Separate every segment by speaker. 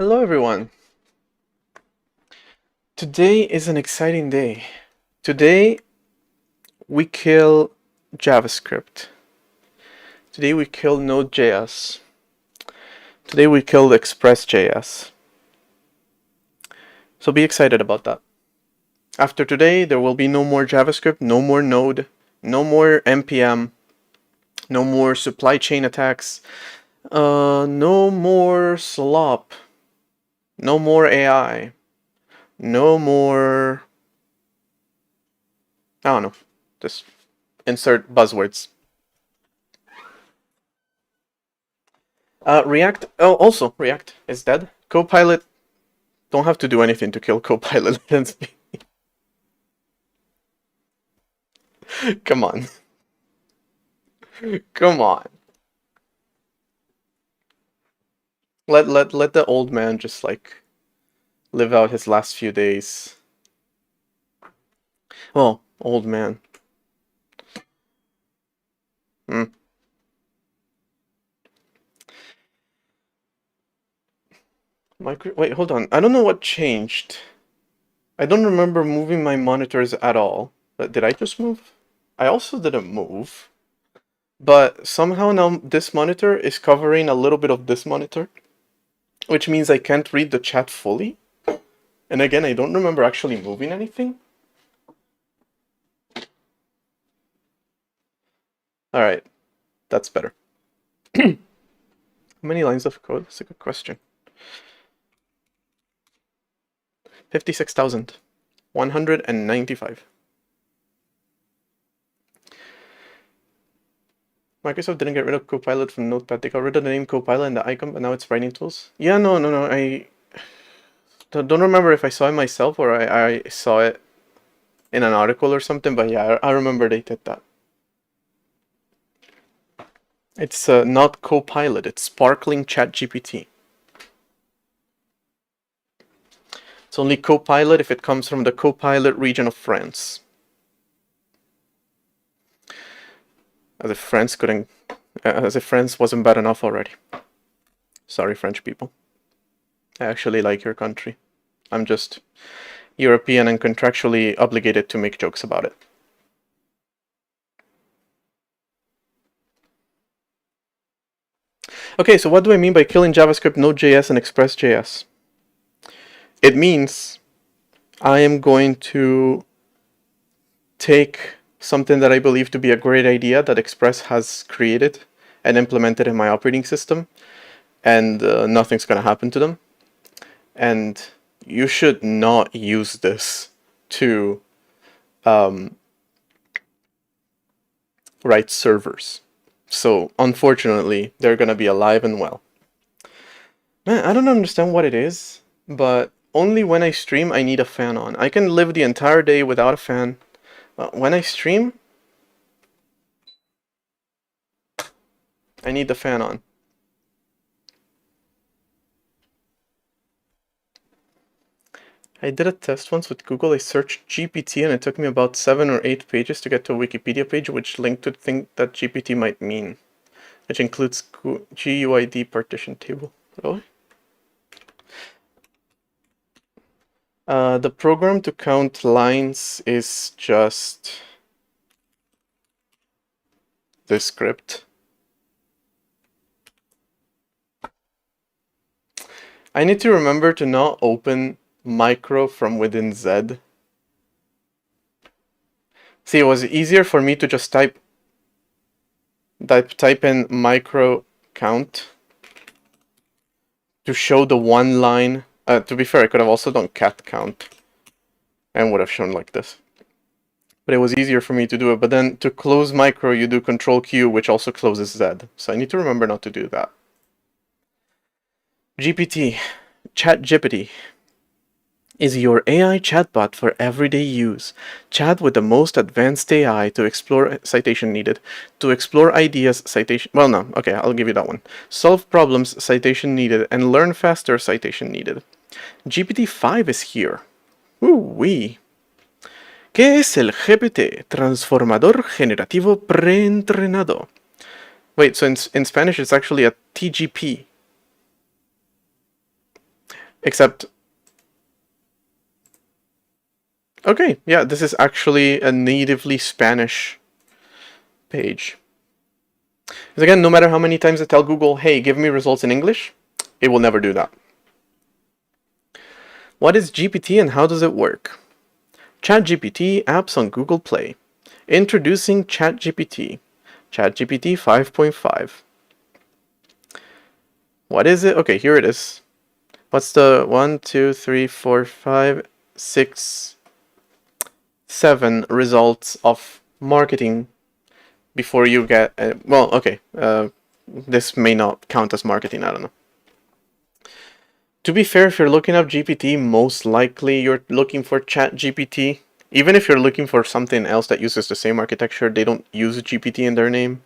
Speaker 1: Hello everyone. Today is an exciting day. Today we kill JavaScript. Today we kill Node.js. Today we killed Express.js. So be excited about that. After today there will be no more JavaScript, no more Node, no more NPM, no more supply chain attacks, no more slop, no more AI, no more... I don't know. Just insert buzzwords. React. Oh, also React is dead. Copilot. Don't have to do anything to kill Copilot. Come on. Come on. Let the old man just like live out his last few days. Oh, old man. Hmm. Wait, hold on. I don't know what changed. I don't remember moving my monitors at all. But did I just move? I also didn't move. But somehow now this monitor is covering a little bit of this monitor, which means I can't read the chat fully. And again, I don't remember actually moving anything. Alright, that's better. How many lines of code? That's a good question. 56,195. Microsoft didn't get rid of Copilot from Notepad. They got rid of the name Copilot and the icon, but now it's writing tools. Yeah, no. I don't remember if I saw it myself or I saw it in an article or something, but yeah, I remember they did that. It's not Copilot, it's Sparkling ChatGPT. It's only Copilot if it comes from the Copilot region of France. As if France couldn't... as if France wasn't bad enough already. Sorry, French people. I actually like your country. I'm just European and contractually obligated to make jokes about it. Okay, so what do I mean by killing JavaScript, Node.js, and Express.js? It means I am going to take something that I believe to be a great idea that Express has created and implemented in my operating system, and nothing's going to happen to them. And you should not use this to write servers. So unfortunately, they're going to be alive and well. Man, I don't understand what it is, but only when I stream I need a fan on. I can live the entire day without a fan. When I stream, I need the fan on. I did a test once with Google. I searched GPT and it took me about 7 or 8 pages to get to a Wikipedia page which linked to the thing that GPT might mean, which includes GUID partition table. Really? The program to count lines is just this script. I need to remember to not open micro from within Z. See, it was easier for me to just type in micro count to show the one line. To be fair, I could have also done cat count and would have shown like this. But it was easier for me to do it. But then to close micro, you do Control Q, which also closes Z. So I need to remember not to do that. GPT, ChatGPT, is your AI chatbot for everyday use. Chat with the most advanced AI to explore citation needed. To explore ideas, citation... Well, no. Okay, I'll give you that one. Solve problems, citation needed. And learn faster, citation needed. GPT-5 is here. Wee. ¿Qué es el GPT? Transformador generativo preentrenado. Wait, so in Spanish it's actually a TGP. Except, okay, yeah, this is actually a natively Spanish page. Because again, no matter how many times I tell Google, hey, give me results in English, it will never do that. What is GPT and how does it work? ChatGPT apps on Google Play. Introducing ChatGPT. ChatGPT 5.5. What is it? Okay, here it is. What's the 1, 2, 3, 4, 5, 6, 7 results of marketing before you get... well, okay. This may not count as marketing, I don't know. To be fair, if you're looking up GPT, most likely you're looking for ChatGPT. Even if you're looking for something else that uses the same architecture, they don't use GPT in their name.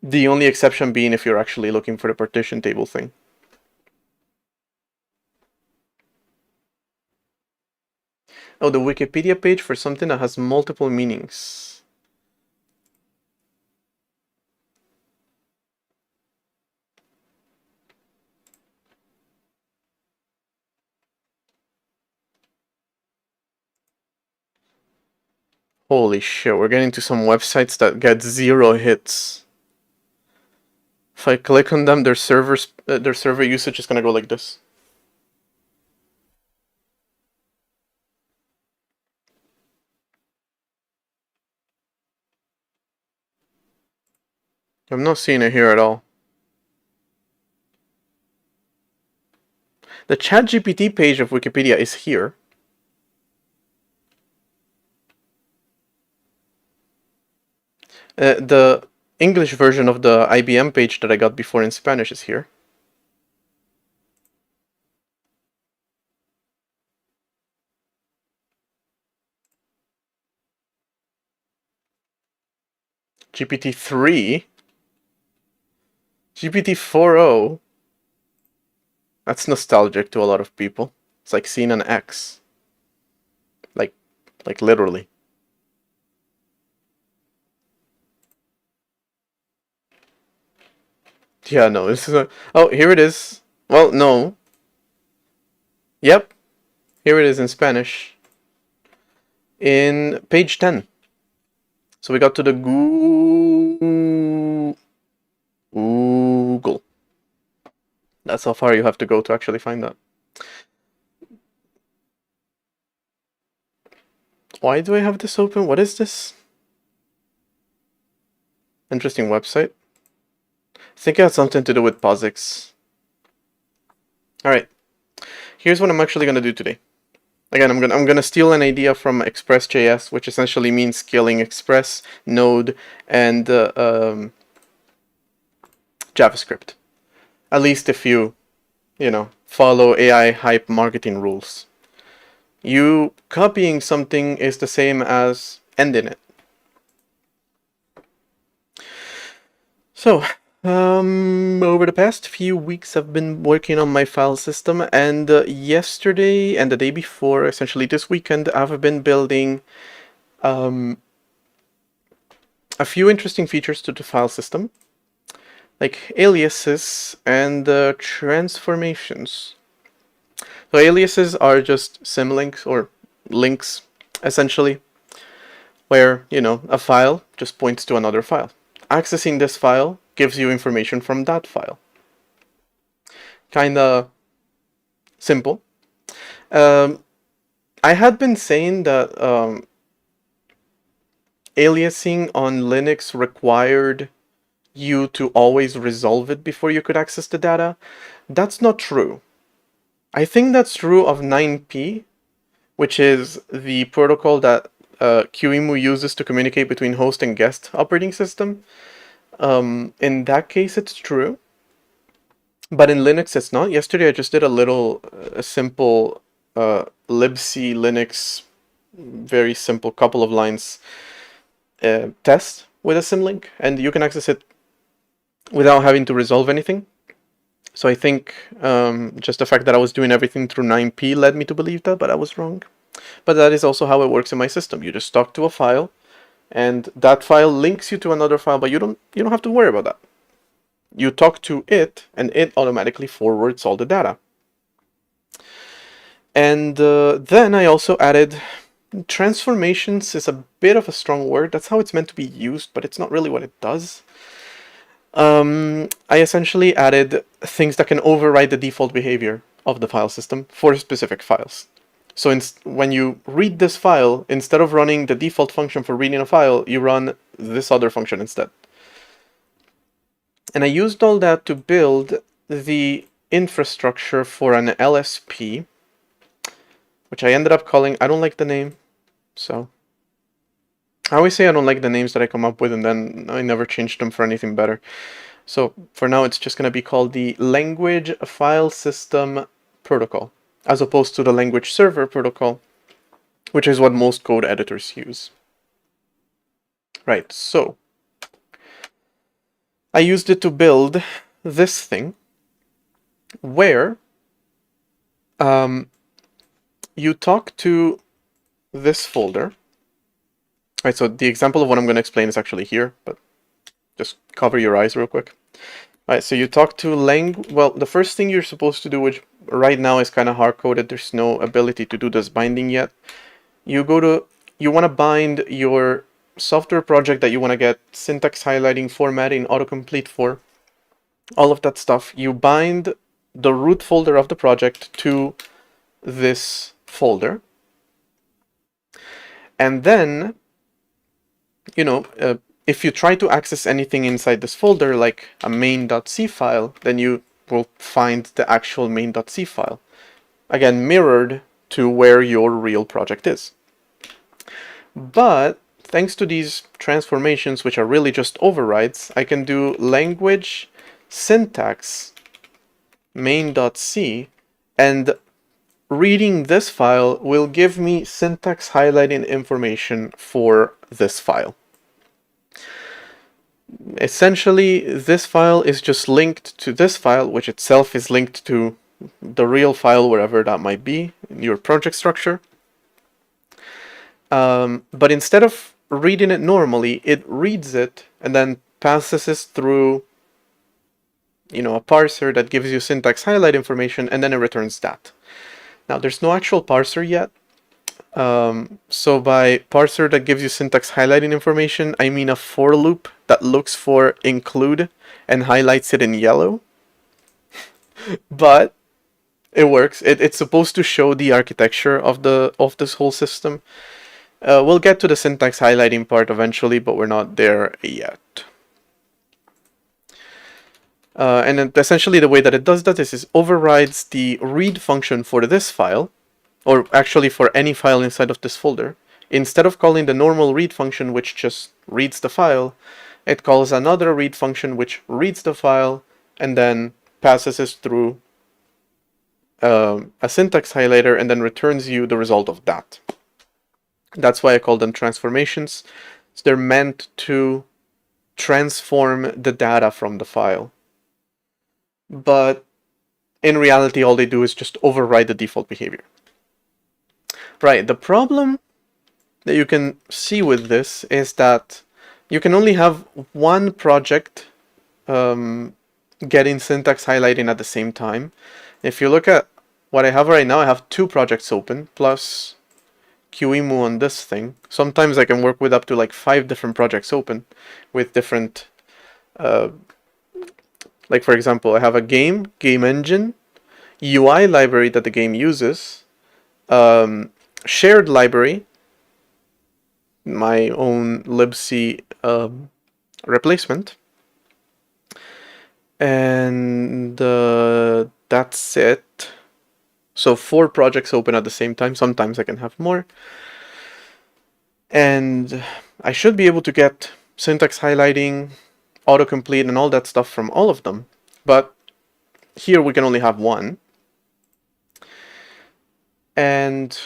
Speaker 1: The only exception being if you're actually looking for the partition table thing. Oh, the Wikipedia page for something that has multiple meanings. Holy shit, we're getting to some websites that get 0 hits. If I click on them, their server usage is gonna go like this. I'm not seeing it here at all. The ChatGPT page of Wikipedia is here. The English version of the IBM page that I got before in Spanish is here. GPT-3? GPT-4o? That's nostalgic to a lot of people. It's like seeing an X. Like literally. Yeah, no, this is a... Oh, here it is. Well, no. Yep. Here it is in Spanish. In page 10. So we got to the Google. That's how far you have to go to actually find that. Why do I have this open? What is this? Interesting website. I think it has something to do with POSIX. Alright. Here's what I'm actually gonna do today. Again, I'm gonna steal an idea from Express.js, which essentially means scaling Express, Node, and JavaScript. At least if you follow AI hype marketing rules. You copying something is the same as ending it. So, over the past few weeks, I've been working on my file system, and yesterday and the day before, essentially this weekend, I've been building a few interesting features to the file system, like aliases and transformations. So aliases are just symlinks or links, essentially, where, a file just points to another file. Accessing this file gives you information from that file. Kinda simple. I had been saying that aliasing on Linux required you to always resolve it before you could access the data. That's not true. I think that's true of 9p, which is the protocol that QEMU uses to communicate between host and guest operating system. In that case, it's true. But in Linux, it's not. Yesterday, I just did a simple libc Linux, very simple couple of lines test with a symlink, and you can access it without having to resolve anything. So I think just the fact that I was doing everything through 9p led me to believe that, but I was wrong. But that is also how it works in my system. You just talk to a file, and that file links you to another file, but you don't have to worry about that. you talk to it, and it automatically forwards all the data. And then I also added transformations. Is a bit of a strong word. That's how it's meant to be used, but it's not really what it does. I essentially added things that can override the default behavior of the file system for specific files. So when you read this file, instead of running the default function for reading a file, you run this other function instead. And I used all that to build the infrastructure for an LSP, which I ended up calling, I don't like the name, so I always say I don't like the names that I come up with, and then I never change them for anything better. So for now, it's just going to be called the Language File System Protocol, as opposed to the Language Server Protocol, which is what most code editors use. Right, so I used it to build this thing where you talk to this folder. Right, so the example of what I'm going to explain is actually here, but just cover your eyes real quick. All right, so you talk to well, the first thing you're supposed to do, which right now is kind of hard-coded, there's no ability to do this binding yet. You want to bind your software project that you want to get syntax highlighting, formatting, autocomplete for, all of that stuff. You bind the root folder of the project to this folder. And then, if you try to access anything inside this folder, like a main.c file, then you will find the actual main.c file. Again, mirrored to where your real project is. But thanks to these transformations, which are really just overrides, I can do language syntax main.c, and reading this file will give me syntax highlighting information for this file. Essentially, this file is just linked to this file, which itself is linked to the real file, wherever that might be in your project structure. But instead of reading it normally, it reads it and then passes it through, a parser that gives you syntax highlight information, and then it returns that. Now, there's no actual parser yet. So by parser that gives you syntax highlighting information, I mean a for loop that looks for include and highlights it in yellow. But it works. It's supposed to show the architecture of this whole system. We'll get to the syntax highlighting part eventually, but we're not there yet. And then essentially the way that it does that is it overrides the read function for this file, or actually for any file inside of this folder. Instead of calling the normal read function, which just reads the file, it calls another read function which reads the file and then passes it through a syntax highlighter and then returns you the result of that. That's why I call them transformations. So they're meant to transform the data from the file. But in reality, all they do is just override the default behavior. Right, the problem that you can see with this is that you can only have one project getting syntax highlighting at the same time. If you look at what I have right now, I have 2 projects open, plus QEMU on this thing. Sometimes I can work with up to like 5 different projects open with different, like for example, I have a game engine, UI library that the game uses, shared library, my own libc replacement, and that's it. So 4 projects open at the same time. Sometimes I can have more. And I should be able to get syntax highlighting, autocomplete, and all that stuff from all of them. But here we can only have one. And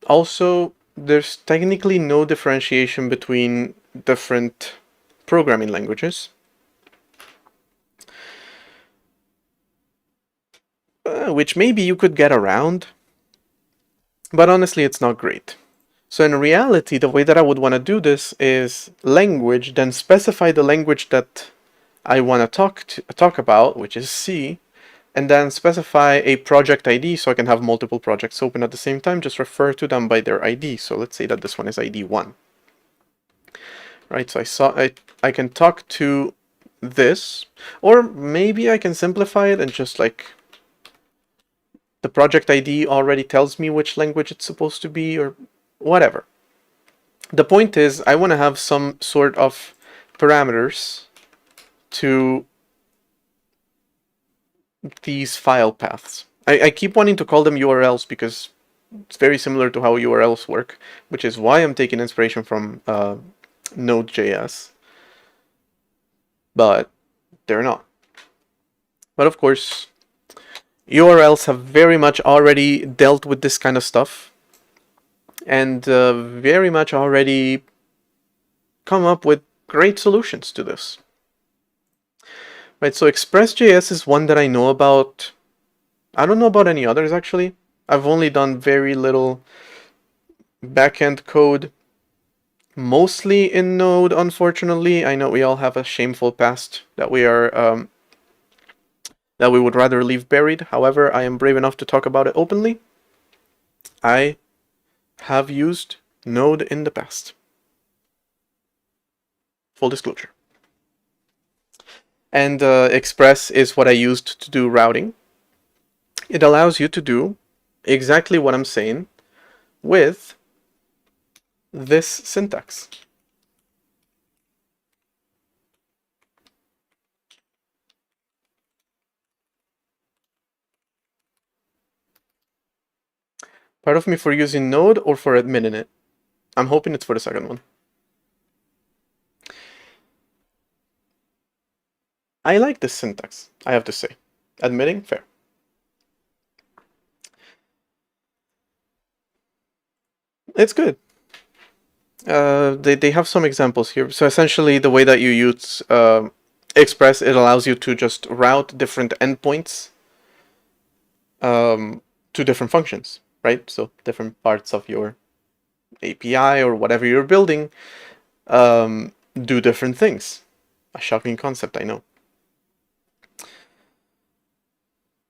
Speaker 1: also, there's technically no differentiation between different programming languages. Which maybe you could get around, but honestly it's not great. So in reality, the way that I would want to do this is language, then specify the language that I want to talk about, which is C, and then specify a project ID so I can have multiple projects open at the same time. Just refer to them by their ID. So let's say that this one is ID 1. Right, so I can talk to this, or maybe I can simplify it and just like the project ID already tells me which language it's supposed to be or whatever. The point is I want to have some sort of parameters to these file paths. I keep wanting to call them URLs because it's very similar to how URLs work, which is why I'm taking inspiration from Node.js, but they're not. But of course, URLs have very much already dealt with this kind of stuff and very much already come up with great solutions to this. Right, so Express.js is one that I know about. I don't know about any others actually. I've only done very little backend code, mostly in Node, unfortunately. I know we all have a shameful past that we are that we would rather leave buried. However, I am brave enough to talk about it openly. I have used Node in the past. Full disclosure. And Express is what I used to do routing. It allows you to do exactly what I'm saying with this syntax. Part of me for using Node or for admitting it. I'm hoping it's for the second one. I like this syntax, I have to say. Admitting, fair. It's good. They have some examples here. So essentially the way that you use Express, it allows you to just route different endpoints to different functions, right? So different parts of your API or whatever you're building do different things. A shocking concept, I know.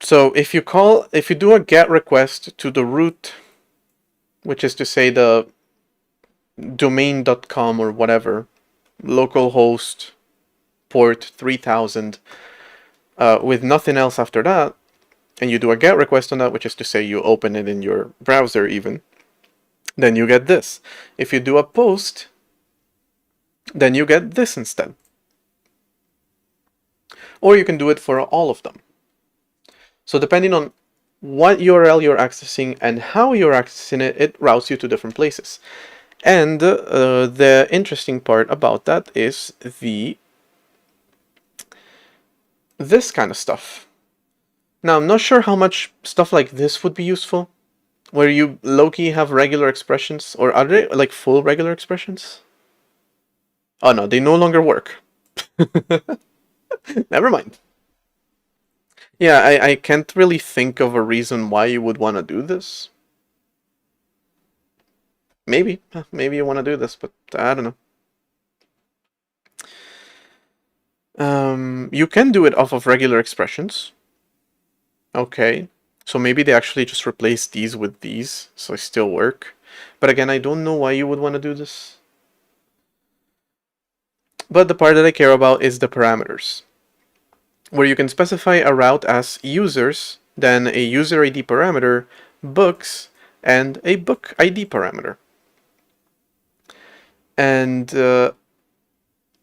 Speaker 1: So if you do a GET request to the root, which is to say the domain.com or whatever, localhost port 3000, with nothing else after that, and you do a GET request on that, which is to say you open it in your browser even, then you get this. If you do a post, then you get this instead. Or you can do it for all of them. So depending on what URL you're accessing and how you're accessing it, it routes you to different places. And the interesting part about that is this kind of stuff. Now, I'm not sure how much stuff like this would be useful, where you low-key have regular expressions, or are they like full regular expressions? Oh no, they no longer work. Never mind. Yeah, I can't really think of a reason why you would want to do this. Maybe you want to do this, but I don't know. You can do it off of regular expressions. Okay, so maybe they actually just replace these with these, so they still work. But again, I don't know why you would want to do this. But the part that I care about is the parameters, where you can specify a route as users, then a user ID parameter, books, and a book ID parameter. And it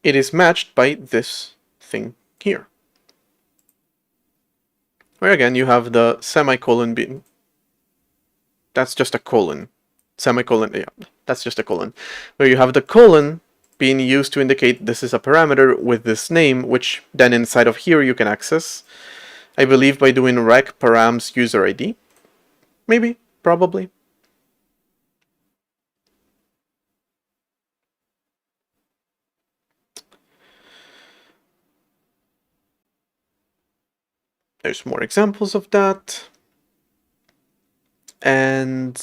Speaker 1: is matched by this thing here. Where again you have the semicolon being, that's just a colon. Semicolon, yeah, that's just a colon. Where you have the colon being used to indicate this is a parameter with this name, which then inside of here you can access. I believe by doing rec params user ID. Maybe, probably. There's more examples of that. And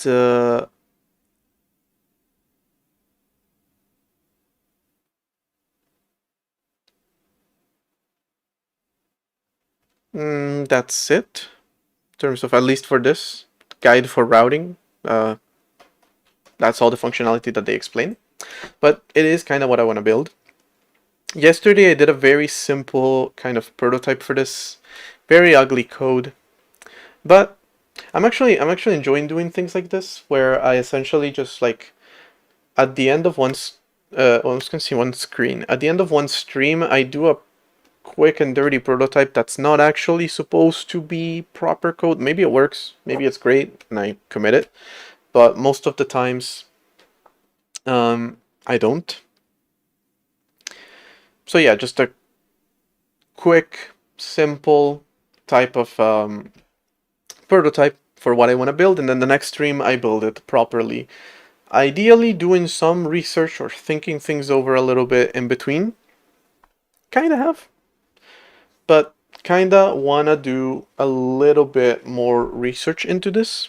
Speaker 1: That's it. In terms of, at least for this guide for routing, that's all the functionality that they explain. But it is kind of what I want to build. Yesterday I did a very simple kind of prototype for this. Very ugly code. But I'm actually enjoying doing things like this, where I essentially just like at the end of I was gonna see one screen. At the end of one stream, I do a quick and dirty prototype that's not actually supposed to be proper code. Maybe it works, maybe it's great, and I commit it. But most of the times, I don't. So yeah, just a quick, simple type of prototype for what I want to build, and then the next stream I build it properly. Ideally doing some research or thinking things over a little bit in between. Kinda have. But kinda wanna do a little bit more research into this.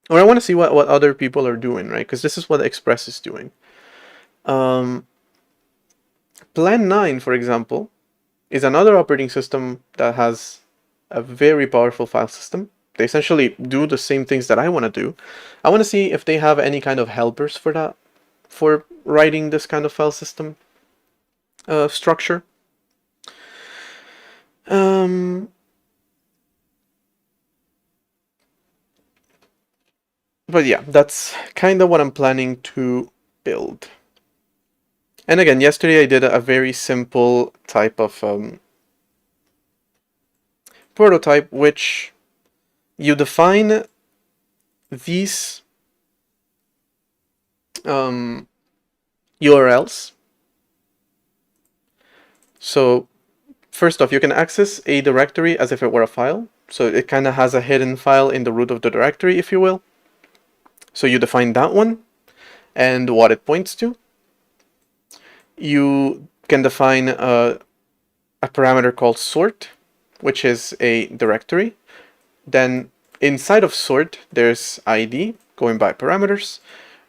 Speaker 1: Or I want to see what other people are doing, right? Because this is what Express is doing. Plan 9, for example, is another operating system that has a very powerful file system. They essentially do the same things that I want to do. I want to see if they have any kind of helpers for that, for writing this kind of file system structure. But yeah, that's kind of what I'm planning to build. And again, yesterday I did a very simple type of prototype, which you define these URLs. So first off, you can access a directory as if it were a file. So it kind of has a hidden file in the root of the directory, if you will. So you define that one and what it points to. You can define a parameter called sort, which is a directory. Then inside of sort, there's ID, going by parameters,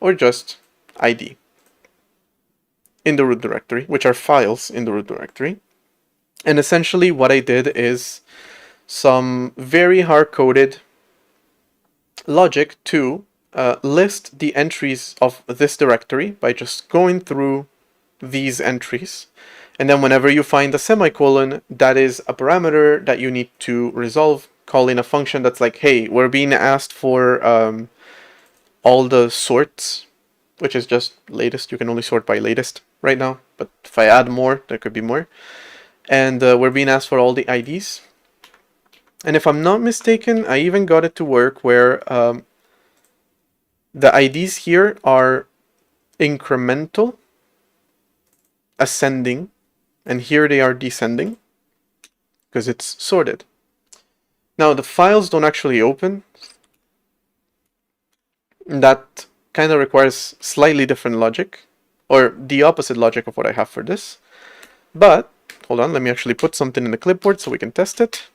Speaker 1: or just ID in the root directory, which are files in the root directory. And essentially what I did is some very hard-coded logic to list the entries of this directory by just going through these entries. And then whenever you find a semicolon, that is a parameter that you need to resolve, calling a function that's like, hey, we're being asked for all the sorts, which is just latest. You can only sort by latest right now, but if I add more, there could be more. And we're being asked for all the IDs. And if I'm not mistaken, I even got it to work where the IDs here are incremental, ascending, and here they are descending because it's sorted. Now the files don't actually open. That kind of requires slightly different logic, or the opposite logic of what I have for this. But hold on, let me actually put something in the clipboard so we can test it.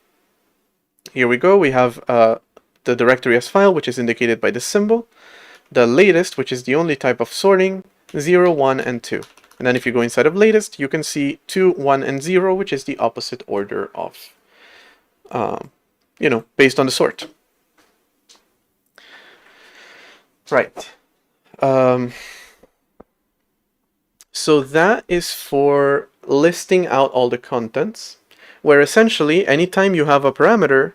Speaker 1: Here we go. We have the directory as file, which is indicated by this symbol. The latest, which is the only type of sorting, 0, 1, and 2. And then if you go inside of latest, you can see 2, 1, and 0, which is the opposite order of, based on the sort. Right. So that is for listing out all the contents, where essentially anytime you have a parameter,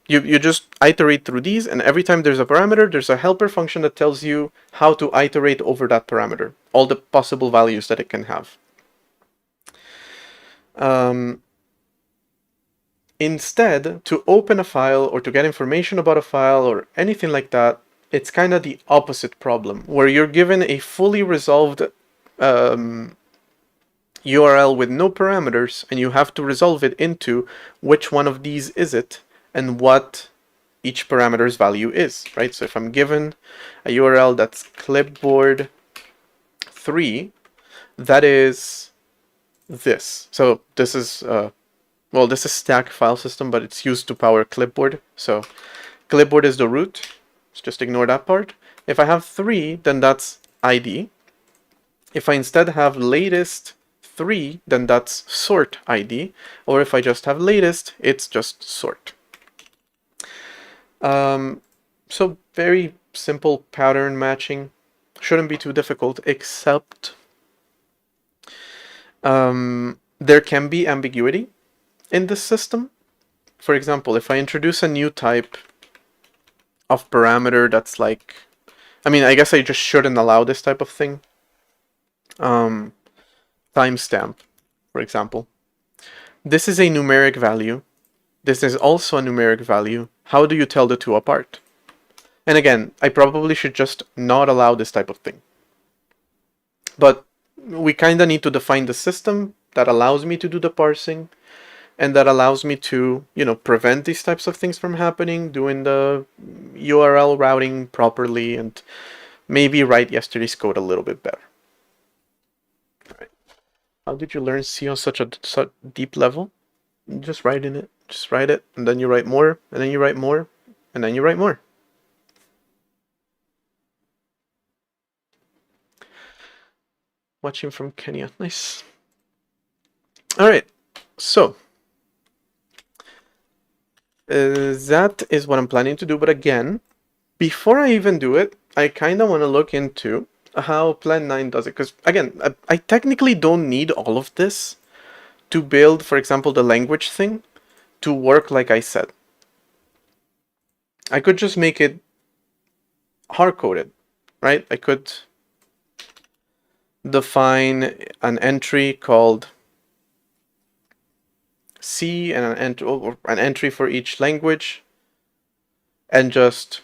Speaker 1: you just iterate through these, and every time there's a parameter, there's a helper function that tells you how to iterate over that parameter, all the possible values that it can have. Instead, to open a file or to get information about a file or anything like that, it's kind of the opposite problem, where you're given a fully resolved URL with no parameters, and you have to resolve it into which one of these is it and what each parameter's value is, right? So if I'm given a URL that's clipboard 3, that is this. So this is, this is stack file system, but it's used to power clipboard. So clipboard is the root. Let's just ignore that part. If I have 3, then that's ID. If I instead have latest 3, then that's sort ID. Or if I just have latest, it's just sort. So very simple pattern matching. Shouldn't be too difficult, except there can be ambiguity in this system. For example, if I introduce a new type of parameter that's like, I mean, I guess I just shouldn't allow this type of thing. Timestamp, for example. This is a numeric value. This is also a numeric value. How do you tell the two apart? And again, I probably should just not allow this type of thing. But we kind of need to define the system that allows me to do the parsing and that allows me to, prevent these types of things from happening, doing the URL routing properly, and maybe write yesterday's code a little bit better. All right. How did you learn C on such deep level? Just write in it. Just write it, and then you write more, and then you write more, and then you write more. Watching from Kenya. Nice. All right. So that is what I'm planning to do. But again, before I even do it, I kind of want to look into how Plan 9 does it. Because again, I technically don't need all of this to build, for example, the language thing to work like I said. I could just make it hard-coded, right? I could define an entry called C and an entry for each language, and just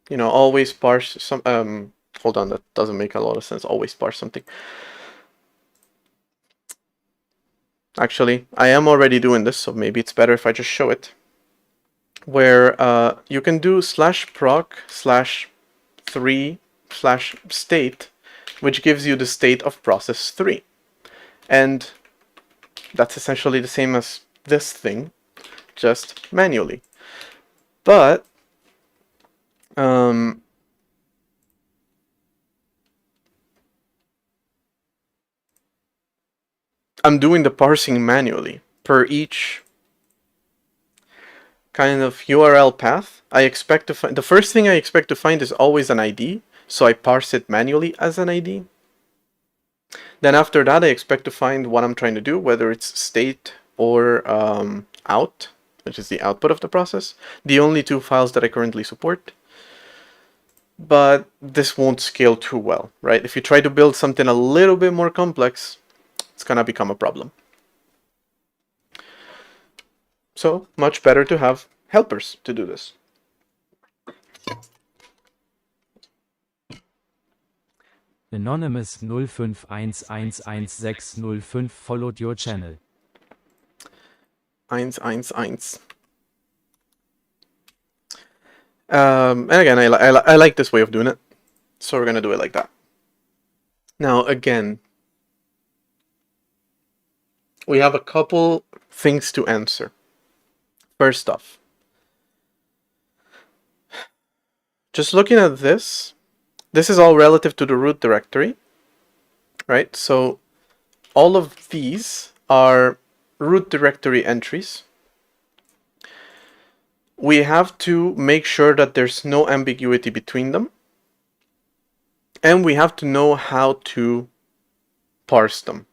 Speaker 1: always parse some. Hold on, that doesn't make a lot of sense. Always parse something. Actually, I am already doing this, so maybe it's better if I just show it. Where you can do /proc/3/state, which gives you the state of process 3. And that's essentially the same as this thing, just manually. But I'm doing the parsing manually per each kind of URL path. I expect to find, the first thing I expect to find is always an ID, so I parse it manually as an ID. Then after that, I expect to find what I'm trying to do, whether it's state or out, which is the output of the process. The only two files that I currently support. But this won't scale too well, right? If you try to build something a little bit more complex, it's gonna become a problem. So much better to have helpers to do this.
Speaker 2: Anonymous 05111605 followed your channel.
Speaker 1: 111. And again, I like this way of doing it, so we're gonna do it like that. Now again, we have a couple things to answer. First off, just looking at this is all relative to the root directory, right? So all of these are root directory entries. We have to make sure that there's no ambiguity between them. And we have to know how to parse them.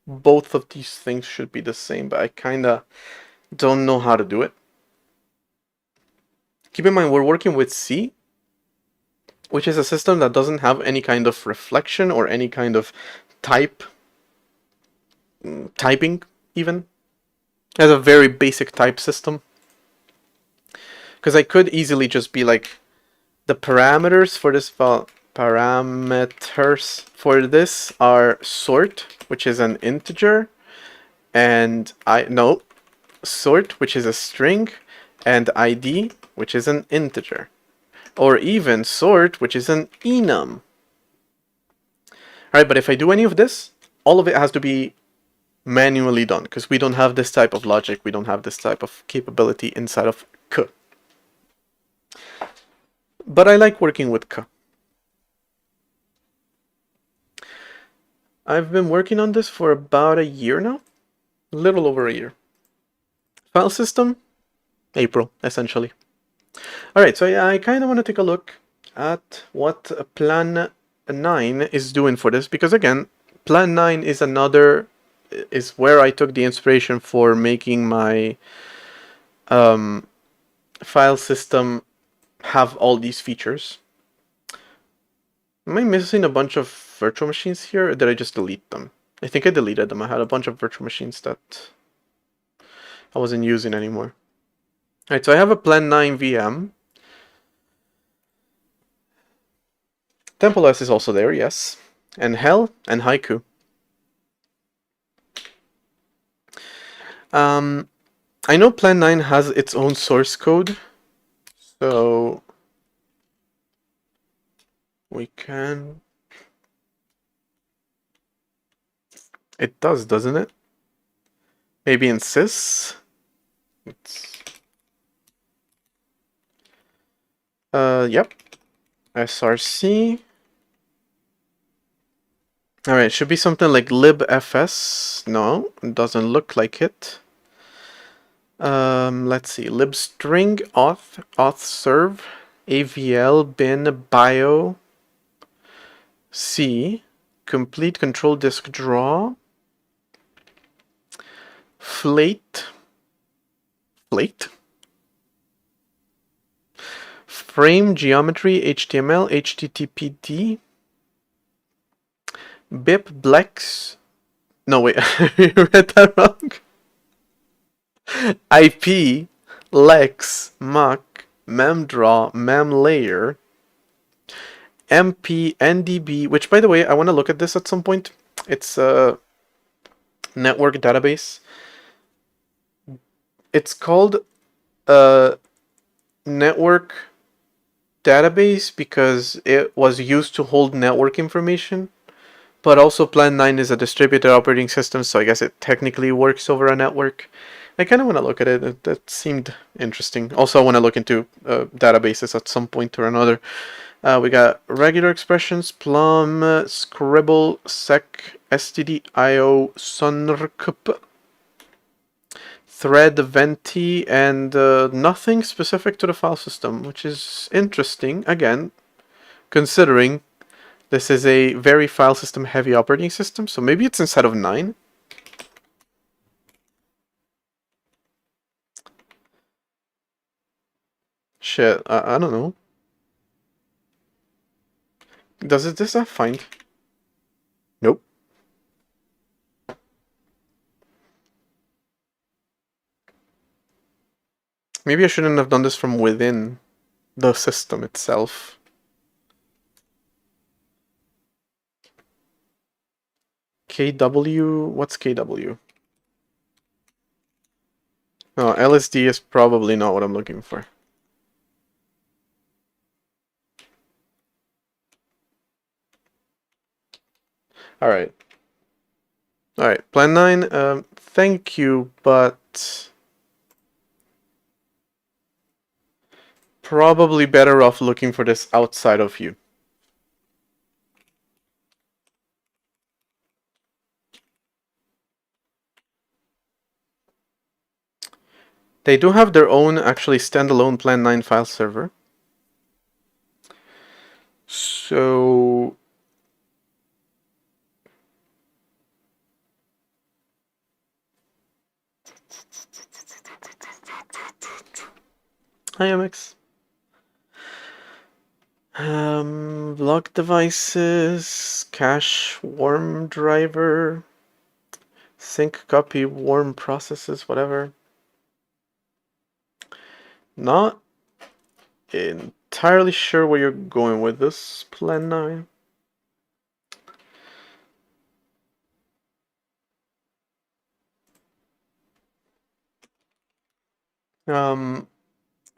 Speaker 1: Both of these things should be the same, but I kind of don't know how to do it. Keep in mind, we're working with C, which is a system that doesn't have any kind of reflection or any kind of typing even. It has a very basic type system. Because I could easily just be like, the parameters for this file, parameters for this are sort, which is an integer, and sort, which is a string, and ID, which is an integer. Or even sort, which is an enum. Alright, but if I do any of this, all of it has to be manually done, because we don't have this type of logic, we don't have this type of capability inside of C. But I like working with C. I've been working on this for about a year now, a little over a year. File system, April, essentially. All right, so yeah, I kind of want to take a look at what Plan 9 is doing for this, because again, Plan 9 is where I took the inspiration for making my file system have all these features. Am I missing a bunch of virtual machines here, or did I just delete them? I think I deleted them. I had a bunch of virtual machines that I wasn't using anymore. Alright, so I have a Plan 9 VM. TempleOS is also there, yes. And Hell and Haiku. I know Plan 9 has its own source code, so we can... It does, doesn't it? Maybe in sys? Yep. src. Alright, it should be something like libfs. No, it doesn't look like it. Let's see. Libstring auth serve avl bin bio c complete control disk draw flate frame geometry html httpd bip blex. No, wait, you read that wrong. IP, lex, muck, memdraw, memlayer, mp, ndb, which by the way, I want to look at this at some point. It's a network database. It's called a network database because it was used to hold network information. But also Plan 9 is a distributed operating system, so I guess it technically works over a network. I kind of want to look at it. That seemed interesting. Also, I want to look into databases at some point or another. We got regular expressions, plum, scribble, sec, std, io, sunrkup, thread, venti, and nothing specific to the file system, which is interesting, again, considering this is a very file system heavy operating system, so maybe it's inside of 9. Shit, I don't know. Does this have find? Nope. Maybe I shouldn't have done this from within the system itself. KW? What's KW? Oh, LSD is probably not what I'm looking for. Alright. Alright, Plan 9, thank you, but probably better off looking for this outside of you. They do have their own, actually, standalone Plan 9 file server. So... Hi, MX. Block devices, cache worm driver, sync copy worm processes, whatever. Not entirely sure where you're going with this, Plan 9.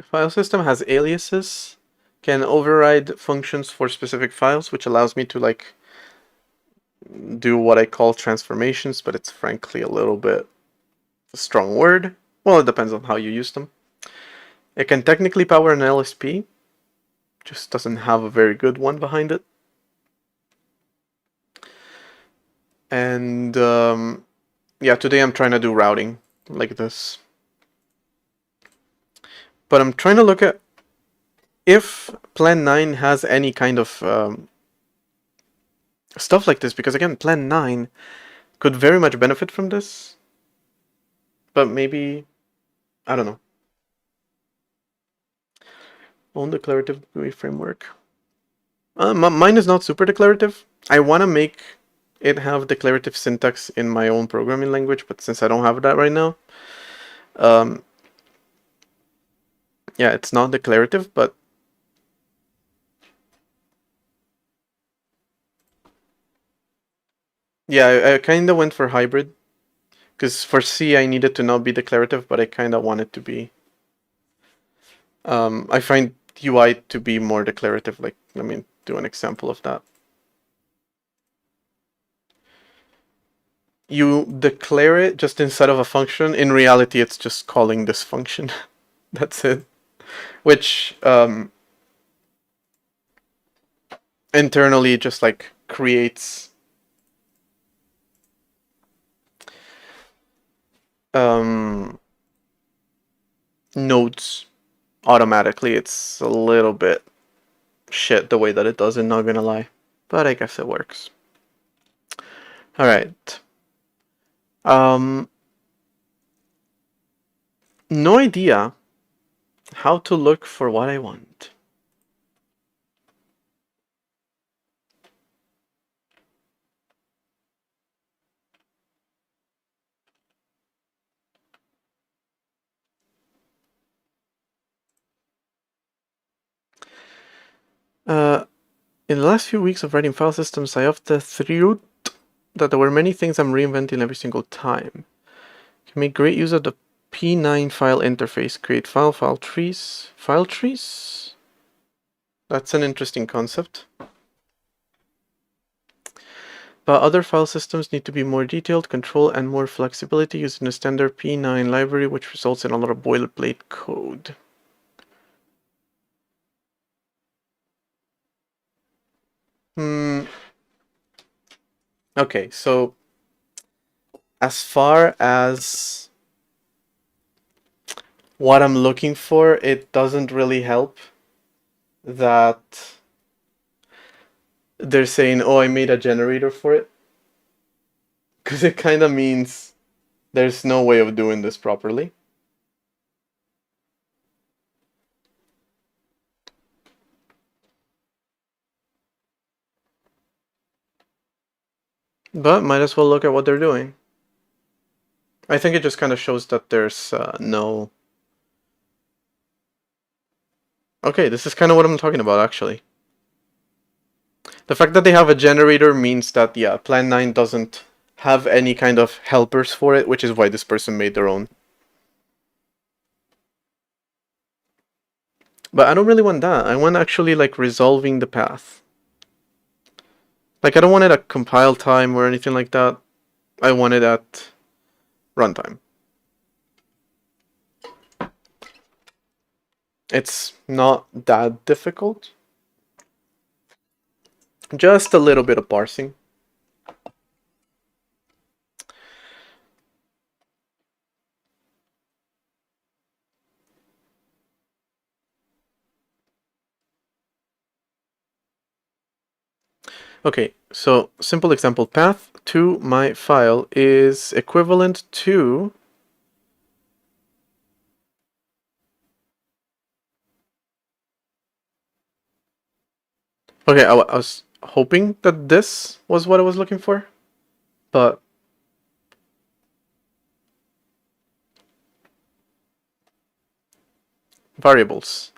Speaker 1: File system has aliases, can override functions for specific files, which allows me to like do what I call transformations, but it's frankly a little bit a strong word. Well, it depends on how you use them. It can technically power an LSP, just doesn't have a very good one behind it. And yeah, today I'm trying to do routing like this. But I'm trying to look at if Plan 9 has any kind of stuff like this, because again, Plan 9 could very much benefit from this. But maybe, I don't know. Own declarative GUI framework. Mine is not super declarative. I want to make it have declarative syntax in my own programming language, but since I don't have that right now, yeah, it's not declarative, but yeah, I kind of went for hybrid, because for C I needed to not be declarative, but I kind of wanted to be. I find UI to be more declarative. Like, let me do an example of that. You declare it just inside of a function. In reality, it's just calling this function. That's it. Which internally just like creates nodes automatically. It's a little bit shit the way that it does it, not gonna lie. But I guess it works. Alright. No idea how to look for what I want. In the last few weeks of writing file systems, I often thought that there were many things I'm reinventing every single time. Can make great use of the P9 file interface. Create file trees. File trees? That's an interesting concept. But other file systems need to be more detailed, control, and more flexibility using the standard P9 library, which results in a lot of boilerplate code. Okay, so as far as what I'm looking for, it doesn't really help that they're saying, oh, I made a generator for it. Because it kind of means there's no way of doing this properly. But might as well look at what they're doing. I think it just kind of shows that there's no... Okay, this is kind of what I'm talking about, actually. The fact that they have a generator means that, yeah, Plan 9 doesn't have any kind of helpers for it, which is why this person made their own. But I don't really want that. I want actually, like, resolving the path. Like, I don't want it at compile time or anything like that. I want it at runtime. It's not that difficult. Just a little bit of parsing. Okay, so simple example, path to my file is equivalent to okay, I was hoping that this was what I was looking for, but variables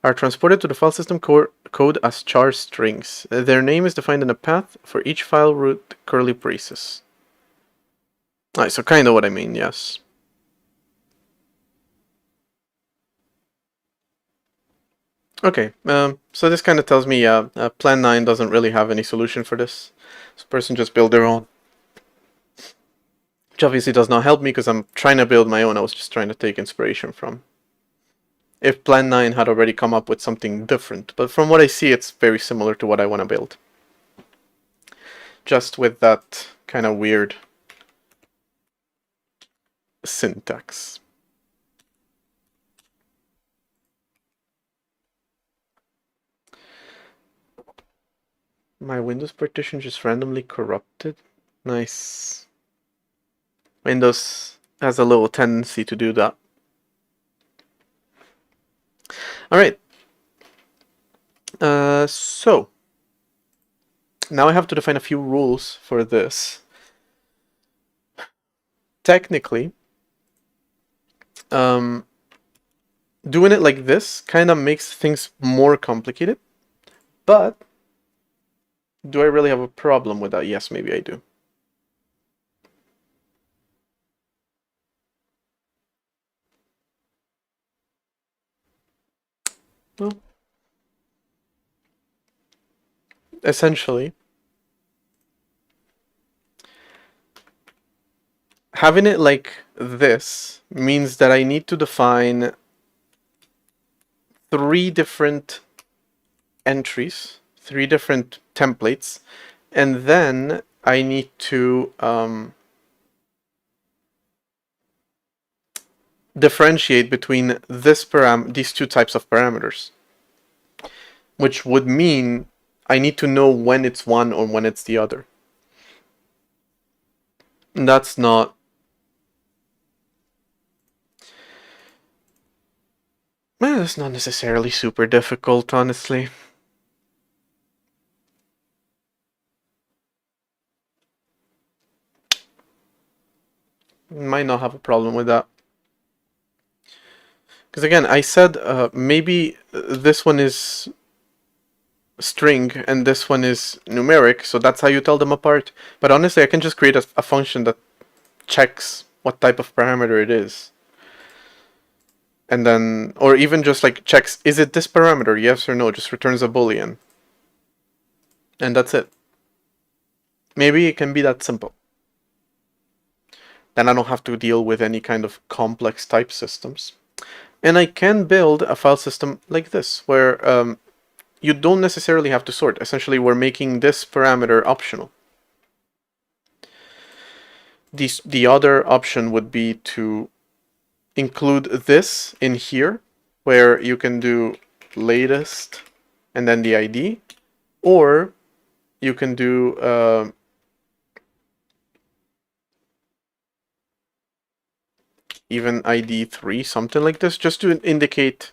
Speaker 1: are transported to the file system code as char strings. Their name is defined in a path for each file root curly braces. Alright, so kind of what I mean, yes. Okay, so this kind of tells me, Plan 9 doesn't really have any solution for this. This person just built their own. Which obviously does not help me because I'm trying to build my own. I was just trying to take inspiration from. If Plan 9 had already come up with something different. But from what I see, it's very similar to what I want to build. Just with that kind of weird syntax. My Windows partition just randomly corrupted. Nice. Windows has a little tendency to do that. All right. So now I have to define a few rules for this. Technically, doing it like this kind of makes things more complicated, but do I really have a problem with that? Yes, maybe I do. Well, essentially, having it like this means that I need to define 3 different entries, 3 different templates, and then I need to differentiate between these 2 types of parameters, which would mean I need to know when it's one or when it's the other. And that's not necessarily super difficult, honestly. Might not have a problem with that. Because again, I said maybe this one is string and this one is numeric, so that's how you tell them apart. But honestly, I can just create a function that checks what type of parameter it is. And then, or even just like checks, is it this parameter, yes or no, just returns a boolean. And that's it. Maybe it can be that simple. Then I don't have to deal with any kind of complex type systems. And I can build a file system like this, where you don't necessarily have to sort. Essentially, we're making this parameter optional. The other option would be to include this in here, where you can do latest and then the ID, or you can do even ID 3, something like this, just to indicate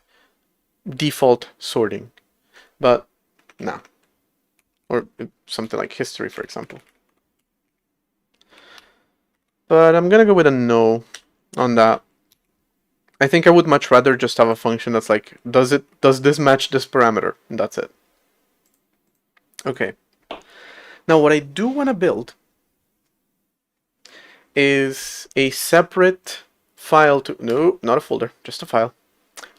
Speaker 1: default sorting. But nah. Or something like history, for example. But I'm gonna go with a no on that. I think I would much rather just have a function that's like, does this match this parameter? And that's it. Okay. Now what I do want to build is a separate file to, no, not a folder, just a file,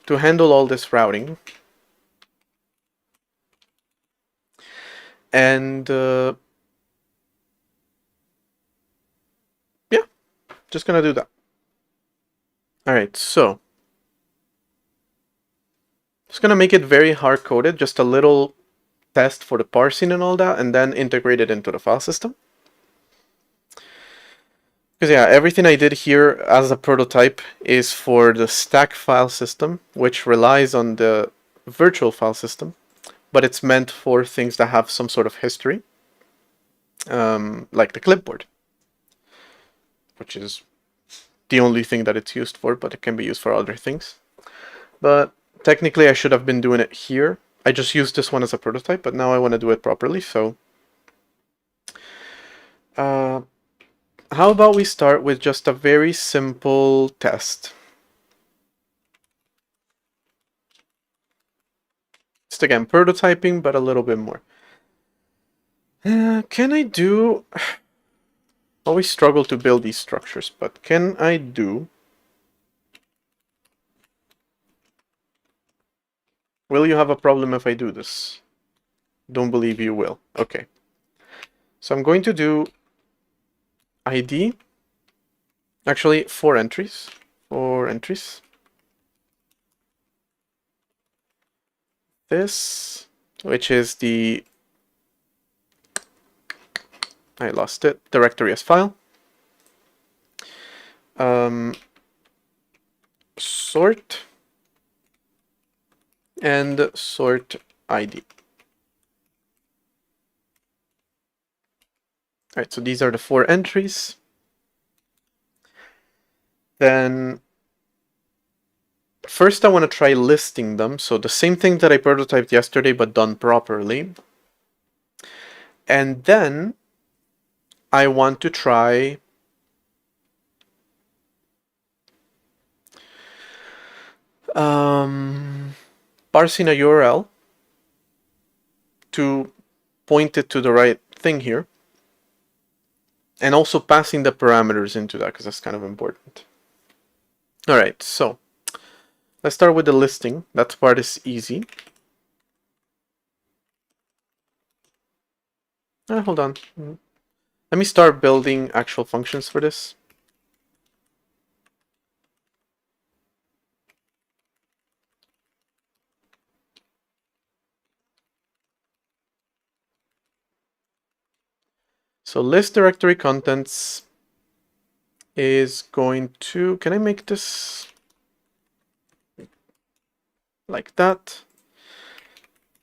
Speaker 1: to handle all this routing. And yeah, just gonna do that. Alright, so just gonna make it very hard-coded, just a little test for the parsing and all that, and then integrate it into the file system. Because yeah, everything I did here as a prototype is for the stack file system, which relies on the virtual file system, but it's meant for things that have some sort of history, like the clipboard, which is the only thing that it's used for, but it can be used for other things. But technically I should have been doing it here. I just used this one as a prototype, but now I want to do it properly, so how about we start with just a very simple test. Just again, prototyping, but a little bit more. Can I do... Always struggle to build these structures, but can I do... Will you have a problem if I do this? Don't believe you will. Okay. So I'm going to do ID. Actually, 4 entries. 4 entries. This, which is the I lost it. Directory as file. Sort and sort ID. All right, so these are the 4 entries. Then first I want to try listing them. So the same thing that I prototyped yesterday, but done properly. And then I want to try parsing a URL to point it to the right thing here. And also passing the parameters into that, because that's kind of important. All right, so let's start with the listing. That part is easy. Hold on. Let me start building actual functions for this. So list directory contents is going to, can I make this like that?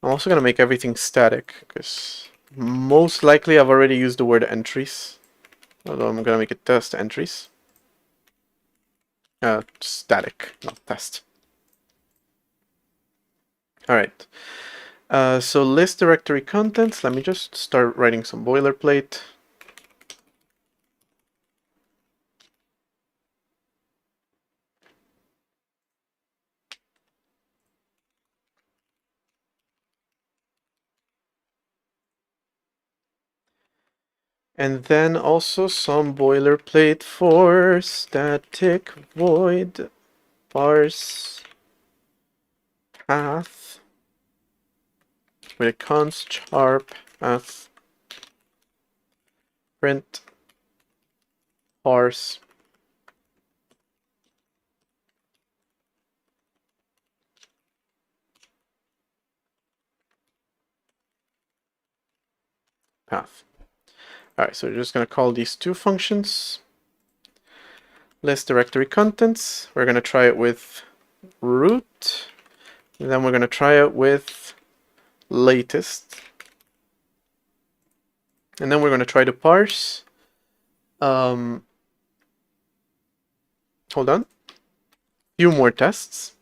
Speaker 1: I'm also going to make everything static because most likely I've already used the word entries. Although I'm going to make it test entries. Static, not test. All right. So list directory contents. Let me just start writing some boilerplate. And then also some boilerplate for static void parse path with a const char path print parse path. All right, so we're just going to call these 2 functions. List directory contents. We're going to try it with root. And then we're going to try it with latest. And then we're going to try to parse. Hold on. Few more tests.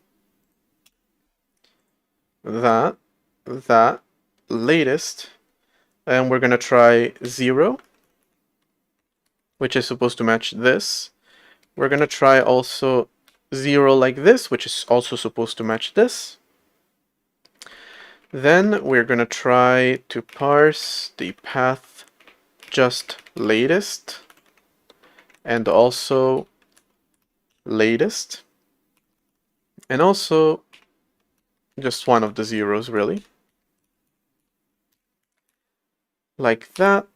Speaker 1: That, latest. And we're going to try 0, which is supposed to match this. We're going to try also 0 like this, which is also supposed to match this. Then we're going to try to parse the path just latest and also latest. And also just one of the zeros, really. Like that.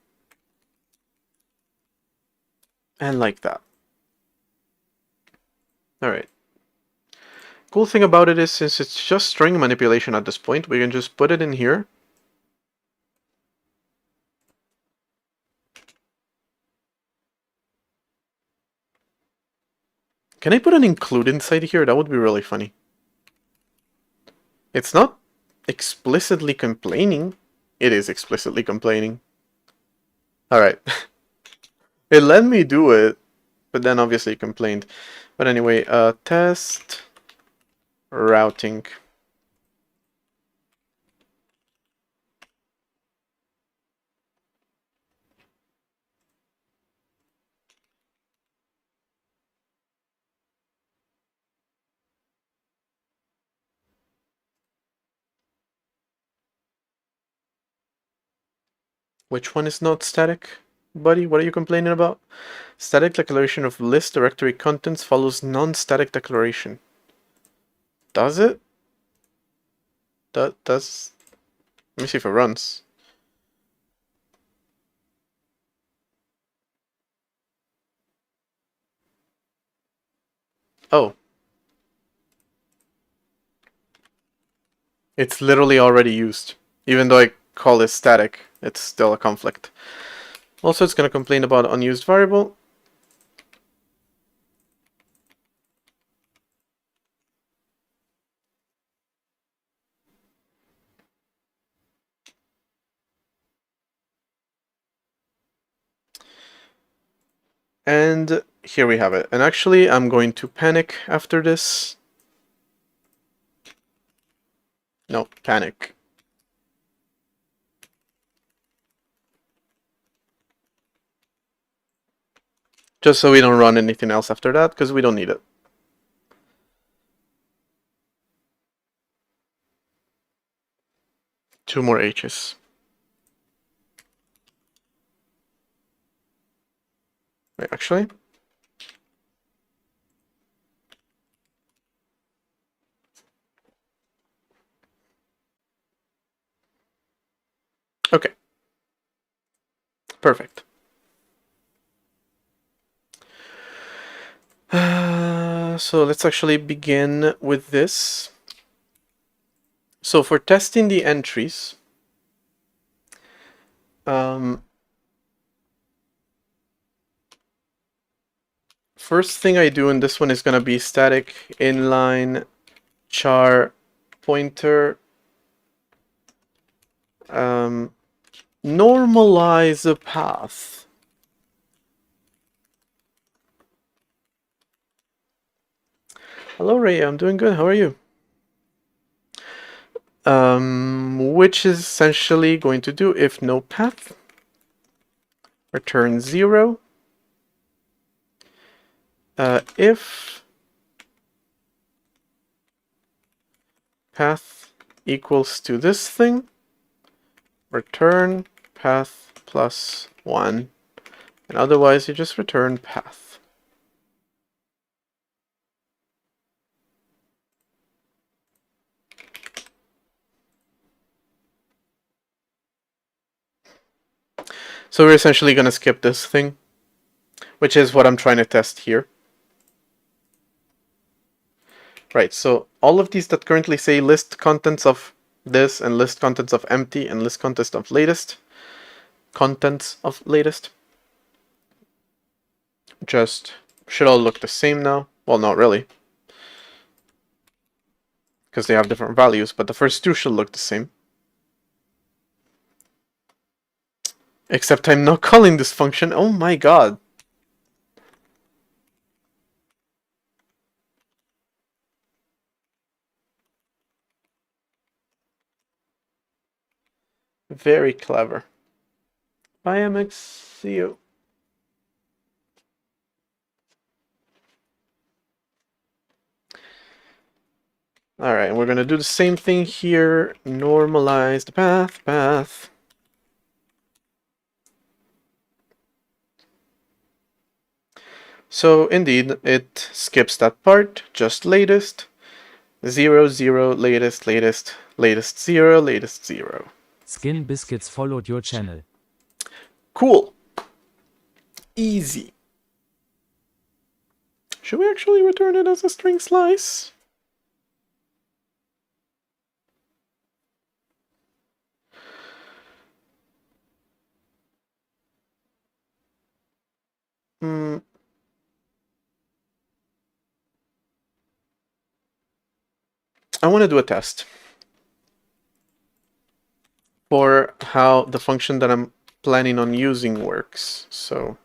Speaker 1: And like that. All right. Cool thing about it is, since it's just string manipulation at this point, we can just put it in here. Can I put an include inside here? That would be really funny. It's not explicitly complaining. It is explicitly complaining. Alright. It let me do it, but then obviously it complained. But anyway, test routing. Which one is not static? Buddy, what are you complaining about? Static declaration of list directory contents follows non-static declaration. Does it? Does... Let me see if it runs. Oh. It's literally already used. Even though I call this static, it's still a conflict. Also, it's going to complain about unused variable. And here we have it. And actually, I'm going to panic after this. No, panic. Just so we don't run anything else after that, because we don't need it. Two more H's. Wait, actually. Okay. Perfect. So let's actually begin with this. So for testing the entries, first thing I do in this one is going to be static inline char pointer normalize a path. Hello Ray, I'm doing good. How are you? Which is essentially going to do if no path, return 0. If path equals to this thing, return path plus 1. And otherwise, you just return path. So we're essentially going to skip this thing, which is what I'm trying to test here. Right, so all of these that currently say list contents of this and list contents of empty and list contents of latest, just should all look the same now. Well, not really, because they have different values, but the first two should look the same. Except I'm not calling this function. Oh my god. Very clever. Bye, MX. See you. Alright, we're going to do the same thing here. Normalize the path. So indeed, it skips that part, just latest. 0, 0, latest, 0, latest 0.
Speaker 2: Skin Biscuits followed your channel.
Speaker 1: Cool. Easy. Should we actually return it as a string slice? I want to do a test for how the function that I'm planning on using works. So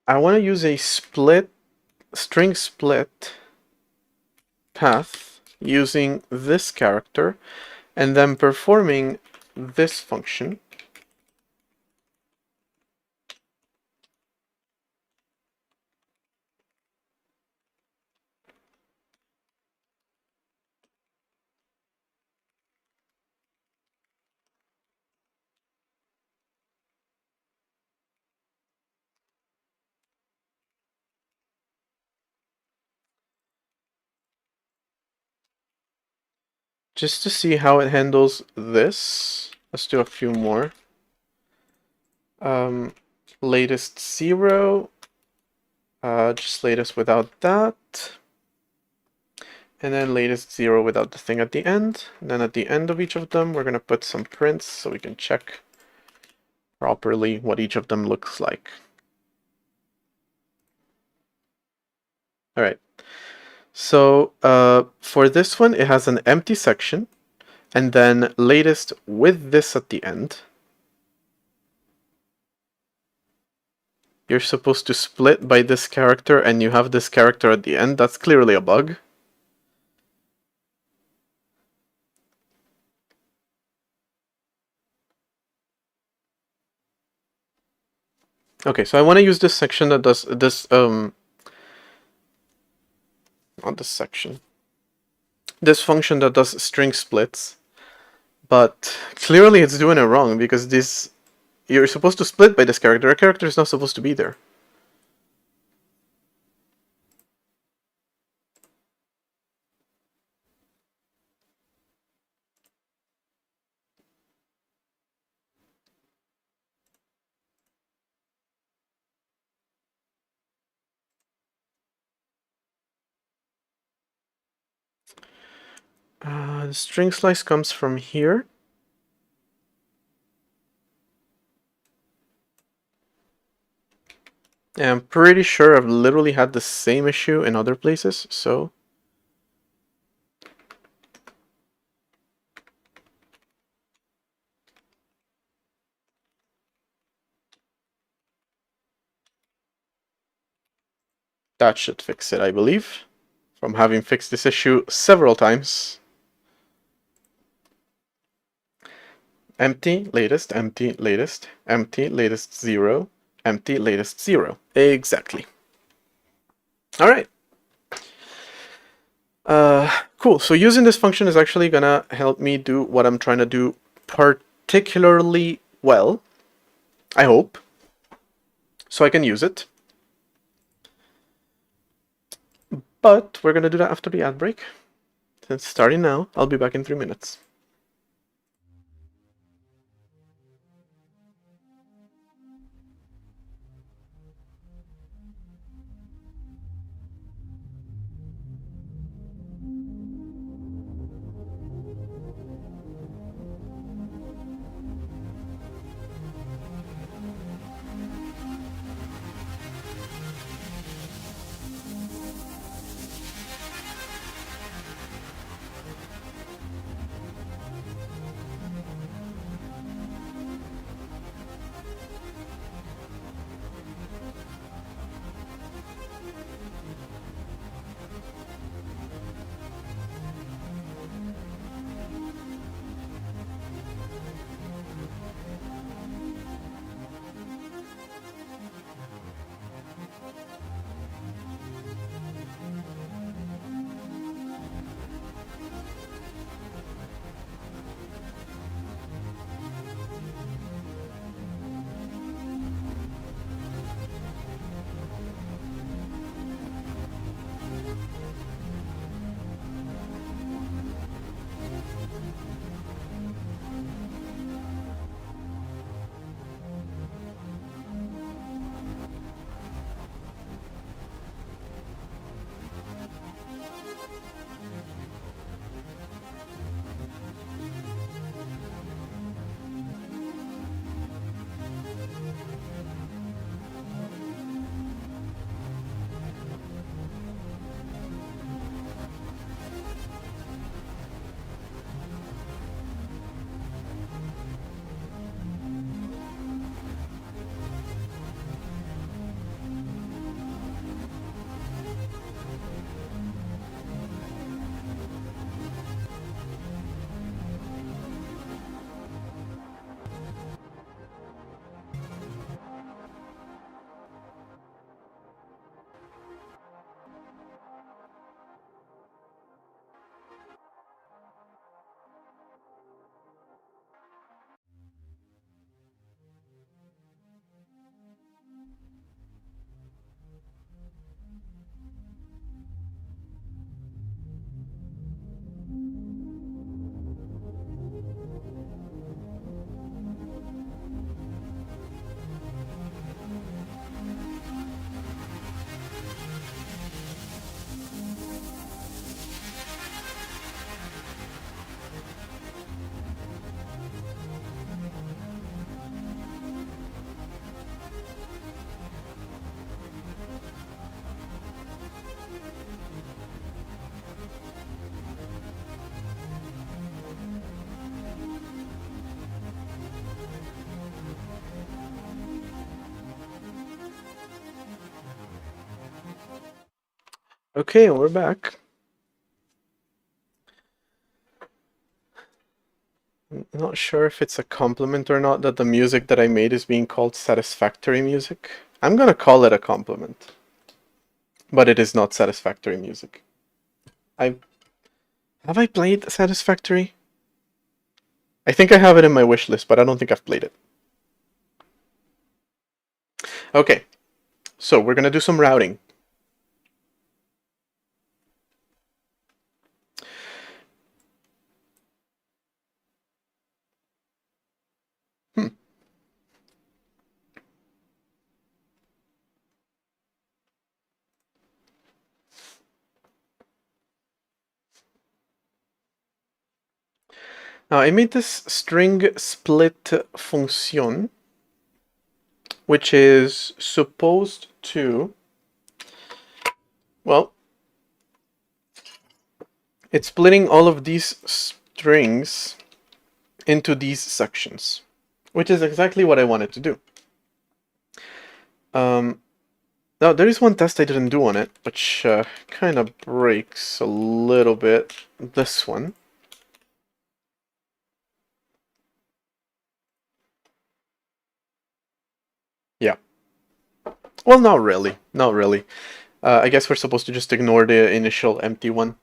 Speaker 1: I want to use a string split path using this character and then performing this function. Just to see how it handles this. Let's do a few more. latest 0, just latest without that, and then latest 0 without the thing at the end. And then at the end of each of them, we're going to put some prints so we can check properly what each of them looks like. All right. So for this one, it has an empty section, and then latest with this at the end. You're supposed to split by this character, and you have this character at the end. That's clearly a bug. Okay, so I want to use this section that does this, not this section. This function that does string splits. But clearly it's doing it wrong, because this, you're supposed to split by this character. A character is not supposed to be there. The string slice comes from here. And I'm pretty sure I've literally had the same issue in other places, so... that should fix it, I believe, from having fixed this issue several times. Empty, latest, empty, latest, empty, latest 0, empty, latest 0. Exactly. All right. Cool. So using this function is actually gonna help me do what I'm trying to do particularly well, I hope. So I can use it. But we're gonna do that after the ad break. Since starting now, I'll be back in 3 minutes. Okay, we're back. I'm not sure if it's a compliment or not that the music that I made is being called satisfactory music. I'm gonna call it a compliment. But it is not satisfactory music. Have I played Satisfactory? I think I have it in my wish list, but I don't think I've played it. Okay, so we're gonna do some routing. Now I made this string split function, which is supposed to, well, it's splitting all of these strings into these sections, which is exactly what I wanted to do. Now there is one test I didn't do on it, which kind of breaks a little bit. This one. Yeah. Well, not really. Not really. I guess we're supposed to just ignore the initial empty one.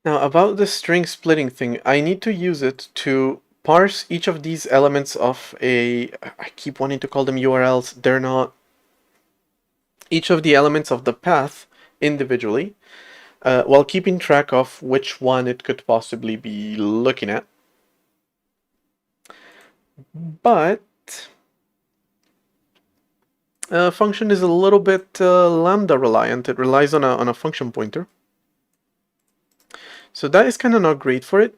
Speaker 1: Now, about the string splitting thing, I need to use it to parse each of these elements of a... I keep wanting to call them URLs. They're not. Each of the elements of the path individually, while keeping track of which one it could possibly be looking at. But function is a little bit lambda reliant. It relies on a function pointer. So that is kind of not great for it.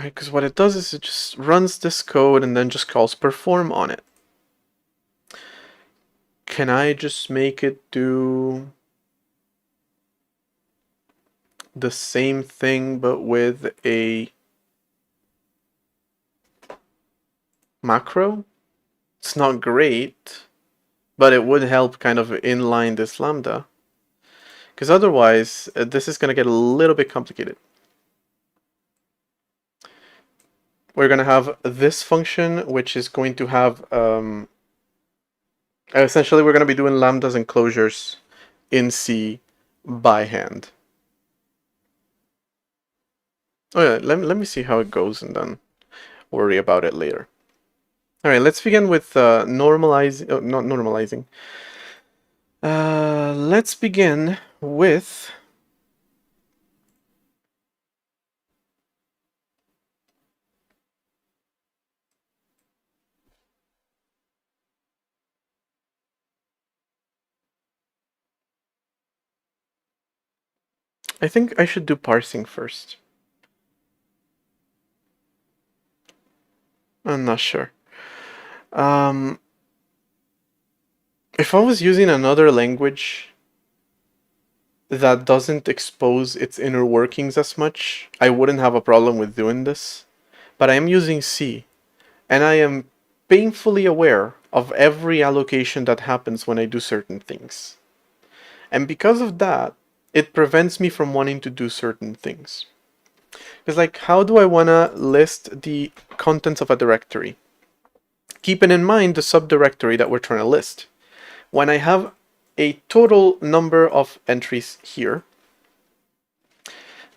Speaker 1: Because what it does is it just runs this code and then just calls perform on it. Can I just make it do the same thing but with a macro? It's not great, but it would help kind of inline this lambda. Because otherwise, this is going to get a little bit complicated. We're going to have this function, which is going to have... essentially, we're going to be doing lambdas and closures in C by hand. Oh yeah, let me see how it goes and then worry about it later. All right, let's begin with normalizing. Oh, not normalizing. Let's begin with I think I should do parsing first. I'm not sure. If I was using another language that doesn't expose its inner workings as much, I wouldn't have a problem with doing this. But I am using C, and I am painfully aware of every allocation that happens when I do certain things. And because of that, it prevents me from wanting to do certain things. Because, like, how do I want to list the contents of a directory? Keeping in mind the subdirectory that we're trying to list. When I have a total number of entries here,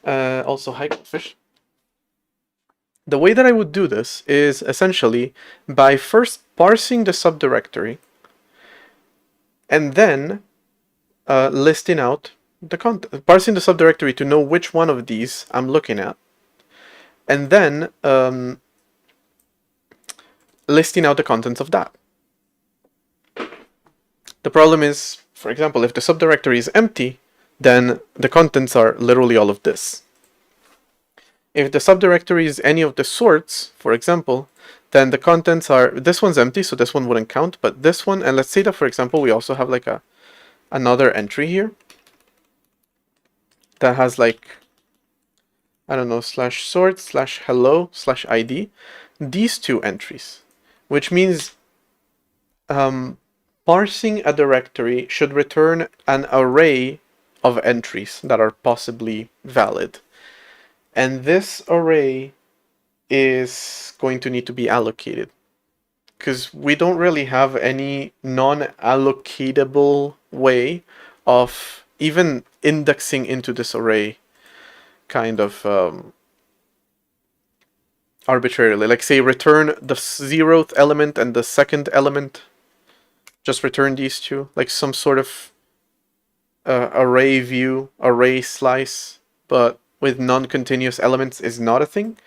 Speaker 1: also hi fish. The way that I would do this is essentially by first parsing the subdirectory and then listing out the content, parsing the subdirectory to know which one of these I'm looking at, and then listing out the contents of that. The problem is, for example, if the subdirectory is empty, then the contents are literally all of this. If the subdirectory is any of the sorts, for example, then the contents are, this one's empty, so this one wouldn't count, but this one, and let's say that, for example, we also have like another entry here that has like, I don't know, slash sort, slash hello, slash ID, these two entries, which means parsing a directory should return an array of entries that are possibly valid. And this array is going to need to be allocated, because we don't really have any non-allocatable way of even indexing into this array kind of arbitrarily. Like say return the 0th element and the 2nd element. Just return these two, like some sort of array view, array slice, but with non-continuous elements is not a thing.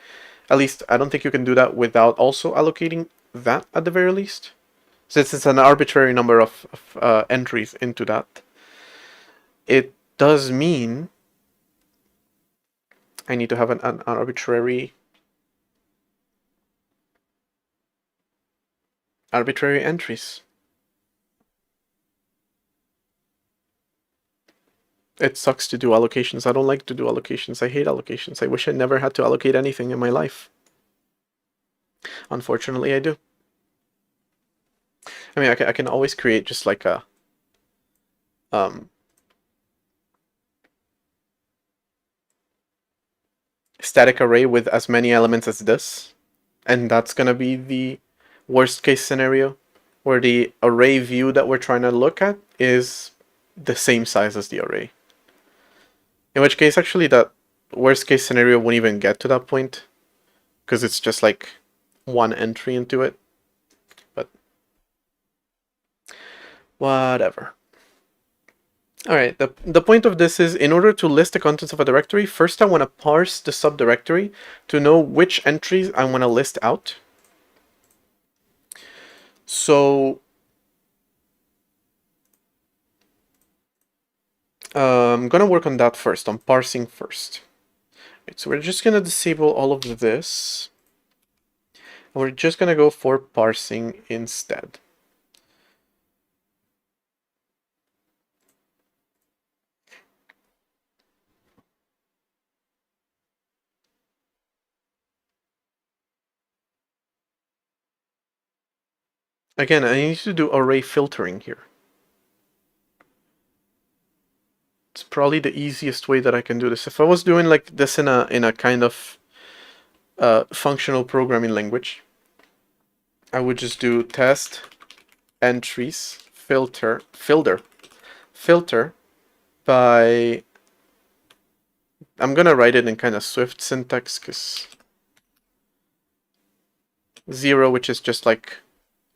Speaker 1: At least I don't think you can do that without also allocating that at the very least, since it's an arbitrary number of entries into that. It does mean I need to have an arbitrary entries. It sucks to do allocations. I don't like to do allocations. I hate allocations. I wish I never had to allocate anything in my life. Unfortunately, I do. I mean, I can always create just like a static array with as many elements as this, and that's gonna be the worst case scenario, where the array view that we're trying to look at is the same size as the array. In which case, actually, that worst case scenario won't even get to that point, because it's just like one entry into it. But whatever. Alright, the point of this is, in order to list the contents of a directory, first I want to parse the subdirectory to know which entries I want to list out. So I'm going to work on that first, on parsing first. Right, so we're just going to disable all of this. And we're just going to go for parsing instead. Again, I need to do array filtering here. It's probably the easiest way that I can do this. If I was doing like this in a kind of functional programming language, I would just do test entries filter by, I'm gonna write it in kind of Swift syntax, because 0, which is just like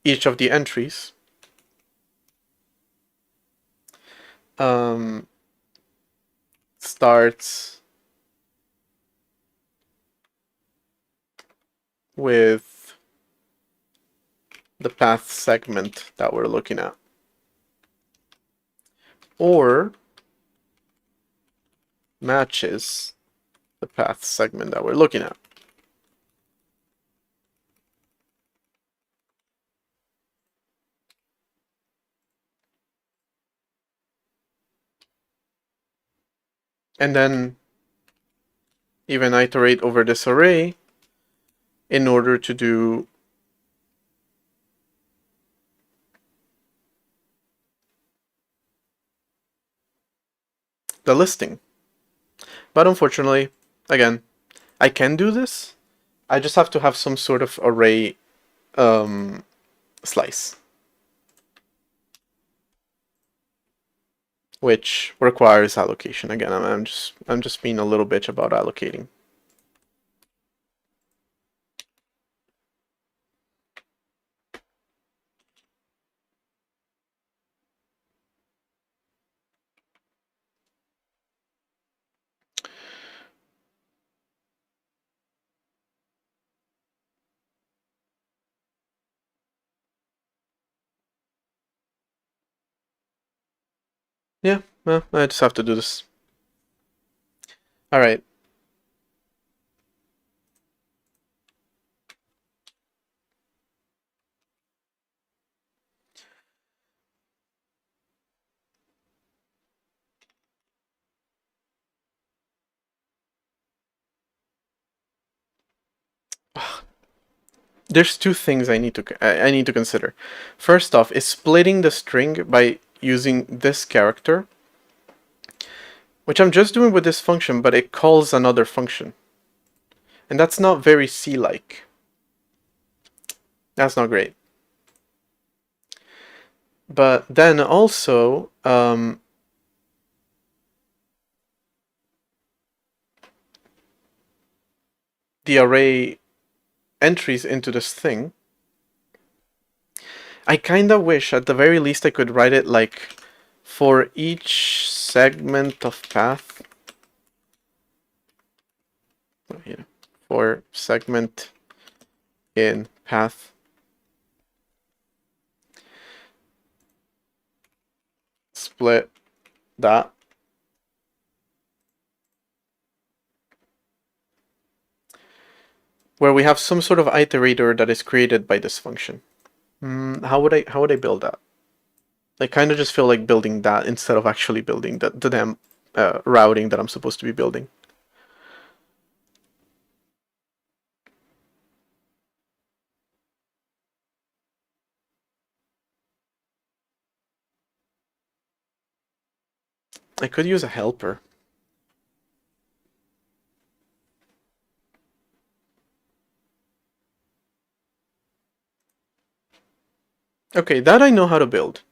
Speaker 1: each of the entries, starts with the path segment that we're looking at, or matches the path segment that we're looking at. And then even iterate over this array in order to do the listing. But unfortunately, again, I can do this. I just have to have some sort of array slice, which requires allocation. Again, I'm just being a little bitch about allocating. Yeah, well, I just have to do this. All right. there's two things I need to consider. First off, is splitting the string by using this character, which I'm just doing with this function, but it calls another function. And that's not very C-like. That's not great. But then also, the array entries into this thing, I kinda wish at the very least I could write it like for each segment of path, for segment in path, split that. Where we have some sort of iterator that is created by this function. How would I build that? I kind of just feel like building that instead of actually building the damn routing that I'm supposed to be building. I could use a helper. Okay, that I know how to build.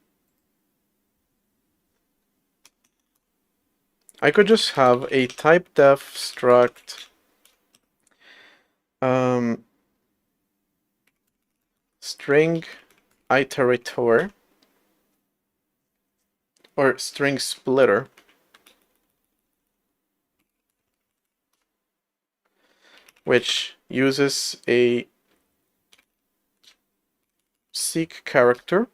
Speaker 1: I could just have a typedef struct string iterator or string splitter, which uses a seek character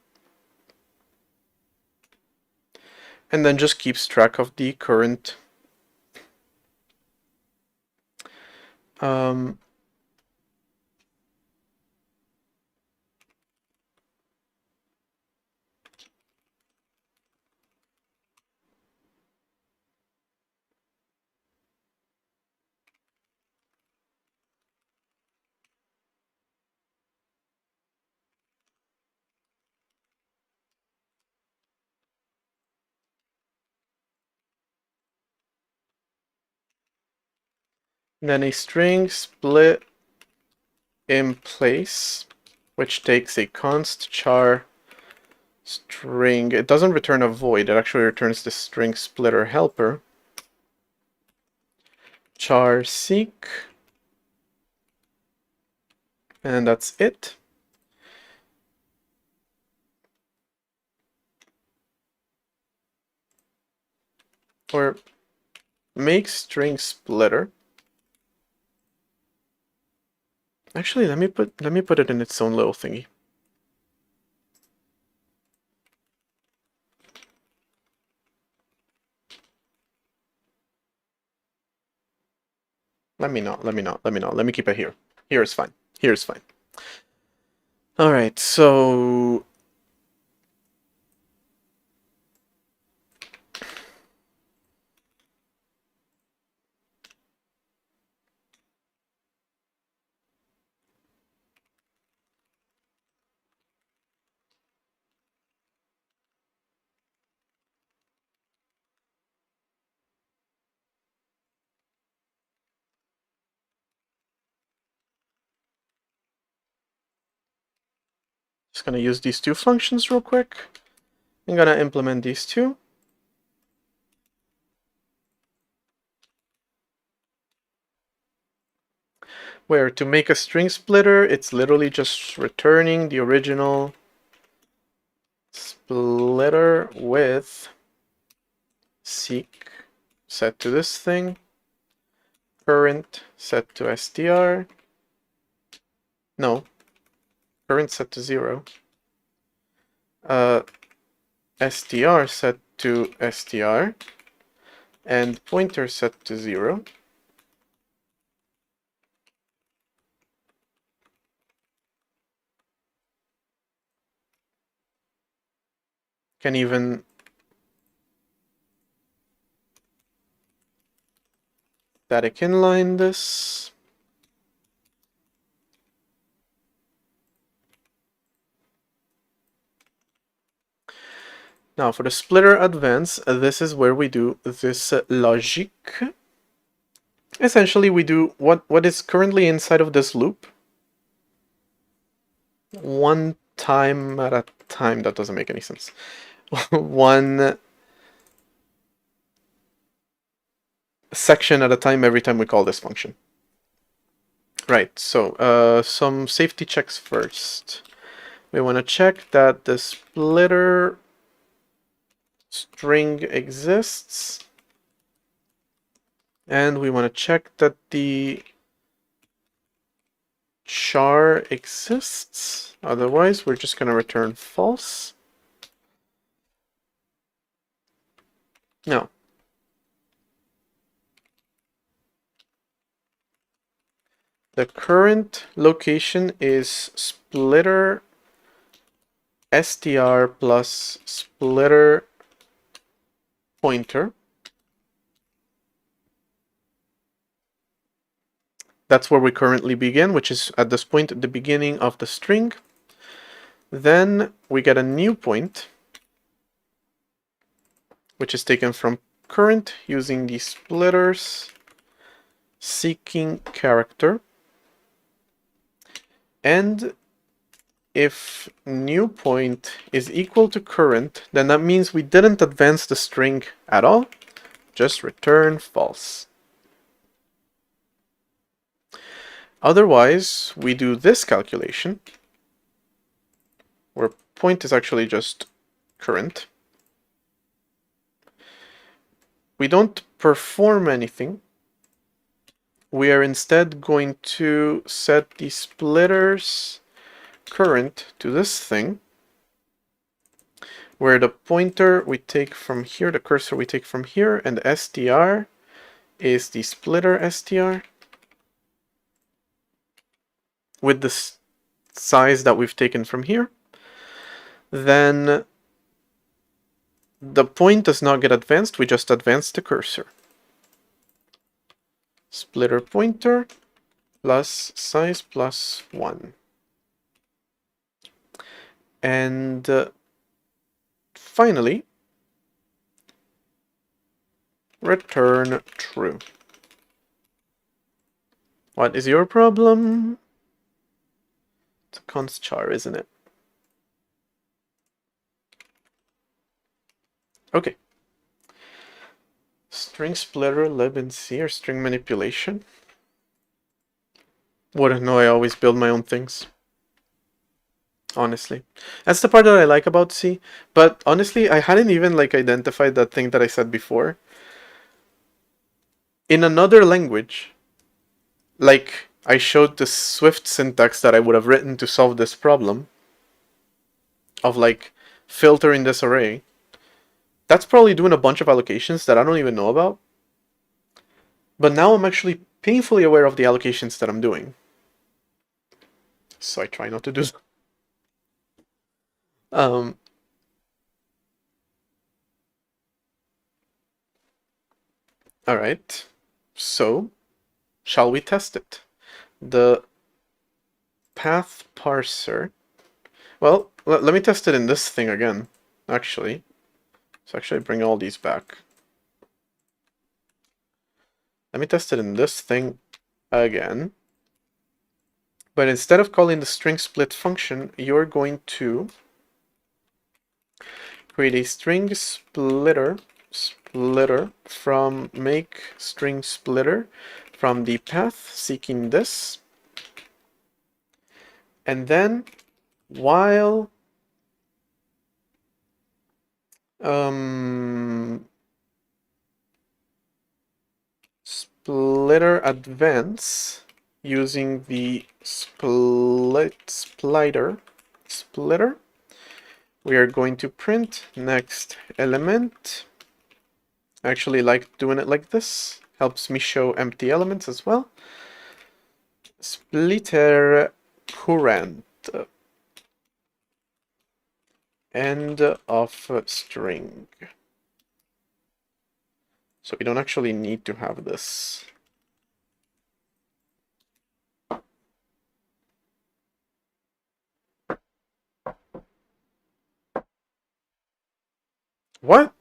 Speaker 1: and then just keeps track of the current then a string split in place, which takes a const char string. It doesn't return a void, it actually returns the string splitter helper. Char seek, and that's it. Or make string splitter. Actually, let me put it in its own little thingy. Let me not. Let me keep it here. Here is fine. Here is fine. All right, so just gonna use these two functions real quick. I'm gonna implement these two. Where to make a string splitter, it's literally just returning the original splitter with seek set to this thing, current set to str, no, current set to 0, str set to str, and pointer set to 0. Can even static inline this. Now for the splitter advance, this is where we do this logic. Essentially, we do what is currently inside of this loop one time at a time. That doesn't make any sense. One section at a time every time we call this function. Right, so some safety checks first. We want to check that the splitter string exists. And we want to check that the char exists. Otherwise, we're just going to return false. Now, the current location is splitter str plus splitter pointer. That's where we currently begin, which is at this point at the beginning of the string. Then we get a new point, which is taken from current using the splitters seeking character. And if new point is equal to current, then that means we didn't advance the string at all, just return false. Otherwise, we do this calculation, where point is actually just current. We don't perform anything. We are instead going to set the splitters current to this thing, where the pointer we take from here, the cursor we take from here, and the str is the splitter str with the size that we've taken from here. Then the point does not get advanced, we just advance the cursor. Splitter pointer plus size plus 1. And finally, return true. What is your problem? It's a const char, isn't it? Okay. String splitter, lib, and C, or string manipulation. Wouldn't know, I always build my own things. Honestly. That's the part that I like about C. But honestly, I hadn't even identified that thing that I said before. In another language, I showed the Swift syntax that I would have written to solve this problem of filtering this array. That's probably doing a bunch of allocations that I don't even know about. But now I'm actually painfully aware of the allocations that I'm doing. So I try not to do so. Alright, so shall we test it? The path parser. Well, let me test it in this thing again, actually. So actually bring all these back. Let me test it in this thing again. But instead of calling the string split function, you're going to create a string splitter from make string splitter from the path seeking this. And then while splitter advance using the splitter, we are going to print next element. I actually like doing it like this. Helps me show empty elements as well. Splitter current. End of string. So we don't actually need to have this. What?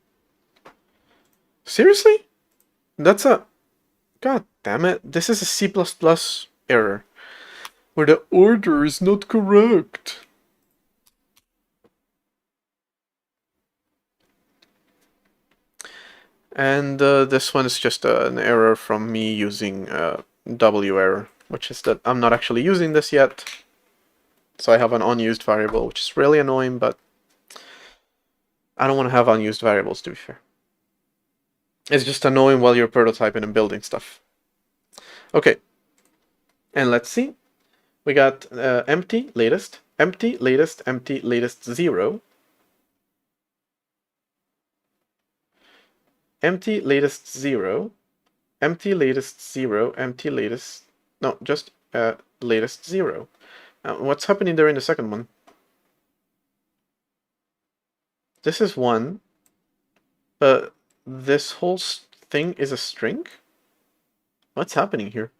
Speaker 1: Seriously? That's a... God damn it. This is a C++ error. Where the order is not correct. And this one is just an error from me using W error, which is that I'm not actually using this yet. So I have an unused variable, which is really annoying, but I don't want to have unused variables, to be fair. It's just annoying while you're prototyping and building stuff. Okay, and let's see. We got empty, latest, empty, latest, empty, latest, 0. Empty, latest, 0. Empty, latest, 0. Empty, latest... No, just latest, 0. What's happening there in the second one? This is 1. But this whole thing is a string? What's happening here?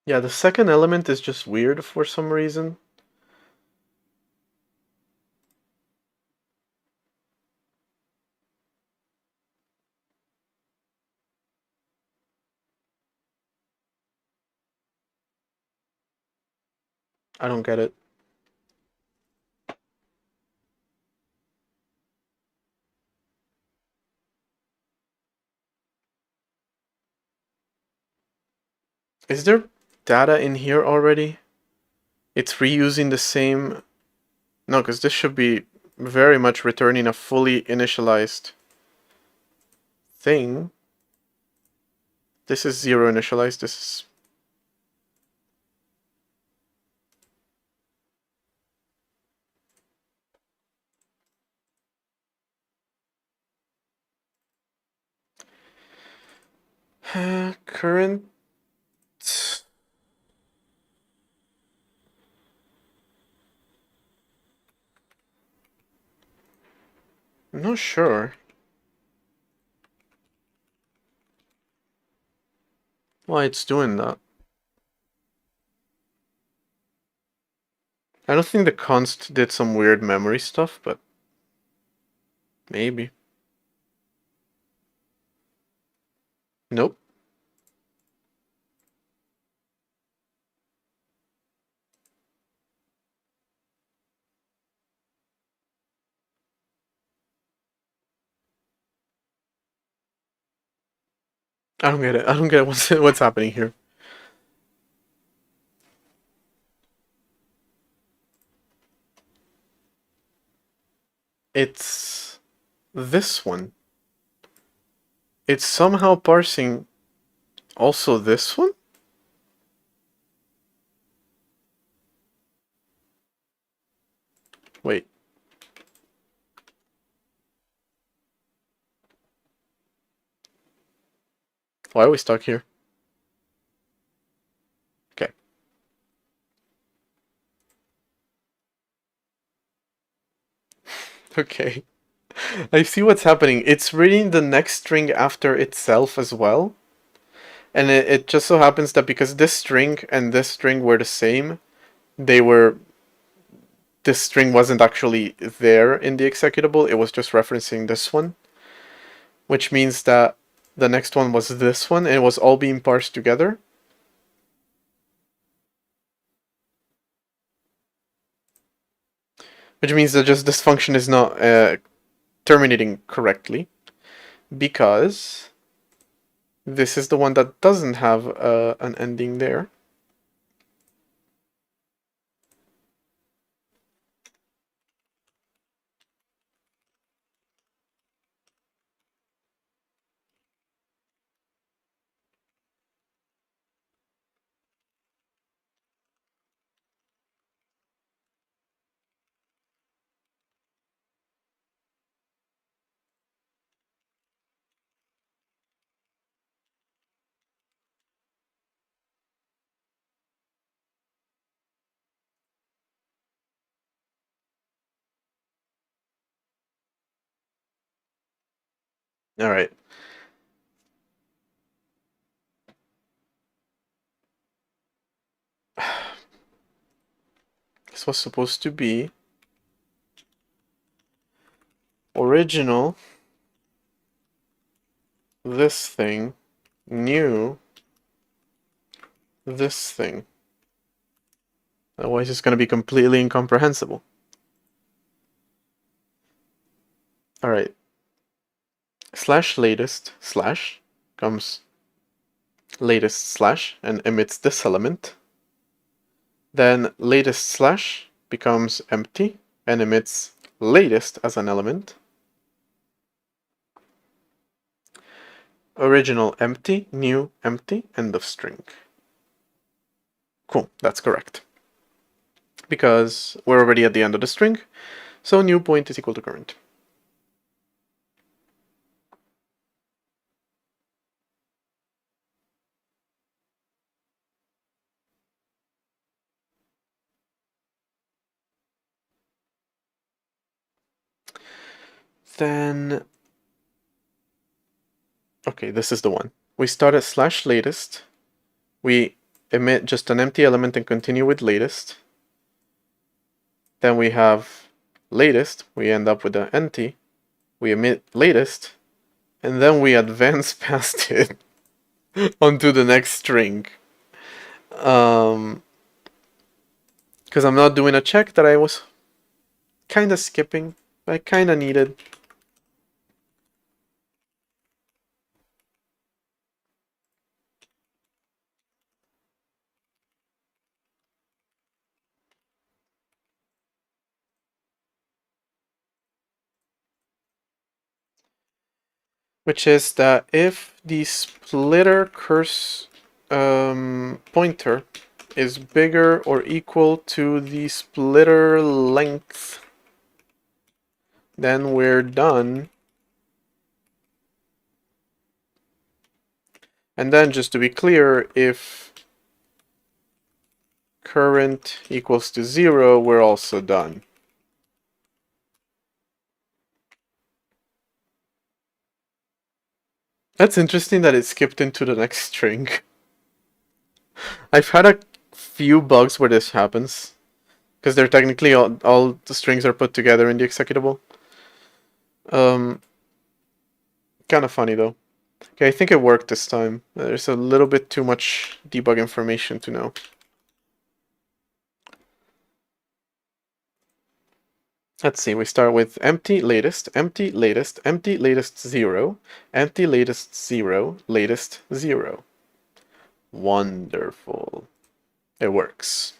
Speaker 1: Yeah, the second element is just weird for some reason. I don't get it. Is there data in here already? It's reusing the same... No, because this should be very much returning a fully initialized thing. This is 0 initialized, this is... current... I'm not sure why it's doing that. I don't think the const did some weird memory stuff, but maybe. Nope. I don't get it. I don't get what's happening here. It's this one. It's somehow parsing also this one? Wait. Why are we stuck here? Okay. Okay. I see what's happening. It's reading the next string after itself as well. And it just so happens that because this string and this string were the same, this string wasn't actually there in the executable, it was just referencing this one. Which means that the next one was this one, and it was all being parsed together. Which means that just this function is not terminating correctly, because this is the one that doesn't have an ending there. All right. This was supposed to be original, this thing, new, this thing. Otherwise, it's going to be completely incomprehensible. All right. Slash latest slash comes latest slash and emits this element. Then latest slash becomes empty and emits latest as an element. Original empty, new empty, end of string. Cool, that's correct. Because we're already at the end of the string, so new point is equal to current. Then, okay, this is the one. We start at slash latest. We emit just an empty element and continue with latest. Then we have latest. We end up with an empty. We emit latest. And then we advance past it onto the next string. Because I'm not doing a check that I was kind of skipping. I kind of needed. Which is that if the splitter curse pointer is bigger or equal to the splitter length, then we're done. And then just to be clear, if current equals to 0, we're also done. That's interesting that it skipped into the next string. I've had a few bugs where this happens, because they're technically all the strings are put together in the executable. Kind of funny though. Okay, I think it worked this time. There's a little bit too much debug information to know. Let's see, we start with empty latest, empty latest, empty latest 0, empty latest 0, latest 0. Wonderful. It works.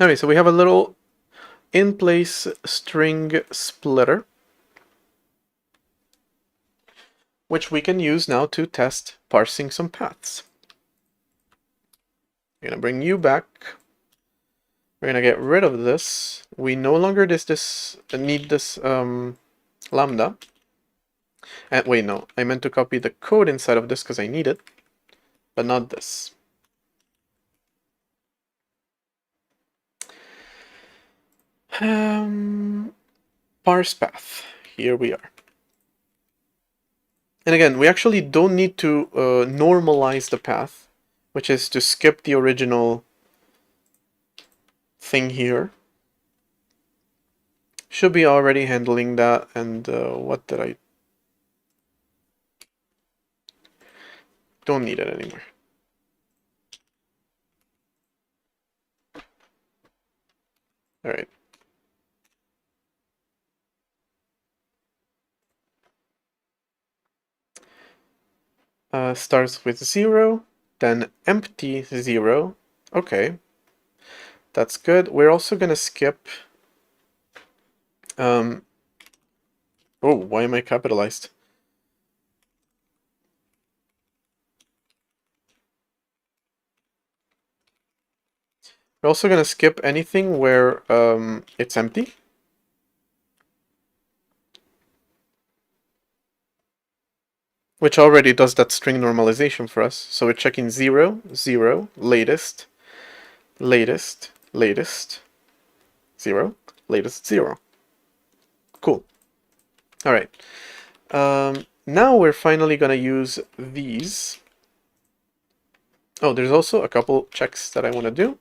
Speaker 1: Okay, so we have a little in-place string splitter, which we can use now to test parsing some paths. I'm gonna bring you back. We're gonna get rid of this. We no longer need this lambda. And wait, no, I meant to copy the code inside of this because I need it, but not this. Parse path. Here we are. And again, we actually don't need to normalize the path, which is to skip the original thing here. Should be already handling that. And what did I? Don't need it anymore. All right. Starts with 0, then empty 0. Okay. That's good. We're also going to skip. Oh, why am I capitalized? We're also going to skip anything where it's empty. Which already does that string normalization for us. So we're checking 0, 0, latest, latest, latest, 0, latest 0. Cool. All right. Now we're finally going to use these. Oh, there's also a couple checks that I want to do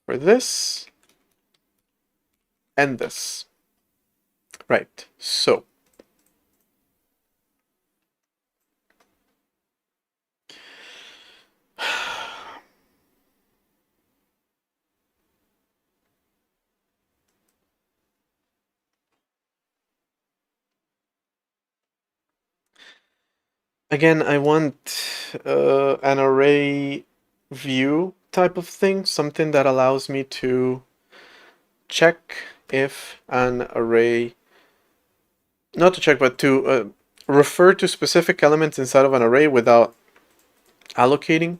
Speaker 1: for this and this. Right, so again, I want an array view type of thing, something that allows me to check if an array, not to check, but to refer to specific elements inside of an array without allocating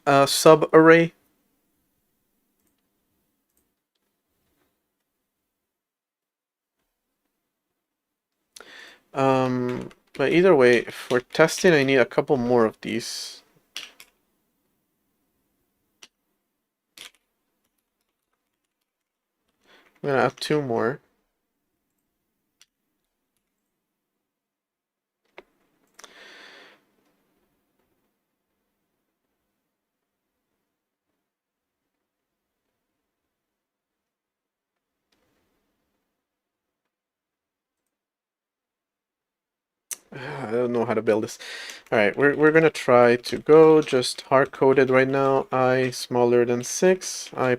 Speaker 1: a sub-array. But either way, for testing, I need a couple more of these. I'm gonna add 2 more. I don't know how to build this. Alright, we're gonna try to go just hard-coded right now, I smaller than 6, I++,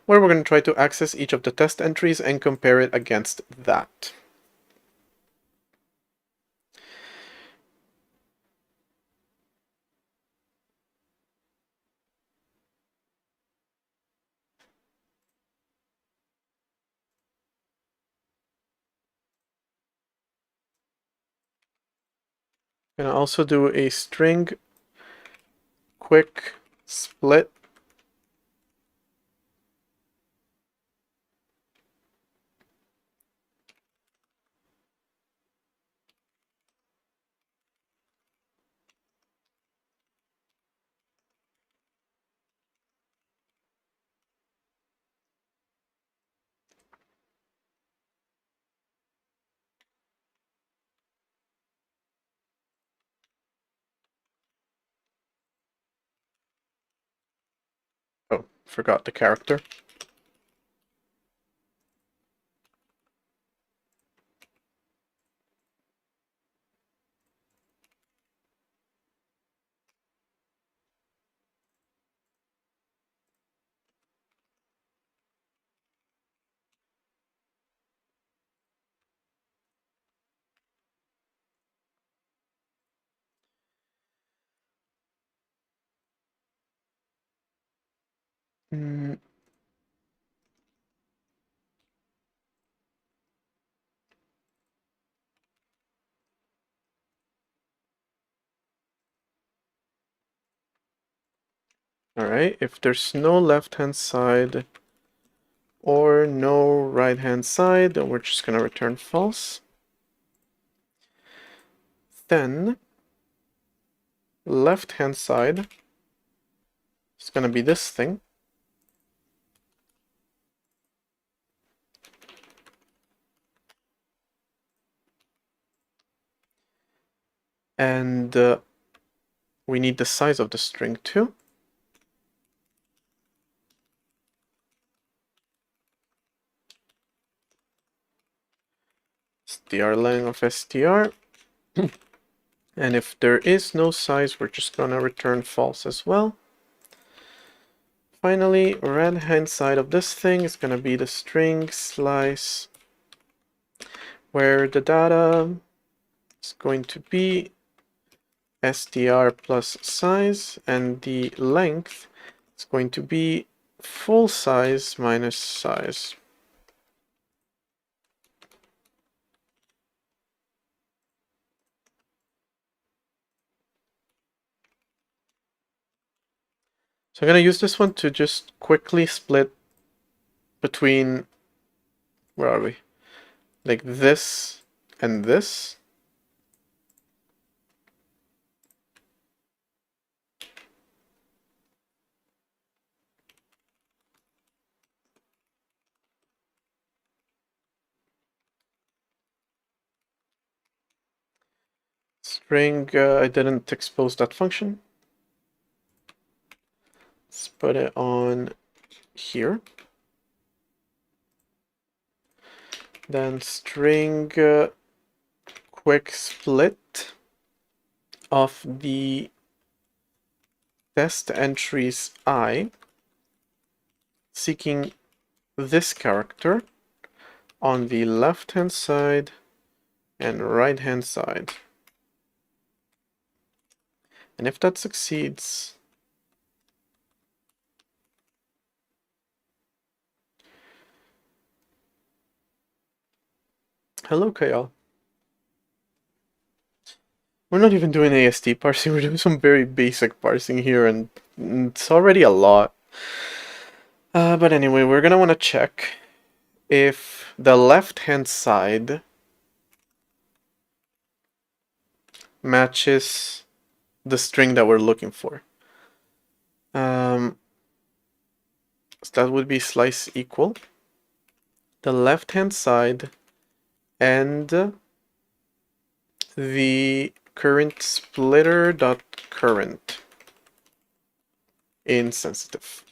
Speaker 1: where we're gonna try to access each of the test entries and compare it against that. I'm gonna also do a string quick split. Oh, forgot the character. Mm. Alright, if there's no left-hand side or no right-hand side, then we're just gonna return false. Then left-hand side is gonna be this thing. And we need the size of the string too. strlen of str. And if there is no size, we're just gonna return false as well. Finally, right hand side of this thing is gonna be the string slice, where the data is going to be str plus size, and the length is going to be full size minus size. So I'm going to use this one to just quickly split between, where are we? Like this and this. string, I didn't expose that function. Let's put it on here. Then string quick split of the test entries I, seeking this character on the left hand side and right hand side. And if that succeeds, hello Kayal. We're not even doing AST parsing, we're doing some very basic parsing here, and it's already a lot. But anyway, we're gonna want to check if the left hand side matches the string that we're looking for. So that would be slice equal the left hand side and the current splitter dot current in sensitive.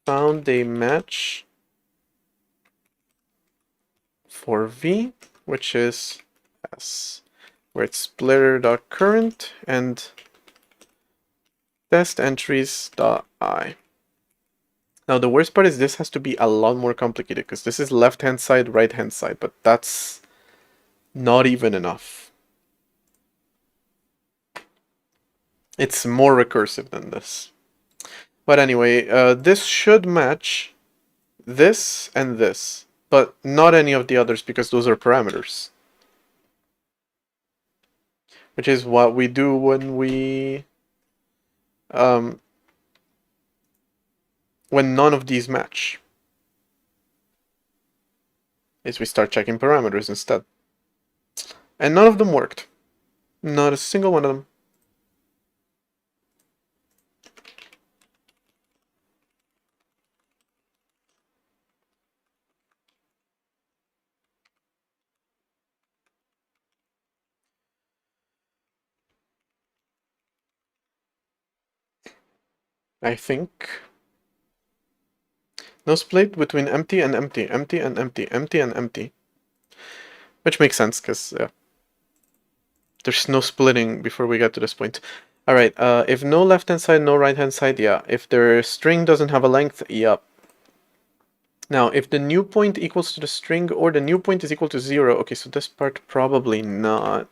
Speaker 1: Found a match for V, which is S, where it's splitter dot current and test entries dot I. Now the worst part is this has to be a lot more complicated because this is left hand side, right hand side, but that's not even enough. It's more recursive than this. But anyway, this should match this and this, but not any of the others because those are parameters. Which is what we do when we when none of these match. Is we start checking parameters instead. And none of them worked. Not a single one of them. I think. No split between empty and empty, empty and empty, empty and empty. Which makes sense, because there's no splitting before we get to this point. Alright, if no left-hand side, no right-hand side, yeah. If their string doesn't have a length, yep. Now, if the new point equals to the string or the new point is equal to 0, okay, so this part probably not.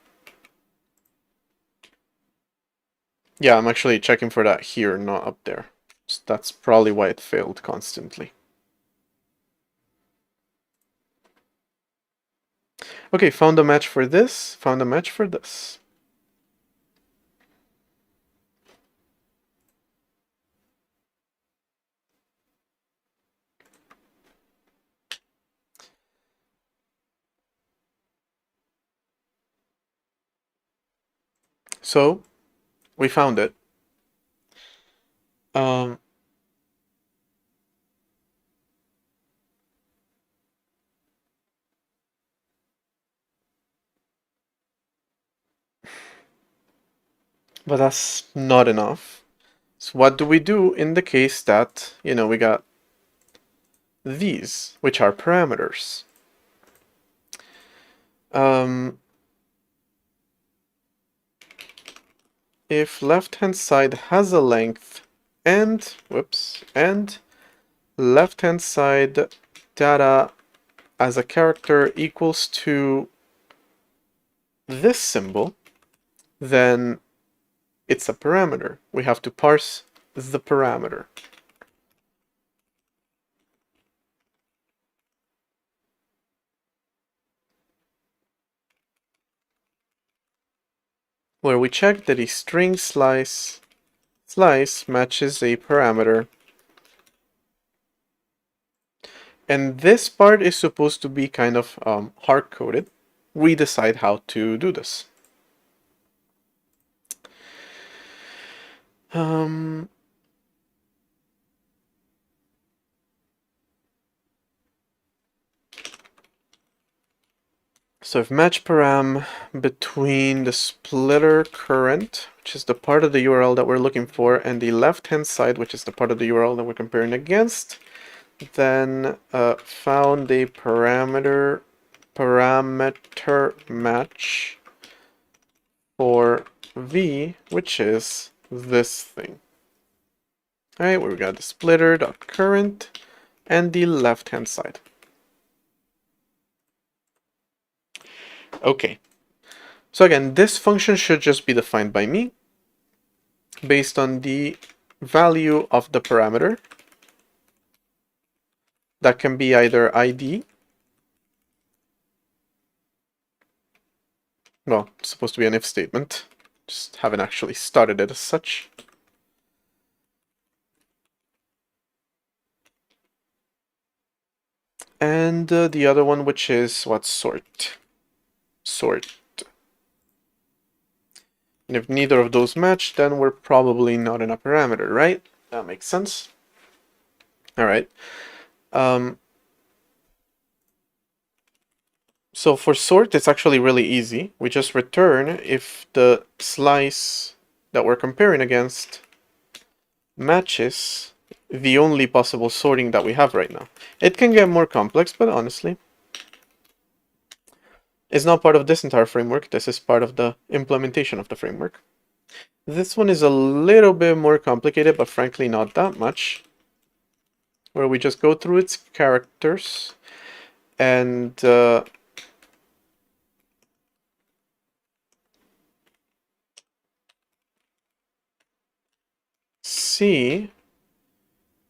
Speaker 1: Yeah, I'm actually checking for that here, not up there. So that's probably why it failed constantly. Okay, found a match for this, found a match for this. So, we found it. But that's not enough. So what do we do in the case that, we got these, which are parameters? If left-hand side has a length and left-hand side data as a character equals to this symbol, then it's a parameter. We have to parse the parameter. Where we check that a string slice matches a parameter. And this part is supposed to be kind of hard-coded. We decide how to do this. So if match param between the splitter current, which is the part of the URL that we're looking for, and the left-hand side, which is the part of the URL that we're comparing against, then found a parameter match for v, which is this thing. All right, where we got the splitter.current and the left-hand side. Okay. So again, this function should just be defined by me based on the value of the parameter. That can be either ID. Well, it's supposed to be an if statement. Just haven't actually started it as such. And the other one, which is what? Sort. And if neither of those match, then we're probably not in a parameter, right? That makes sense. All right. So for sort, it's actually really easy. We just return if the slice that we're comparing against matches the only possible sorting that we have right now. It can get more complex, but honestly, it's not part of this entire framework. This is part of the implementation of the framework. This one is a little bit more complicated, but frankly not that much, where we just go through its characters and see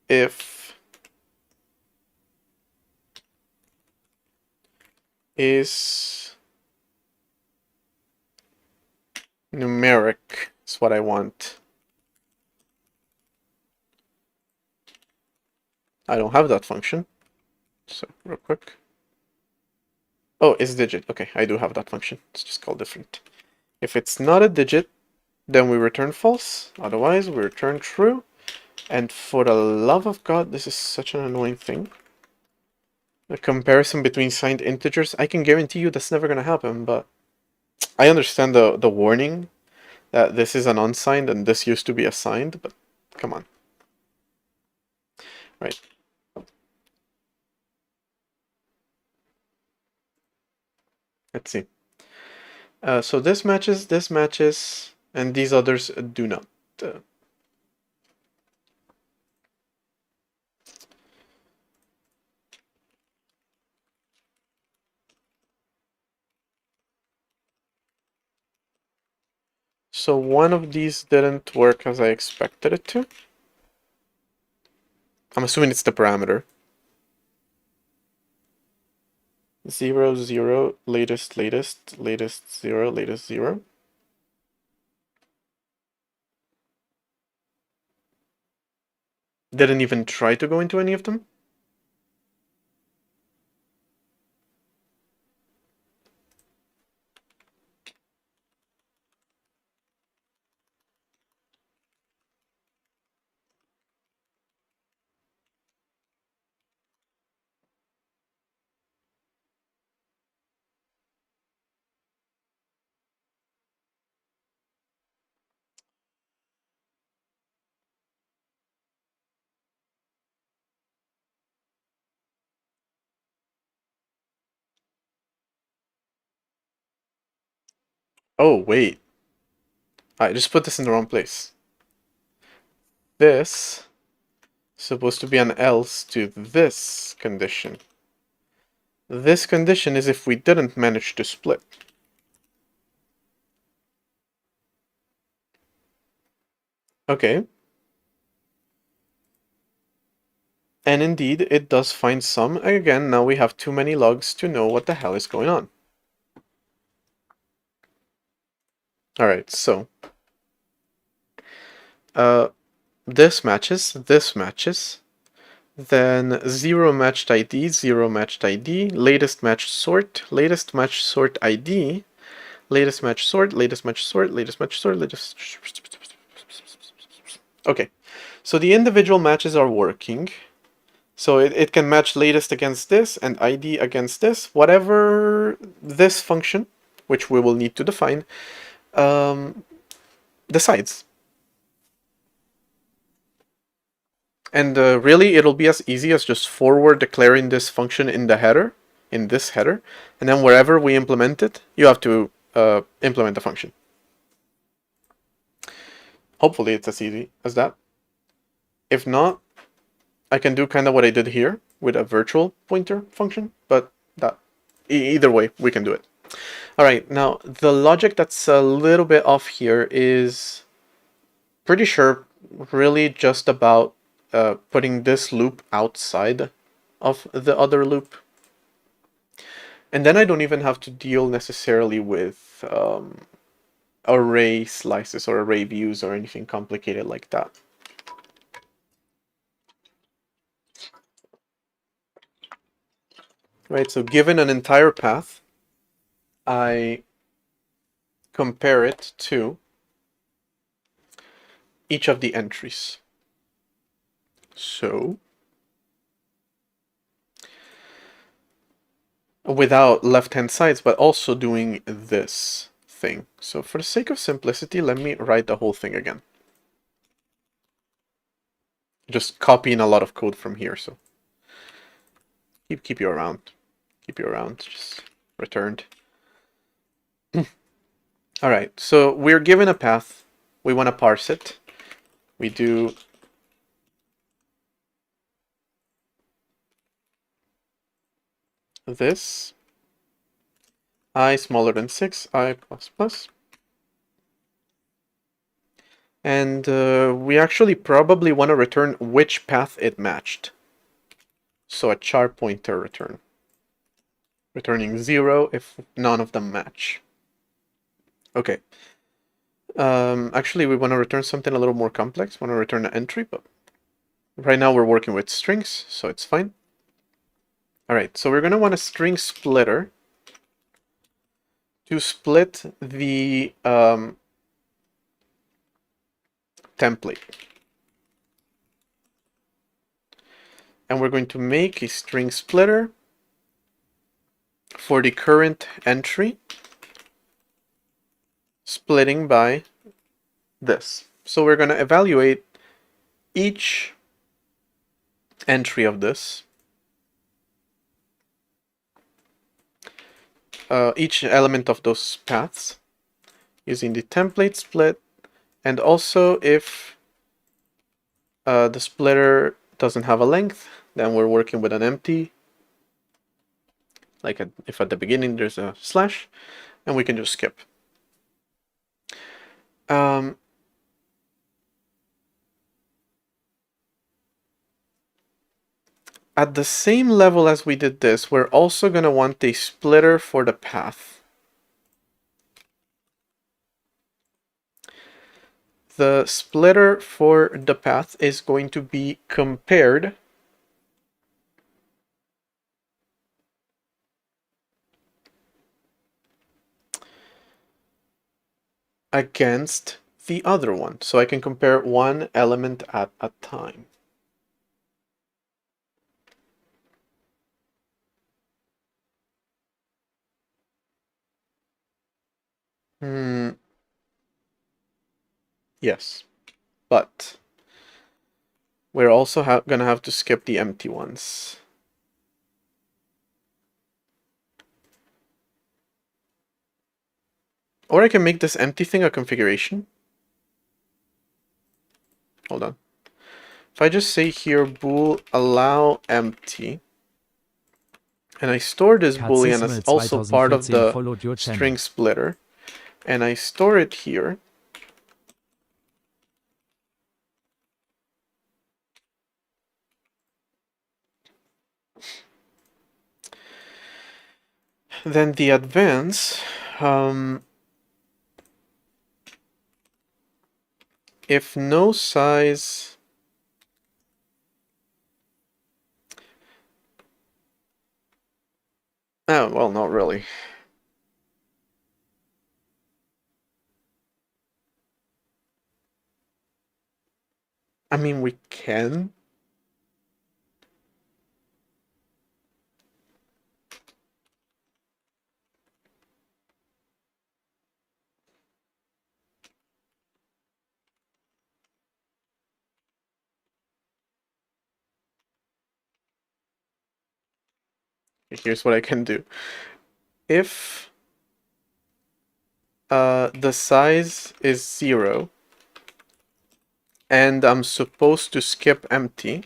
Speaker 1: if is numeric is what I want. I don't have that function. So real quick. Oh, is digit. Okay, I do have that function. It's just called different. If it's not a digit, then we return false. Otherwise, we return true. And for the love of God, this is such an annoying thing. A comparison between signed integers, I can guarantee you that's never going to happen, but I understand the warning that this is an unsigned and this used to be assigned, but come on. Right. Let's see. So this matches, and these others do not. So one of these didn't work as I expected it to. I'm assuming it's the parameter. 0, 0, latest, 0, latest, 0. Didn't even try to go into any of them. Oh, wait. I just put this in the wrong place. This is supposed to be an else to this condition. This condition is if we didn't manage to split. Okay. And indeed, it does find some. Again, now we have too many logs to know what the hell is going on. Alright, so this matches, then 0 matched ID, 0 matched ID, latest match sort ID, latest match sort, latest match sort, latest match sort, latest... Okay, so the individual matches are working. So it can match latest against this and ID against this, whatever this function, which we will need to define, decides. And really, it'll be as easy as just forward declaring this function in the header, in this header, and then wherever we implement it, you have to implement the function. Hopefully it's as easy as that. If not, I can do kind of what I did here with a virtual pointer function, but that either way, we can do it. All right, now the logic that's a little bit off here is pretty sure really just about putting this loop outside of the other loop. And then I don't even have to deal necessarily with array slices or array views or anything complicated like that. Right, so given an entire path, I compare it to each of the entries. So, without left-hand sides, but also doing this thing. So for the sake of simplicity, let me write the whole thing again. Just copying a lot of code from here, so keep you around. Keep you around, just returned. All right, so we're given a path. We want to parse it. We do this. I smaller than 6, I plus plus. And we actually probably want to return which path it matched. So a char pointer return. Returning 0 if none of them match. Okay. Actually, we want to return something a little more complex. We want to return an entry, but right now we're working with strings, so it's fine. All right, so we're going to want a string splitter to split the template. And we're going to make a string splitter for the current entry, splitting by this. So we're going to evaluate each entry of this, each element of those paths, using the template split, and also if the splitter doesn't have a length, then we're working with an empty, like if at the beginning there's a slash, and we can just skip. At the same level as we did this, we're also going to want a splitter for the path. The splitter for the path is going to be compared against the other one. So I can compare one element at a time. Yes, but we're also gonna have to skip the empty ones. Or I can make this empty thing a configuration. Hold on. If I just say here bool allow empty, and I store this boolean as also part of the string splitter, and I store it here, then the advance, if no size, oh, well, not really. I mean, we can. Here's what I can do. If the size is 0 and I'm supposed to skip empty,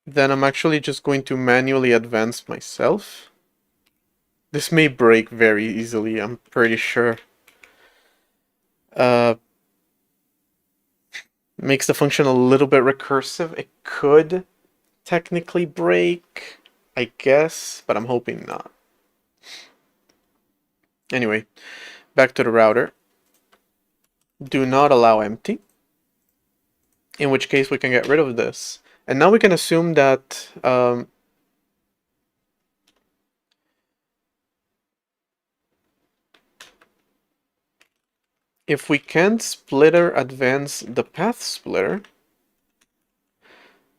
Speaker 1: then I'm actually just going to manually advance myself. This may break very easily, I'm pretty sure. Makes the function a little bit recursive. It could technically break, I guess, but I'm hoping not. Anyway, back to the router. Do not allow empty, in which case we can get rid of this. And now we can assume that if we can't splitter advance the path splitter,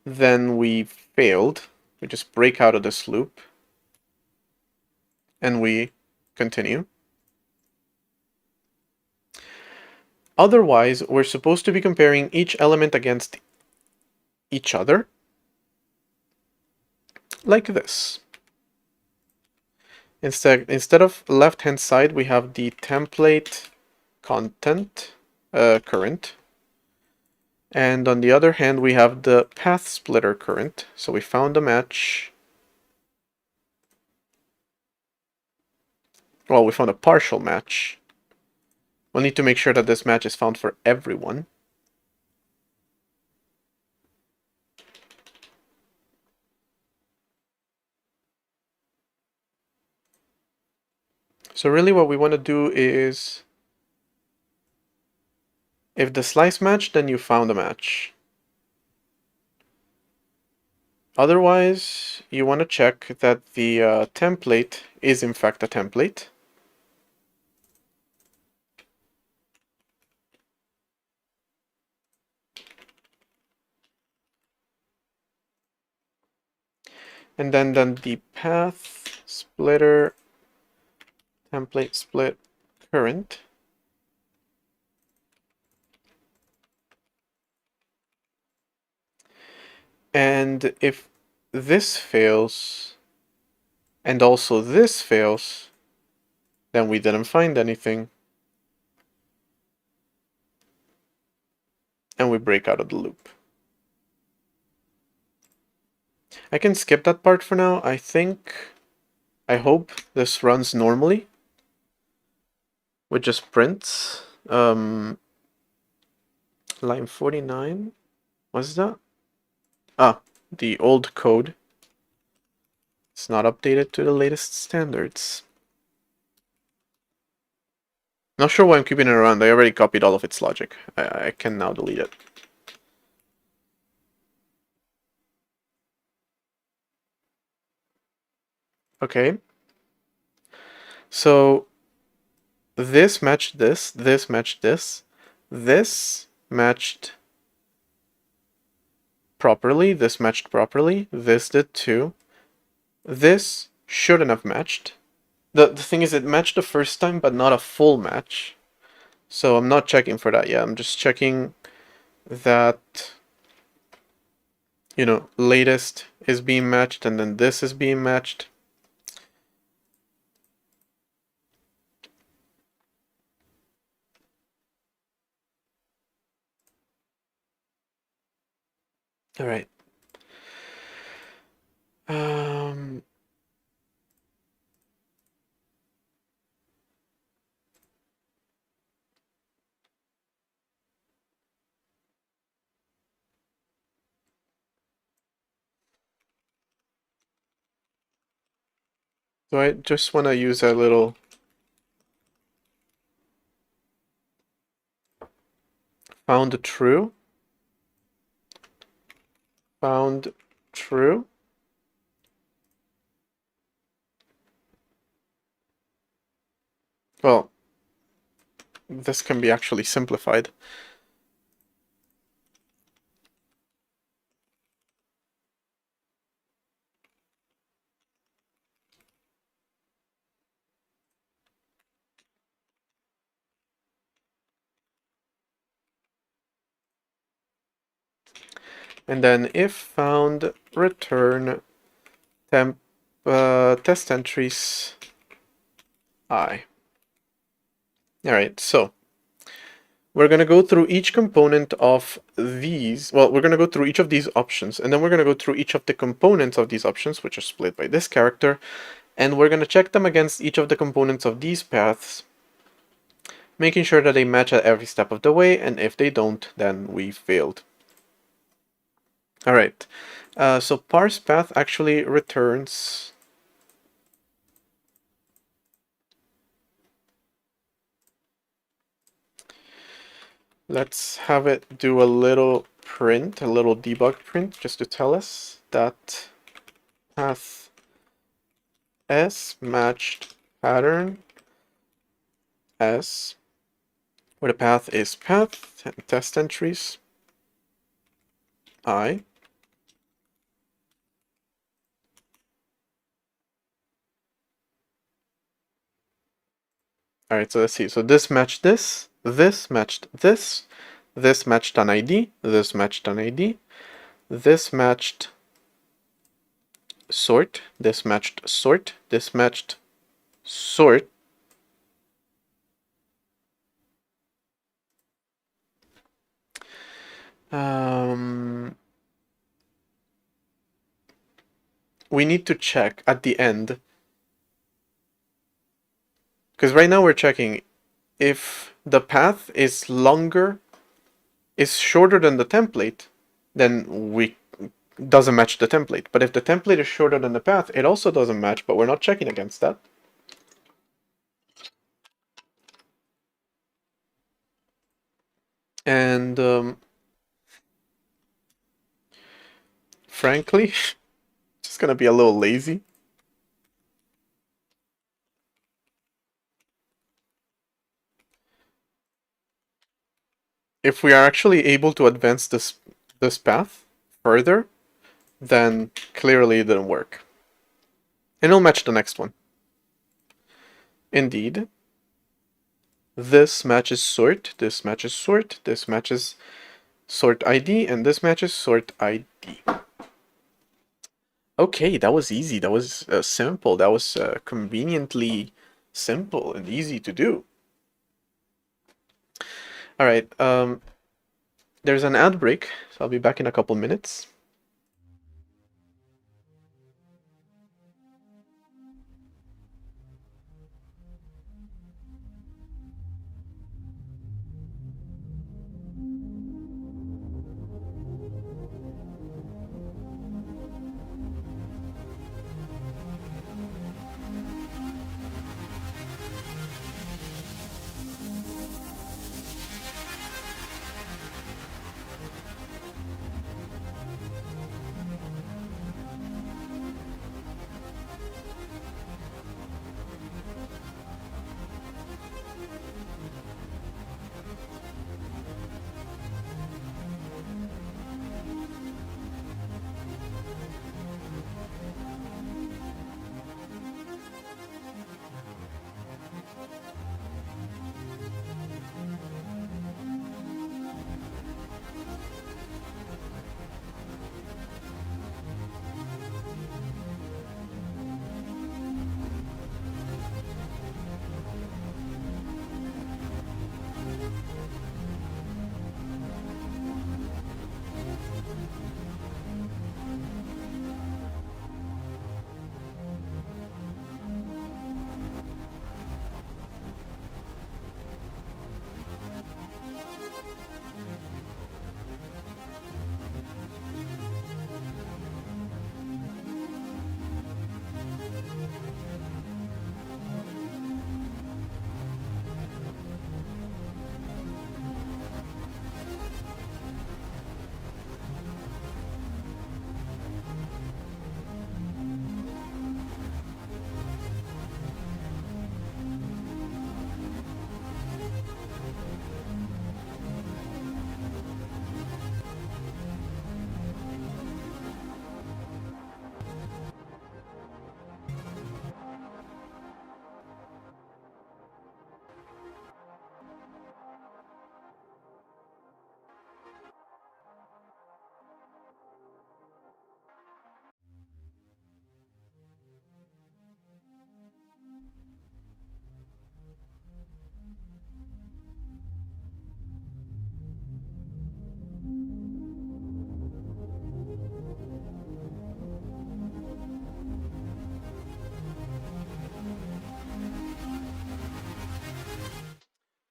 Speaker 1: then we failed. We just break out of this loop and we continue. Otherwise, we're supposed to be comparing each element against each other, like this. Instead of left-hand side, we have the template content current. And on the other hand, we have the path splitter current. So we found a match. Well, we found a partial match. We'll need to make sure that this match is found for everyone. So really what we want to do is, if the slice matched, then you found a match. Otherwise, you want to check that the template is in fact a template. And then the path splitter template split current. And if this fails, and also this fails, then we didn't find anything. And we break out of the loop. I can skip that part for now. I hope this runs normally with just prints. Line 49, what's that? Ah, the old code. It's not updated to the latest standards. Not sure why I'm keeping it around. I already copied all of its logic. I can now delete it. Okay. So this matched this, this matched this, this matched properly, this matched properly, this did too. This shouldn't have matched. The thing is, it matched the first time, but not a full match. So I'm not checking for that yet. I'm just checking that, you know, latest is being matched and then this is being matched. All right. So I just want to use a little found true. Found true. Well, this can be actually simplified. And then if found, return temp test entries I. All right, so we're going to go through each component of these. Well, we're going to go through each of these options, and then we're going to go through each of the components of these options, which are split by this character, and we're going to check them against each of the components of these paths, making sure that they match at every step of the way, and if they don't, then we failed. All right, so parse path actually returns let's have it do a little print, a little debug print, just to tell us that path S matched pattern S, where the path is path, test entries I. All right, so let's see. So this matched this, this matched this matched an ID, this matched an ID, this matched sort, this matched sort, this matched sort. We need to check at the end, because right now we're checking if the path is shorter than the template, then we doesn't match the template. But if the template is shorter than the path, it also doesn't match, but we're not checking against that. And frankly, just gonna be a little lazy. If we are actually able to advance this path further, then clearly it didn't work. And it'll match the next one. Indeed. This matches sort, this matches sort, this matches sort ID, and this matches sort ID. Okay, that was easy. That was simple. That was conveniently simple and easy to do. All right. There's an ad break, so I'll be back in a couple minutes.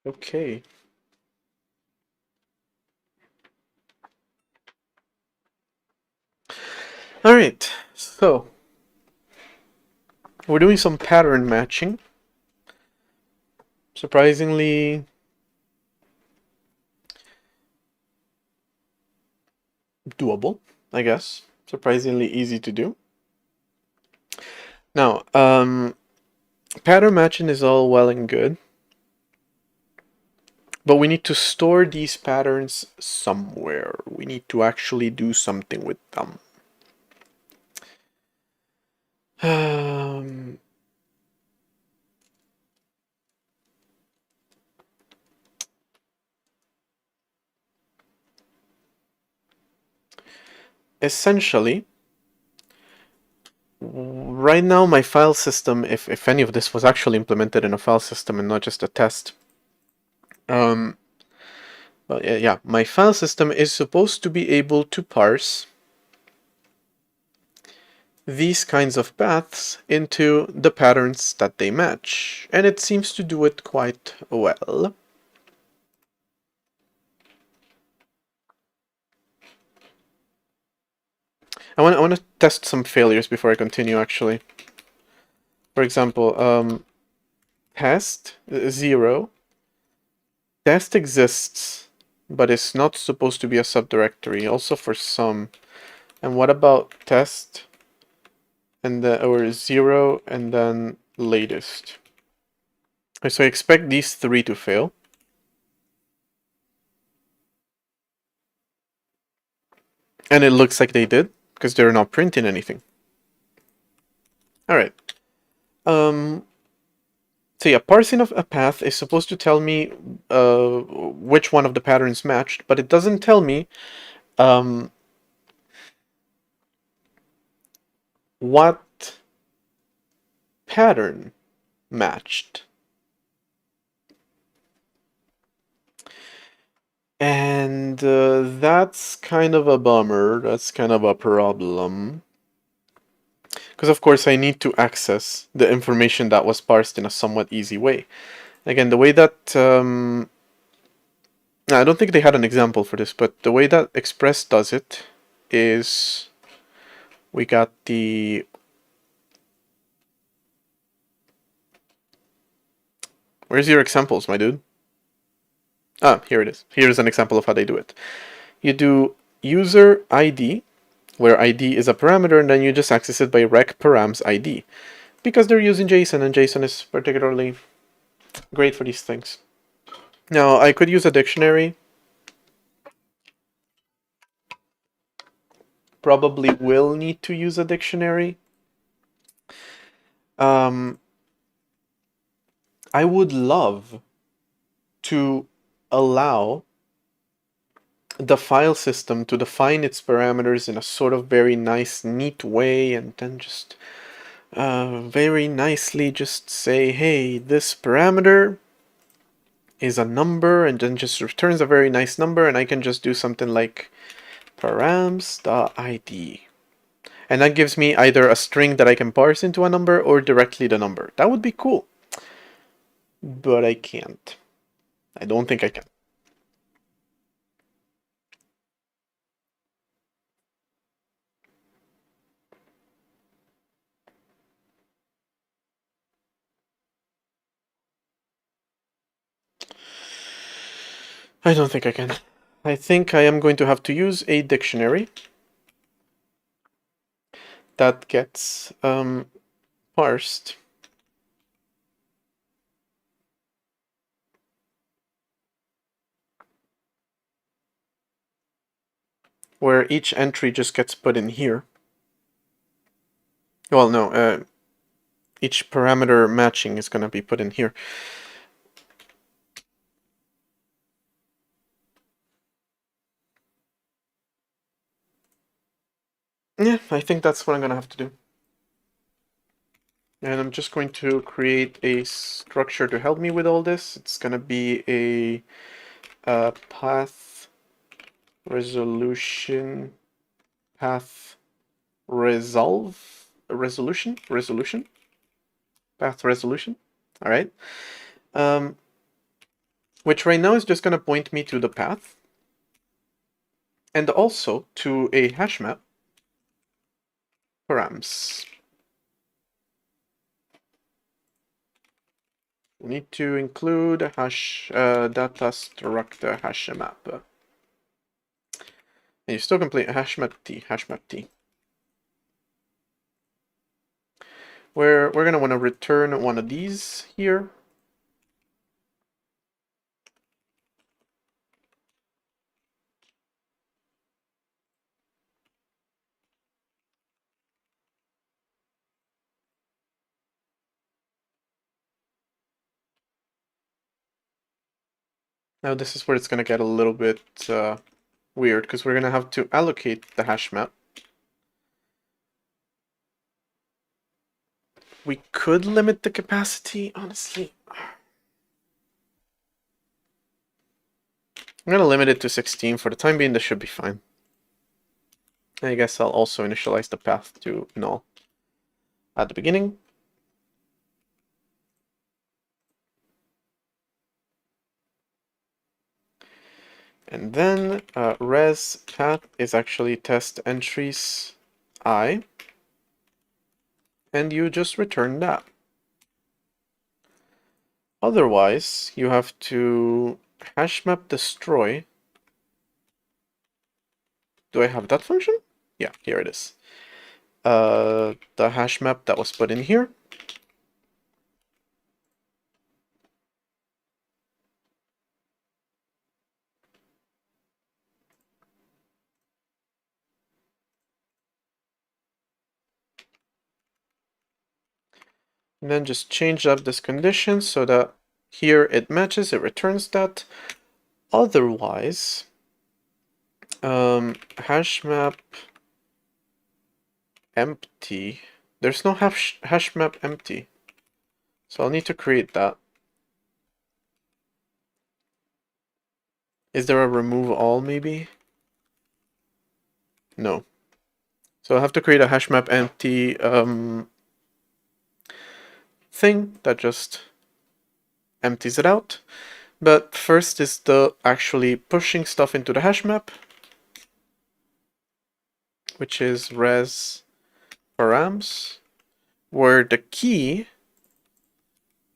Speaker 1: Okay. All right. So we're doing some pattern matching. Surprisingly doable, I guess. Surprisingly easy to do. Now, pattern matching is all well and good, but we need to store these patterns somewhere. We need to actually do something with them. Um, Essentially, right now my file system, if any of this was actually implemented in a file system and not just a test, well, yeah, my file system is supposed to be able to parse these kinds of paths into the patterns that they match, and it seems to do it quite well. I want to test some failures before I continue, actually. For example, test 0. Test exists, but it's not supposed to be a subdirectory, also for some. And what about test and the or 0 and then latest? So I expect these 3 to fail. And it looks like they did, because they're not printing anything. Alright. So yeah, parsing of a path is supposed to tell me which one of the patterns matched, but it doesn't tell me what pattern matched. And that's kind of a bummer. That's kind of a problem. Because of course I need to access the information that was parsed in a somewhat easy way. Again, the way that... I don't think they had an example for this, but the way that Express does it is... We got the... Where's your examples, my dude? Ah, here it is. Here's an example of how they do it. You do user ID, where ID is a parameter, and then you just access it by rec params ID. Because they're using JSON, and JSON is particularly great for these things. Now, I could use a dictionary. Probably will need to use a dictionary. I would love to allow the file system to define its parameters in a sort of very nice, neat way, and then just very nicely just say, hey, this parameter is a number, and then just returns a very nice number, and I can just do something like params.id. And that gives me either a string that I can parse into a number or directly the number. That would be cool. But I can't. I don't think I can. I don't think I can. I think I am going to have to use a dictionary that gets parsed. Where each entry just gets put in here. Well, no, each parameter matching is going to be put in here. Yeah, I think that's what I'm going to have to do. And I'm just going to create a structure to help me with all this. It's going to be a path resolution, path resolution, path resolution. All right. which right now is just going to point me to the path and also to a hash map params. We need to include a hash data struct hash map. And you still complete hash map t, where we're going to want to return one of these here. Now this is where it's going to get a little bit weird, because we're going to have to allocate the hash map. We could limit the capacity, honestly. I'm going to limit it to 16. For the time being, this should be fine. I guess I'll also initialize the path to null at the beginning. And then res path is actually test entries I. And you just return that. Otherwise, you have to hash map destroy. Do I have that function? Yeah, here it is. The hash map that was put in here. And then just change up this condition so that here it matches, it returns that. Otherwise, hash map empty. There's no hash map empty. So I'll need to create that. Is there a remove all maybe? No. So I'll have to create a hash map empty thing that just empties it out. But first is the actually pushing stuff into the hash map, which is res params, where the key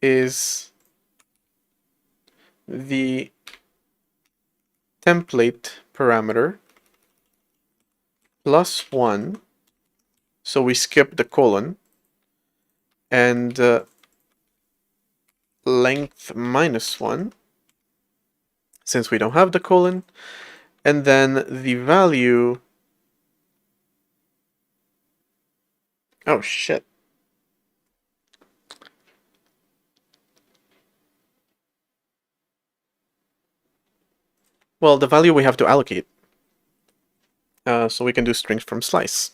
Speaker 1: is the template parameter plus 1, so we skip the colon, and length minus 1, since we don't have the colon, and then the value. Oh shit. Well, the value we have to allocate. So we can do strings from slice.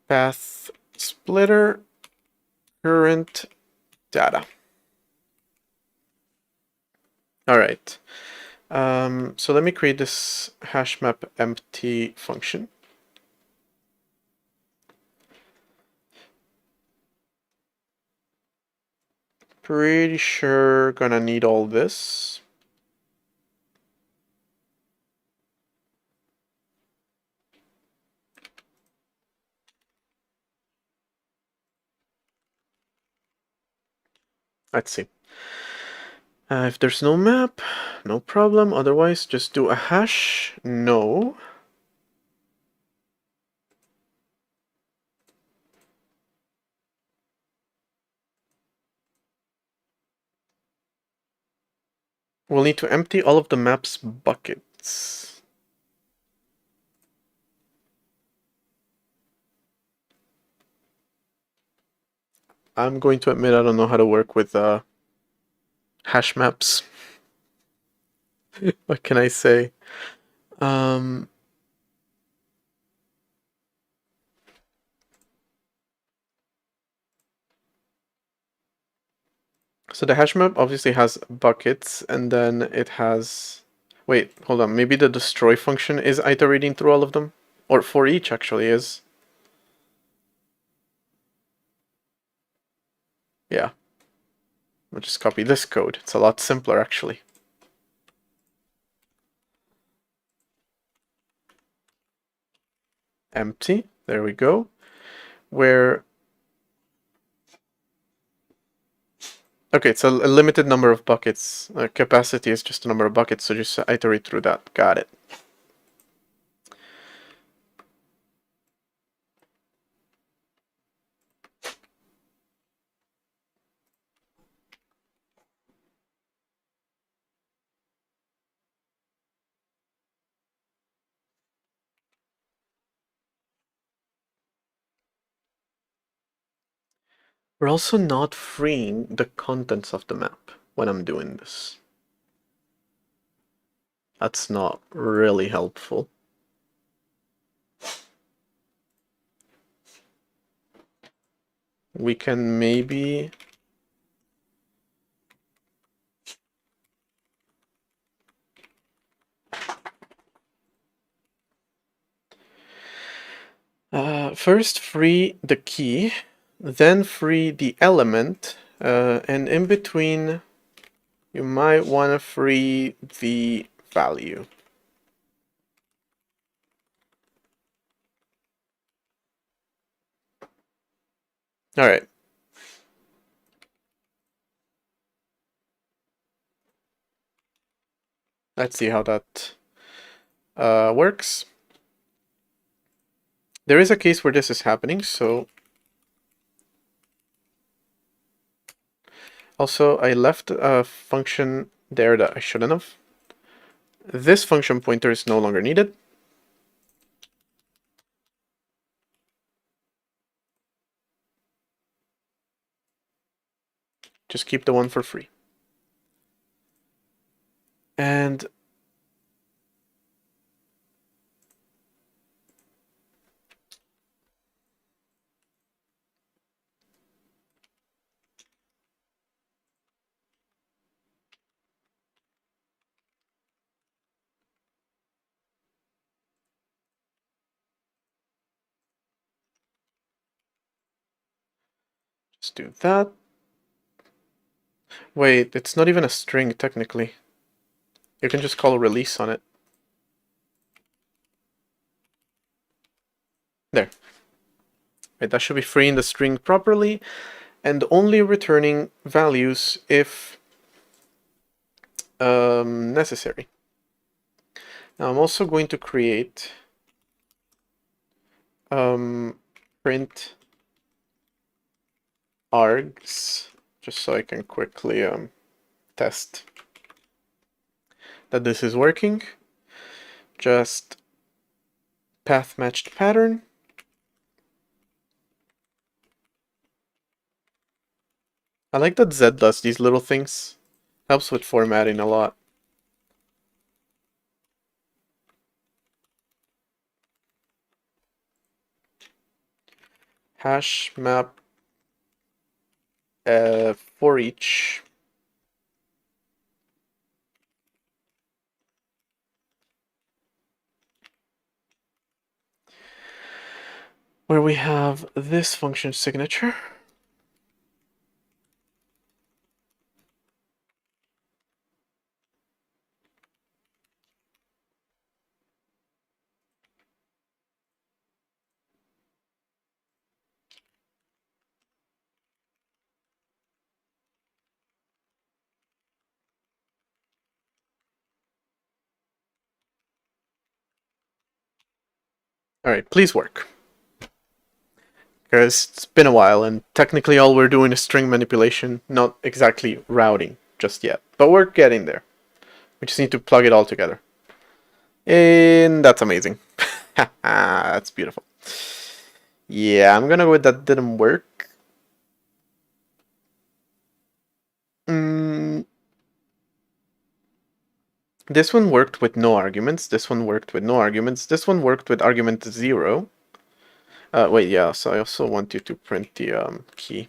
Speaker 1: Path splitter current data. All right. So let me create this hash map empty function. Pretty sure gonna need all this. Let's see. If there's no map, no problem. Otherwise, just do a hash no. We'll need to empty all of the map's buckets. I'm going to admit I don't know how to work with hash maps. What can I say? So the hash map obviously has buckets, and then it has... Wait, hold on. Maybe the destroy function is iterating through all of them? Or for each, actually, is. Yeah. I'll just copy this code. It's a lot simpler, actually. Empty. There we go. Where... Okay, it's a limited number of buckets. Capacity is just a number of buckets, so just iterate through that. Got it. We're also not freeing the contents of the map when I'm doing this. That's not really helpful. We can maybe... first free the key, then free the element, and in between you might want to free the value. Alright. Let's see how that works. There is a case where this is happening, so... Also, I left a function there that I shouldn't have. This function pointer is no longer needed. Just keep the one for free. And just do that. Wait, it's not even a string technically. You can just call release on it. There. Right, that should be freeing the string properly and only returning values if necessary. Now I'm also going to create print args just so I can quickly test that this is working. Just path matched pattern. I like that Z does these little things. Helps with formatting a lot. Hash map for each. Where we have this function signature. Alright, please work. Because it's been a while, and technically all we're doing is string manipulation, not exactly routing just yet. But we're getting there. We just need to plug it all together. And that's amazing. That's beautiful. Yeah, I'm gonna go with that didn't work. This one worked with no arguments. This one worked with no arguments. This one worked with argument 0. Wait, yeah, so I also want you to print the key.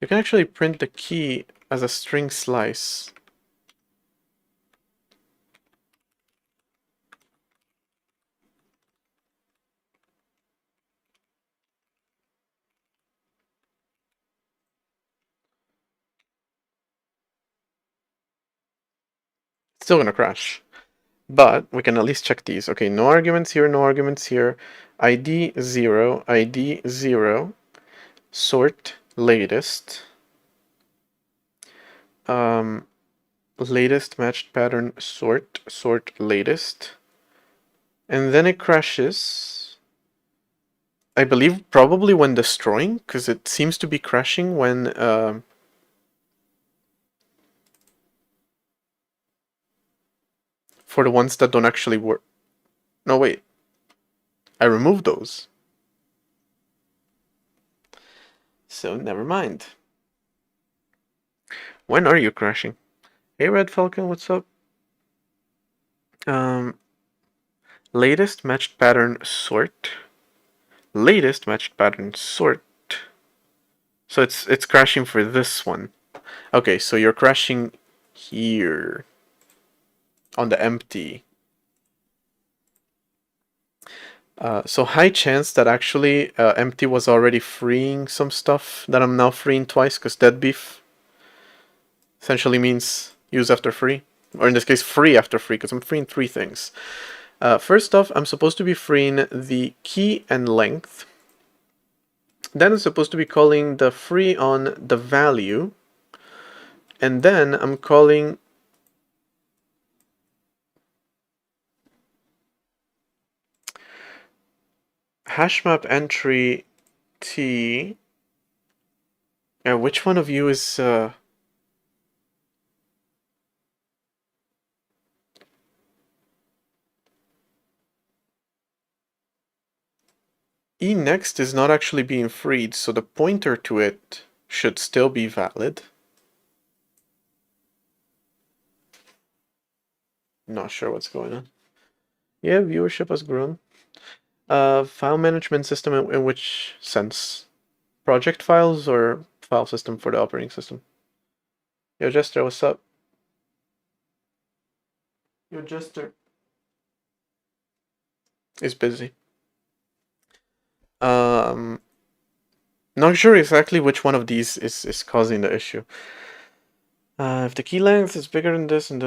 Speaker 1: You can actually print the key as a string slice. Still gonna crash. But we can at least check these. Okay, no arguments here, no arguments here. ID 0, ID 0, sort latest. Latest matched pattern sort, sort latest. And then it crashes. I believe probably when destroying, because it seems to be crashing when for the ones that don't actually work. No, wait. I removed those. So never mind. When are you crashing? Hey, Red Falcon, what's up? Latest matched pattern sort. Latest matched pattern sort. So it's crashing for this one. Okay, so you're crashing here on the empty. So high chance that actually empty was already freeing some stuff that I'm now freeing twice, because dead beef essentially means use after free. Or in this case, free after free, because I'm freeing three things. First off, I'm supposed to be freeing the key and length. Then I'm supposed to be calling the free on the value. And then I'm calling hashmap entry t. Which one of you is E next is not actually being freed, so the pointer to it should still be valid. Not sure what's going on. Yeah, viewership has grown. File management system in which sense? Project files or file system for the operating system? Yo, Jester, what's up? Yo, Jester is busy. Not sure exactly which one of these is causing the issue. If the key length is bigger than this, and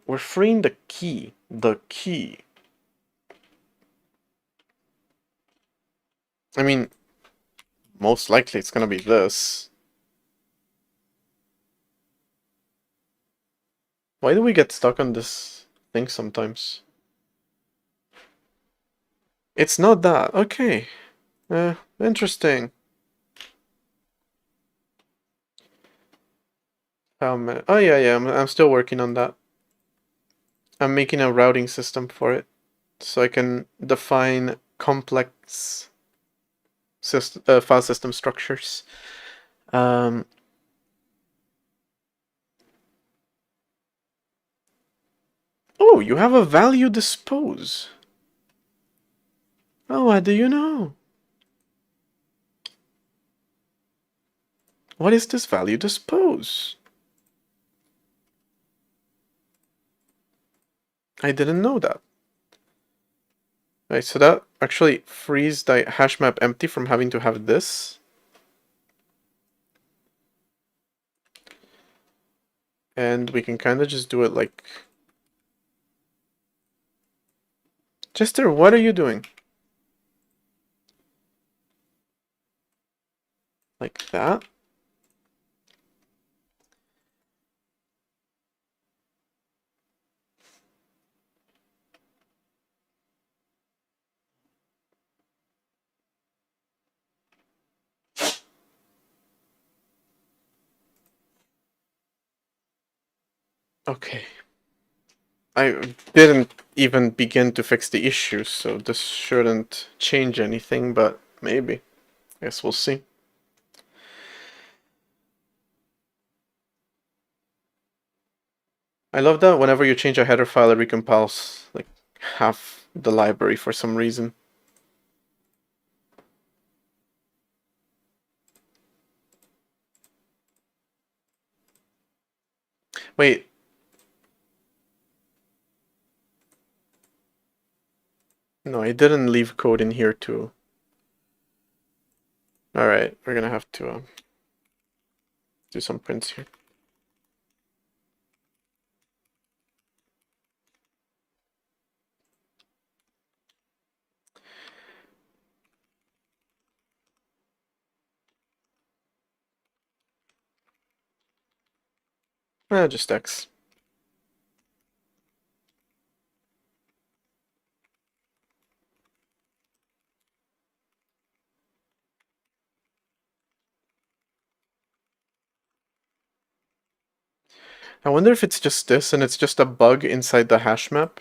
Speaker 1: we're freeing the key. The key. I mean, most likely it's gonna be this. Why do we get stuck on this thing sometimes? It's not that. Okay. Interesting. Oh yeah, I'm still working on that. I'm making a routing system for it, so I can define complex file system structures. Oh, you have a value dispose. Oh, how do you know? What is this value dispose? I didn't know that. Right, so that actually frees the hash map empty from having to have this. And we can kind of just do it like... Jester, what are you doing? Like that. Okay. I didn't even begin to fix the issue, so this shouldn't change anything, but maybe. I guess we'll see. I love that whenever you change a header file, it recompiles like half the library for some reason. Wait. No, I didn't leave code in here too. Alright, we're gonna have to... do some prints here. Just X. I wonder if it's just this and it's just a bug inside the hash map,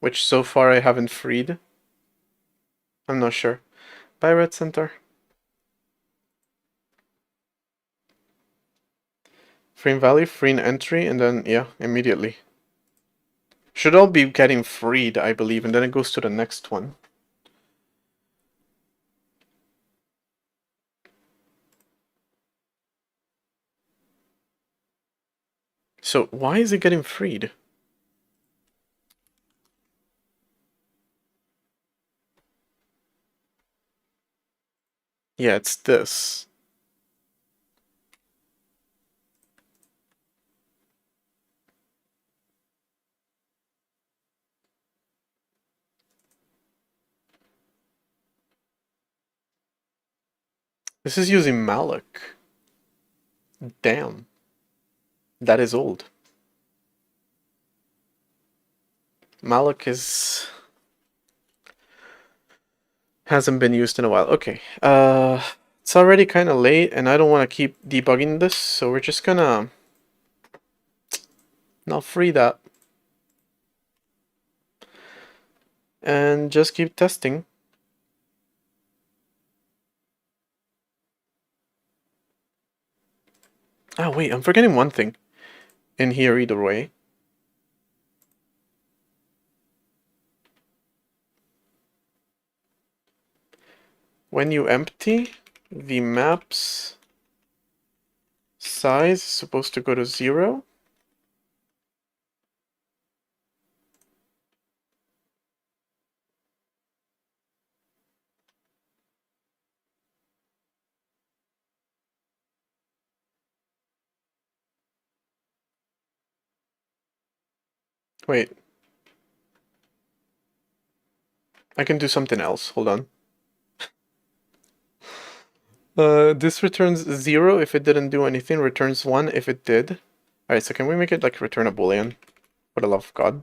Speaker 1: which so far I haven't freed. I'm not sure. Bye, Red Center. Frame value, free entry, and then, yeah, immediately. Should all be getting freed, I believe, and then it goes to the next one. So, why is it getting freed? Yeah, it's this. This is using malloc. Damn. That is old. Malloc hasn't been used in a while. Okay. It's already kind of late, and I don't want to keep debugging this, so we're just gonna not free that. And just keep testing. Oh, wait, I'm forgetting one thing in here either way. When you empty, the map's size is supposed to go to 0. Wait. I can do something else. Hold on. This returns 0 if it didn't do anything, returns 1 if it did. Alright, so can we make it like return a boolean? For the love of God.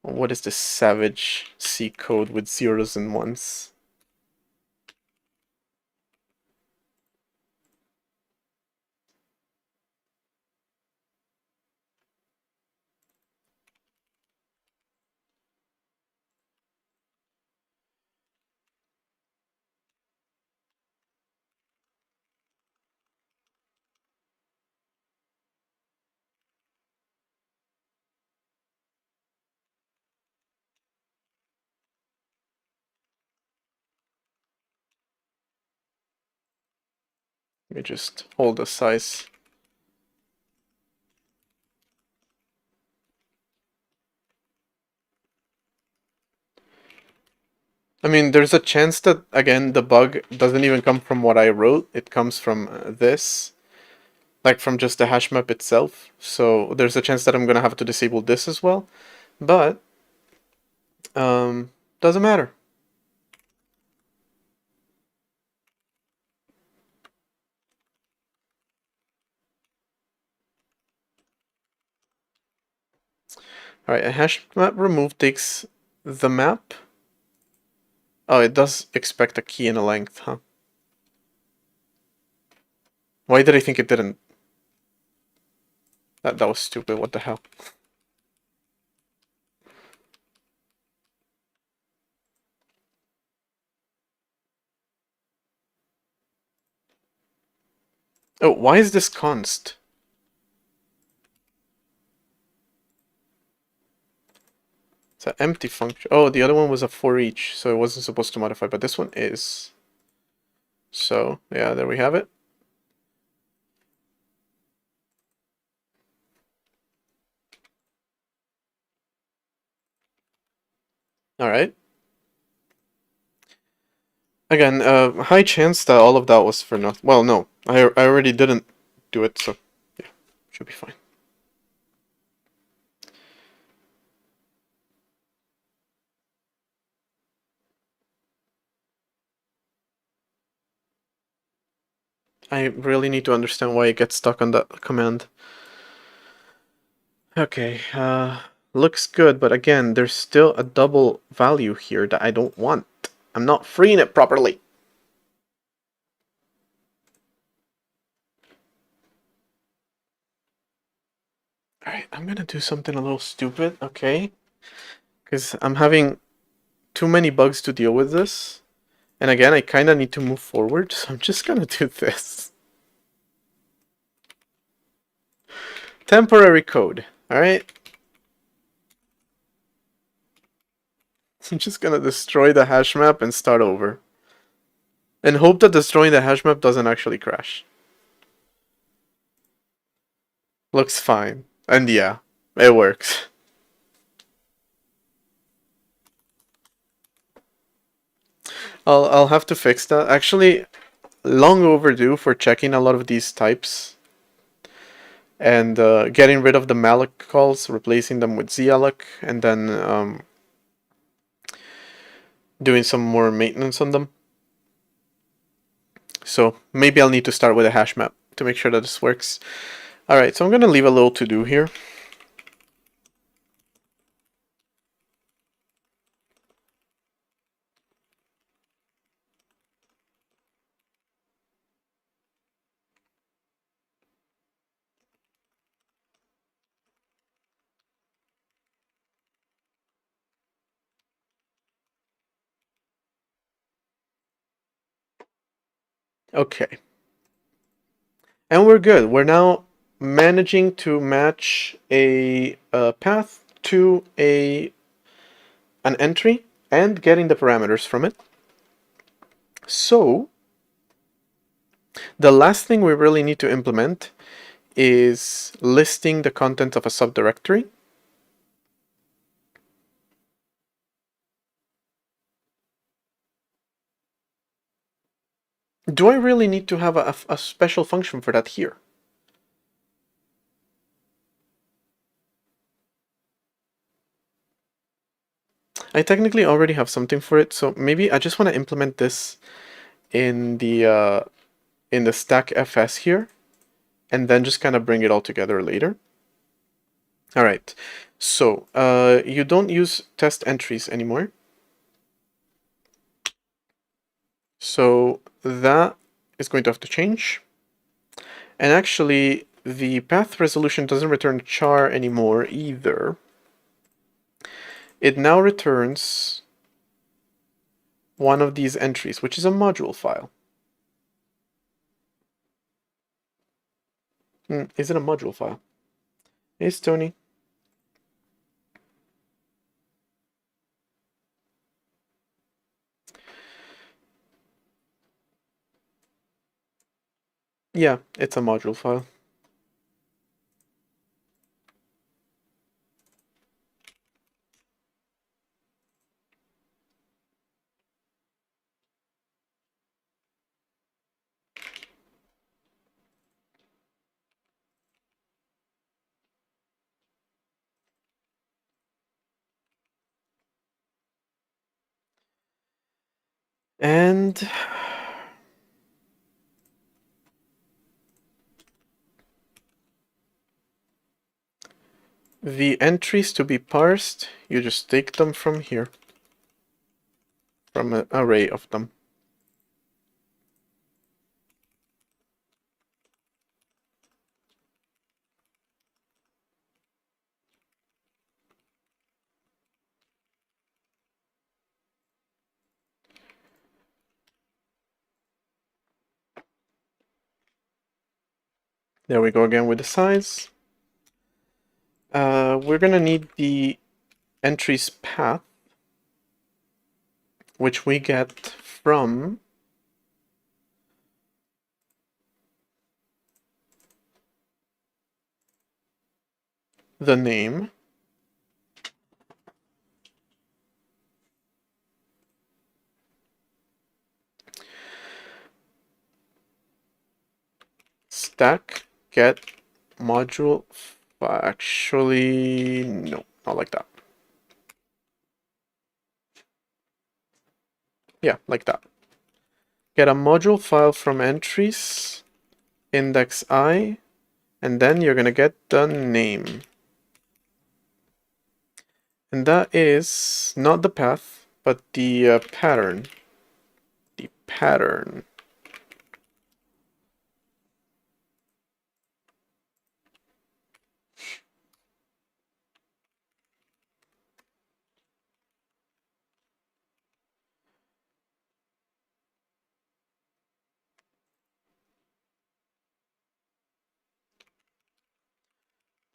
Speaker 1: What is this savage C code with zeros and ones? Let me just hold the size. I mean, there's a chance that, again, the bug doesn't even come from what I wrote. It comes from this. Like from just the hash map itself. So there's a chance that I'm going to have to disable this as well. But, doesn't matter. Alright, a hash map remove takes the map. Oh, it does expect a key and a length, huh? Why did I think it didn't? That was stupid, what the hell? Oh, why is this const? It's an empty function. Oh, the other one was a for each, so it wasn't supposed to modify, but this one is. So, yeah, there we have it. Alright. Again, high chance that all of that was for nothing. Well, no, I already didn't do it, so yeah, should be fine. I really need to understand why it gets stuck on that command. Okay, looks good, but again, there's still a double value here that I don't want. I'm not freeing it properly. Alright, I'm gonna do something a little stupid, okay? Because I'm having too many bugs to deal with this. And again, I kind of need to move forward, so I'm just gonna do this. Temporary code, alright? I'm just gonna destroy the hash map and start over. And hope that destroying the hash map doesn't actually crash. Looks fine. And yeah, it works. I'll have to fix that. Actually, long overdue for checking a lot of these types and getting rid of the malloc calls, replacing them with zalloc, and then doing some more maintenance on them. So maybe I'll need to start with a hash map to make sure that this works. Alright, so I'm going to leave a little to do here. Okay. And we're good. We're now managing to match a path to an entry and getting the parameters from it. So the last thing we really need to implement is listing the content of a subdirectory. Do I really need to have a special function for that here? I technically already have something for it, so maybe I just want to implement this in the stack fs here, and then just kind of bring it all together later. All right, so you don't use test entries anymore. So that is going to have to change. And actually, the path resolution doesn't return char anymore either. It now returns one of these entries, which is a module file. Is it a module file? Hey, Tony. Yeah, it's a module file. And the entries to be parsed, you just take them from here, from an array of them. There we go again with the size. We're gonna need the entries path, which we get from the name stack get module. Actually, no, not like that. Yeah, like that. Get a module file from entries index I, and then you're going to get the name. And that is not the path, but the pattern. The pattern.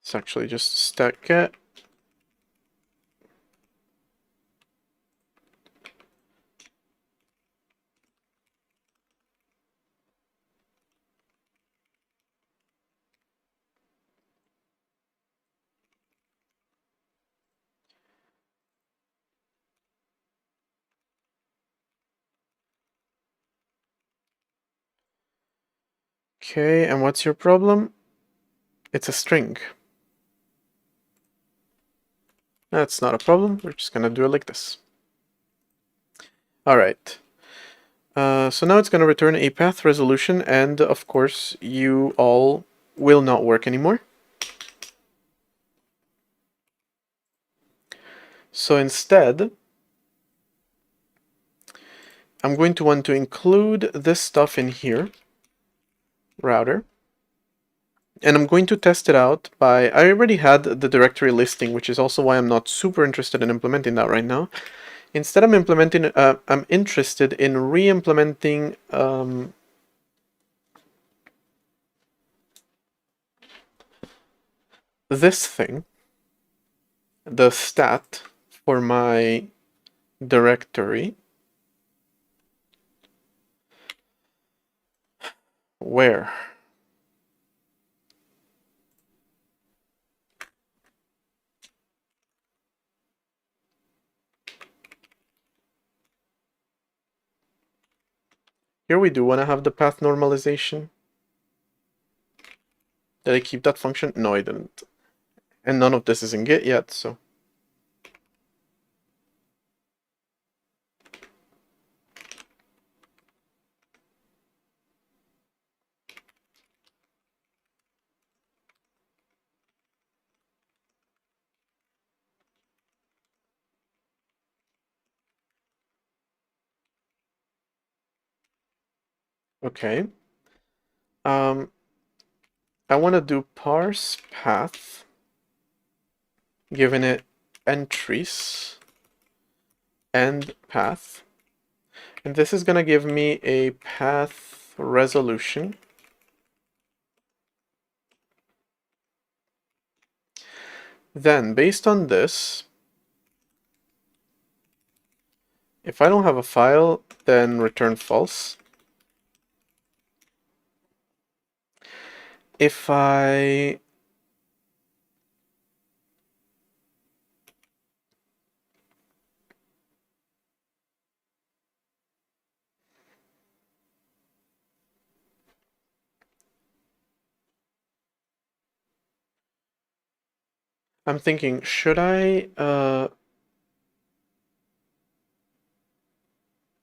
Speaker 1: It's actually just stack get. Okay, and what's your problem? It's a string. That's not a problem. We're just gonna do it like this. All right. So now it's gonna return a path resolution, and of course, you all will not work anymore. So instead, I'm going to want to include this stuff in here, router. And I'm going to test it out by, I already had the directory listing, which is also why I'm not super interested in implementing that right now. Instead, I'm interested in re-implementing this thing, the stat for my directory, where here we do want to have the path normalization. Did I keep that function? No, I didn't. And none of this is in Git yet, so. Okay. I want to do parse path, given it entries and path. And this is going to give me a path resolution. Then, based on this, if I don't have a file, then return false. If I I'm thinking, should I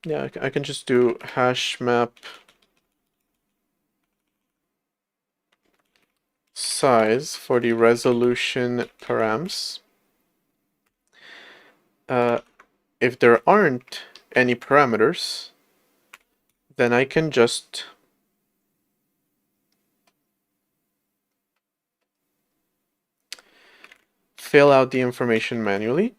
Speaker 1: yeah, I can just do hash map size for the resolution params. If there aren't any parameters, then I can just fill out the information manually.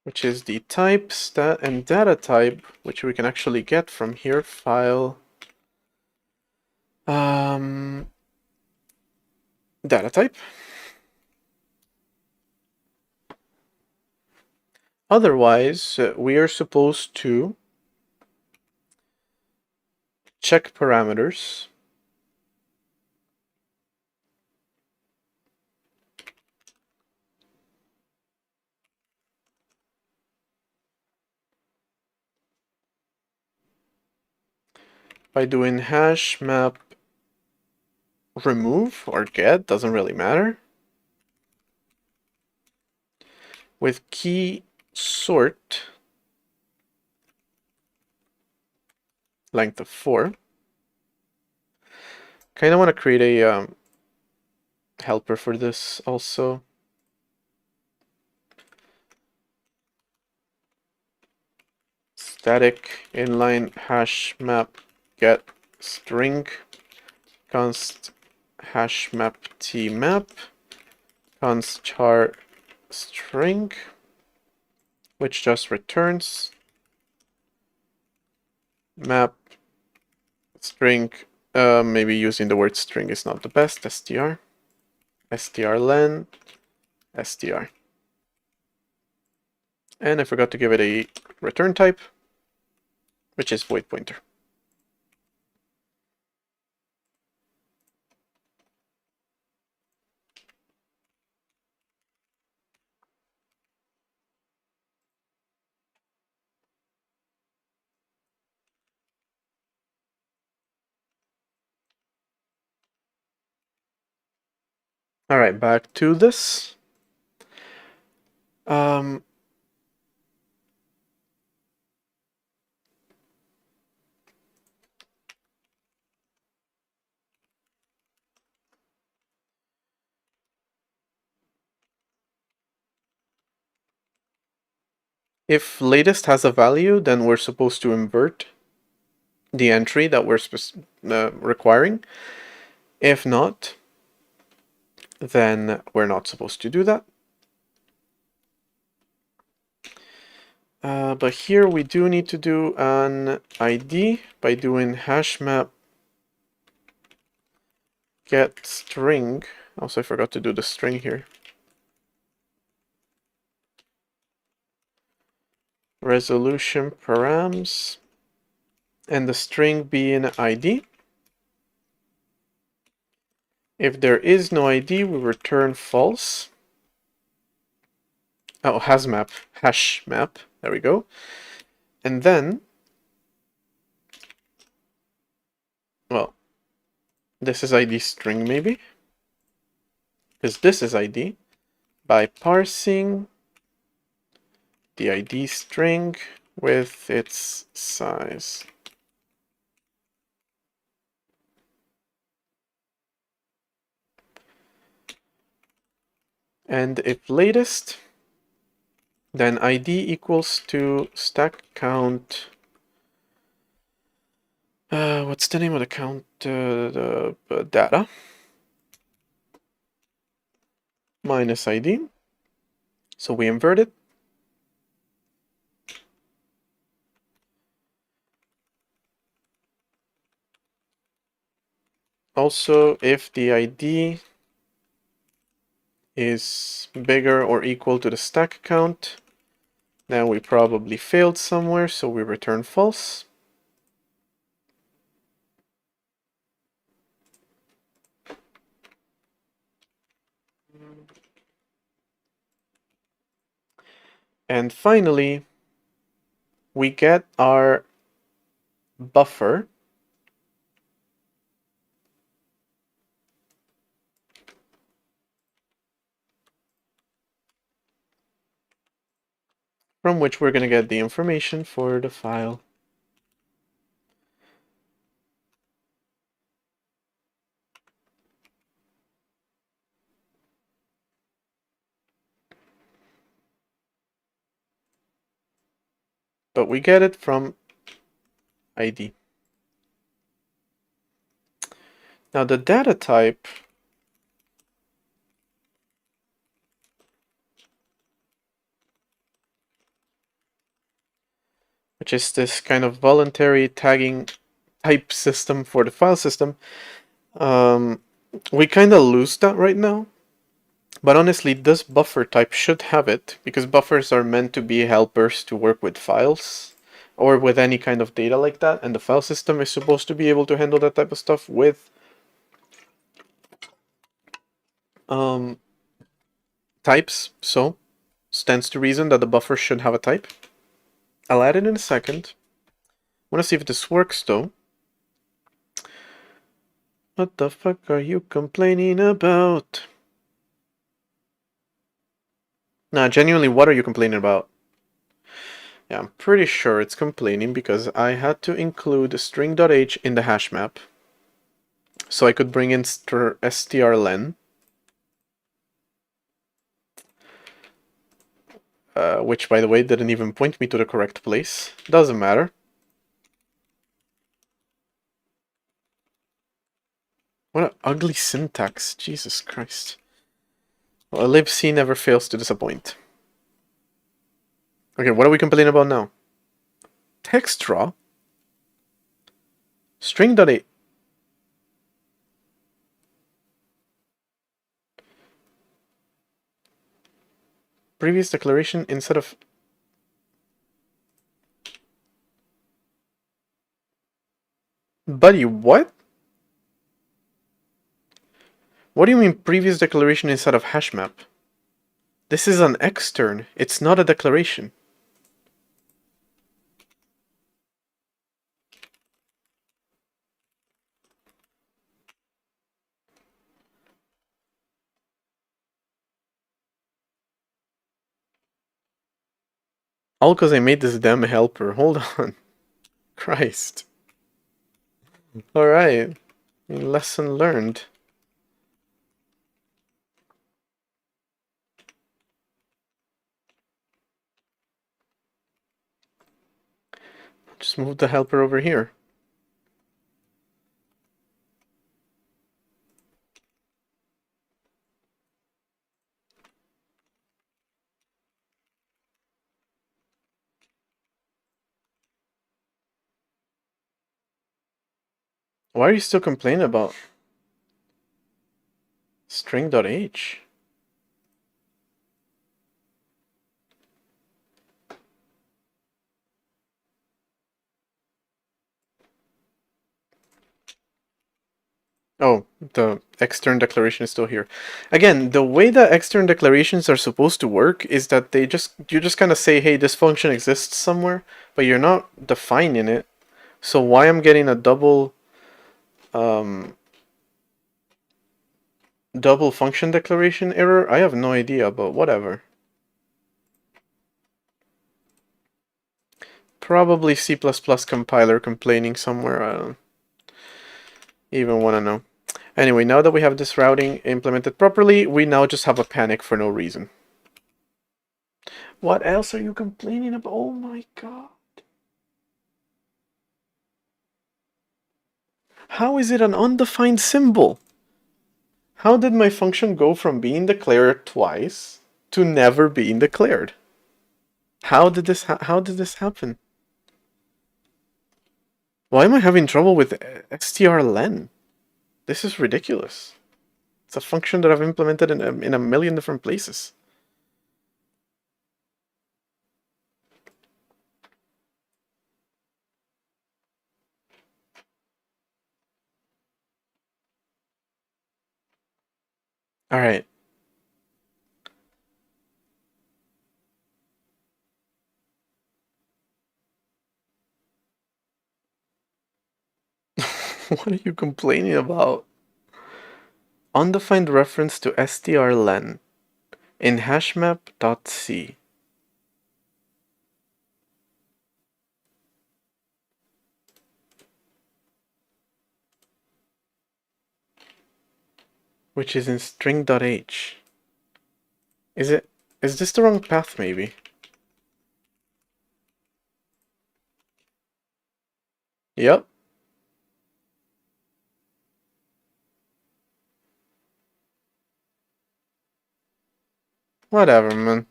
Speaker 1: Which is the type, stat, and data type, which we can actually get from here, file data type. Otherwise, we are supposed to check parameters by doing hash map remove or get, doesn't really matter, with key sort length of 4. Kind of want to create a helper for this also. Static inline hash map get string const hash map t map const char string, which just returns map string. Maybe using the word string is not the best. str strlen str. And I forgot to give it a return type, which is void pointer. All right, back to this. If latest has a value, then we're supposed to invert the entry that we're requiring. If not, then we're not supposed to do that. But here we do need to do an ID by doing hash map get string. Also, I forgot to do the string here. Resolution params, and the string be an ID. If there is no ID, we return false. Oh, hash map. There we go. And then, well, this is ID string maybe, because this is ID, by parsing the ID string with its size. And if latest, then ID equals to stack count. What's the name of the count? The data minus ID. So we invert it. Also, if the ID is bigger or equal to the stack count, then we probably failed somewhere, so we return false. And finally, we get our buffer from which we're going to get the information for the file. But we get it from ID. Now the data type which is this kind of voluntary tagging type system for the file system. We kind of lose that right now. But honestly, this buffer type should have it, because buffers are meant to be helpers to work with files or with any kind of data like that, and the file system is supposed to be able to handle that type of stuff with types. So stands to reason that the buffer should have a type. I'll add it in a second. I want to see if this works though. What the fuck are you complaining about? Nah, genuinely, what are you complaining about? Yeah, I'm pretty sure it's complaining because I had to include string.h in the hash map so I could bring in strlen, which, by the way, didn't even point me to the correct place. Doesn't matter. What an ugly syntax. Jesus Christ. Well, libc never fails to disappoint. Okay, what are we complaining about now? Text draw? String.h. Previous declaration instead of... Buddy, what? What do you mean previous declaration instead of hash map? This is an extern. It's not a declaration. All because I made this damn helper. Hold on. Christ. Alright. Lesson learned. Just move the helper over here. Why are you still complaining about string.h? Oh, the extern declaration is still here. Again, the way that extern declarations are supposed to work is that you just kind of say, hey, this function exists somewhere, but you're not defining it. So why I'm getting a double function declaration error, I have no idea, but whatever. Probably C++ compiler complaining somewhere. I don't even want to know. Anyway, now that we have this routing implemented properly, we now just have a panic for no reason. What else are you complaining about? Oh my god. How is it an undefined symbol? How did my function go from being declared twice to never being declared? How did this happen? Why am I having trouble with strlen? This is ridiculous. It's a function that I've implemented in a million different places. All right. What are you complaining about? Undefined reference to strlen in hashmap.c. Which is in string.h. Is this the wrong path maybe? Yep. Whatever, man.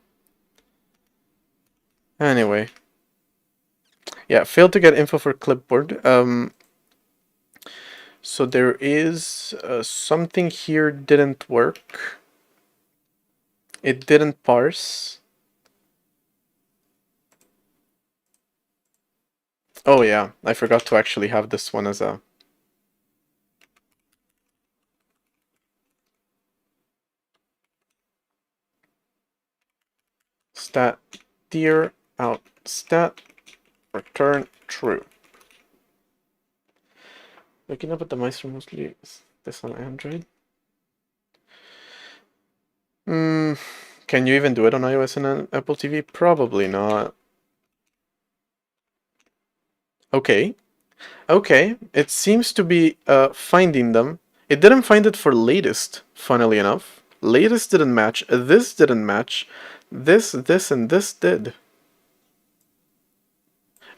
Speaker 1: Anyway. Yeah, failed to get info for clipboard. So there is something here didn't work. It didn't parse. Oh yeah, I forgot to actually have this one as a... stat dir out stat return true. Looking up at the mice are mostly this on Android. Can you even do it on iOS and Apple TV? Probably not. Okay. Okay. It seems to be finding them. It didn't find it for latest, funnily enough. Latest didn't match. This didn't match. This, and this did.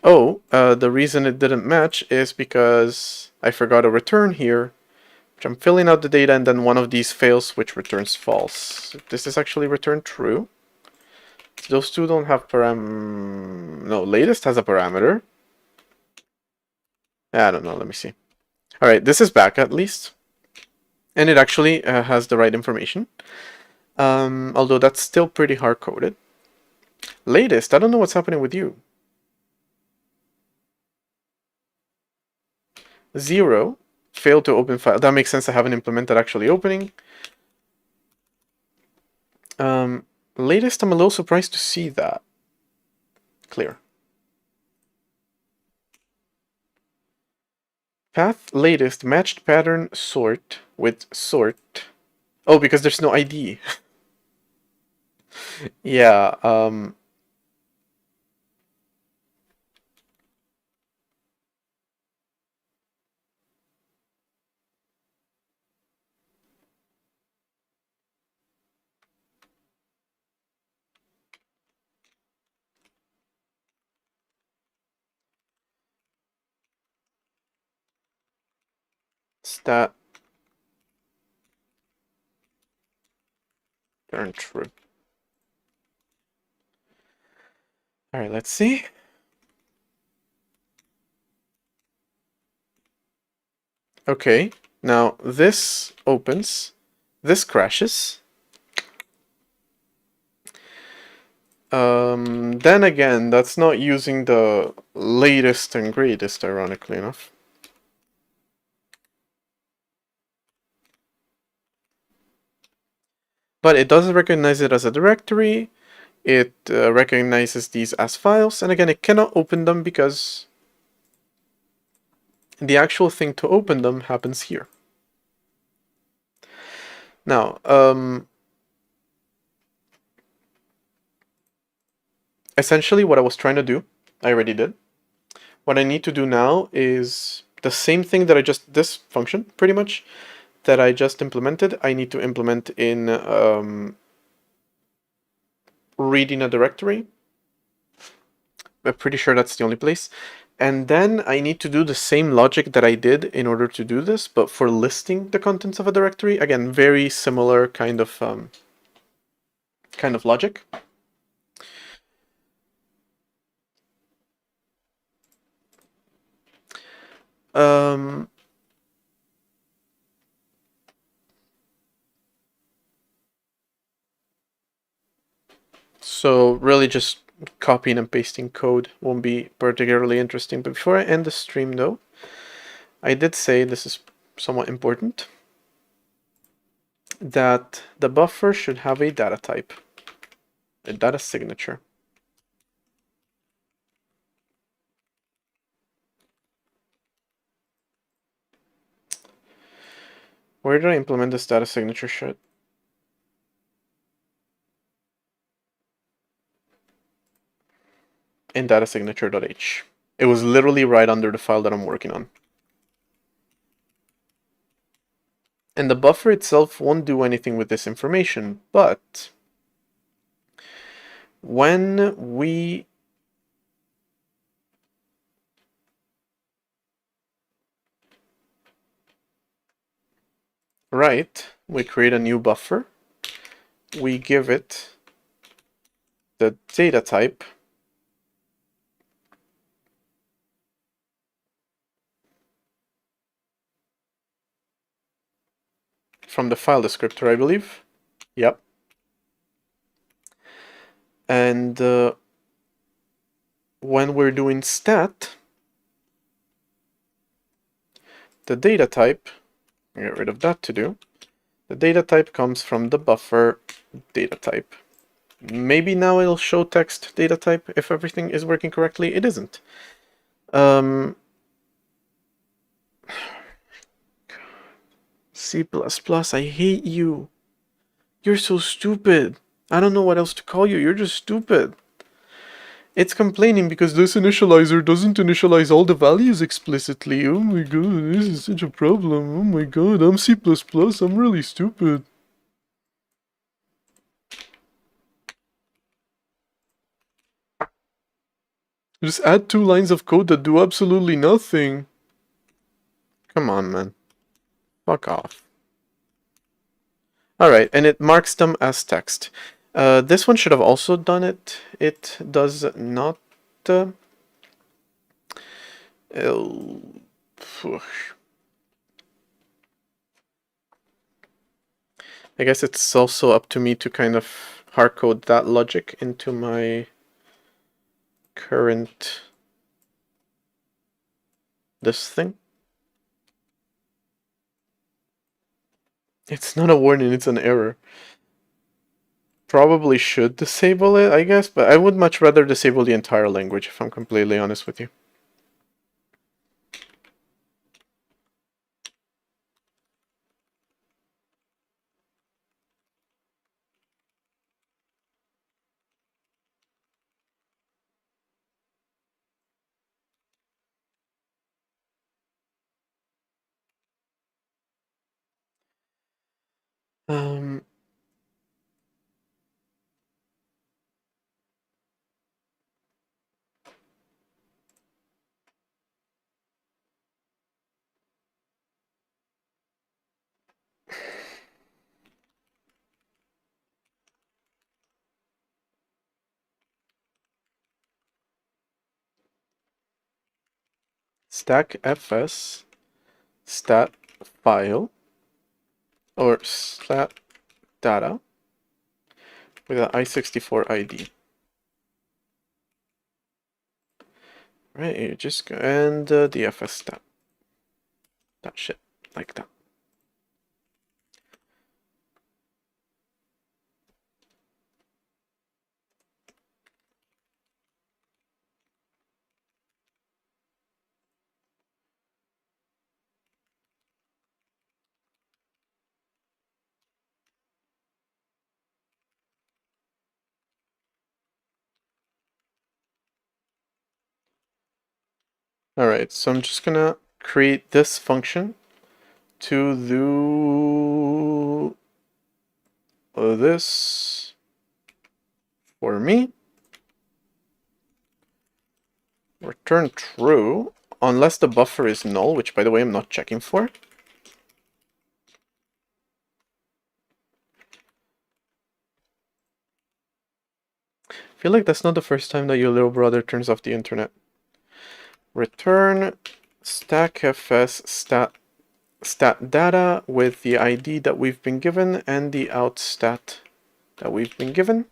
Speaker 1: Oh, the reason it didn't match is because I forgot a return here, which I'm filling out the data, and then one of these fails, which returns false. This is actually returned true. Those two don't have no, latest has a parameter. I don't know, let me see. Alright, this is back at least. And it actually has the right information. Although that's still pretty hard-coded. Latest, I don't know what's happening with you. 0, failed to open file. That makes sense, I haven't implemented actually opening. Latest, I'm a little surprised to see that. Clear. Path latest matched pattern sort with sort. Oh, because there's no ID. Yeah, stat turn true. Alright, let's see. Okay, now this opens, this crashes. Then again, that's not using the latest and greatest, ironically enough. But it does recognize it as a directory. It recognizes these as files, and again, it cannot open them because the actual thing to open them happens here. Now, essentially what I was trying to do, I already did. What I need to do now is the same thing that this function, pretty much, that I just implemented, I need to implement in reading a directory. I'm pretty sure that's the only place. And then I need to do the same logic that I did in order to do this, but for listing the contents of a directory. Again, very similar kind of logic. So really just copying and pasting code won't be particularly interesting. But before I end the stream though, I did say, this is somewhat important, that the buffer should have a data type, a data signature. Where did I implement this data signature shit? In data signature.h. It was literally right under the file that I'm working on. And the buffer itself won't do anything with this information, but when we write, we create a new buffer, we give it the data type from the file descriptor, I believe. Yep. And when we're doing stat, the data type, get rid of that to do, the data type comes from the buffer data type. Maybe now it'll show text data type if everything is working correctly. It isn't. C++, I hate you. You're so stupid. I don't know what else to call you. You're just stupid. It's complaining because this initializer doesn't initialize all the values explicitly. Oh my god, this is such a problem. Oh my god, I'm C++, I'm really stupid. Just add 2 lines of code that do absolutely nothing. Come on, man. Fuck off. Alright, and it marks them as text. This one should have also done it. It does not. I guess it's also up to me to kind of hardcode that logic into my current this thing. It's not a warning, it's an error. Probably should disable it, I guess, but I would much rather disable the entire language, if I'm completely honest with you. Um, stack fs stat file or stat data with an i64 ID. Right, you just go and the fs stat. That shit, like that. Alright, so I'm just gonna create this function to do this for me. Return true, unless the buffer is null, which by the way I'm not checking for. I feel like that's not the first time that your little brother turns off the internet. Return stackfs stat data with the ID that we've been given and the out stat that we've been given.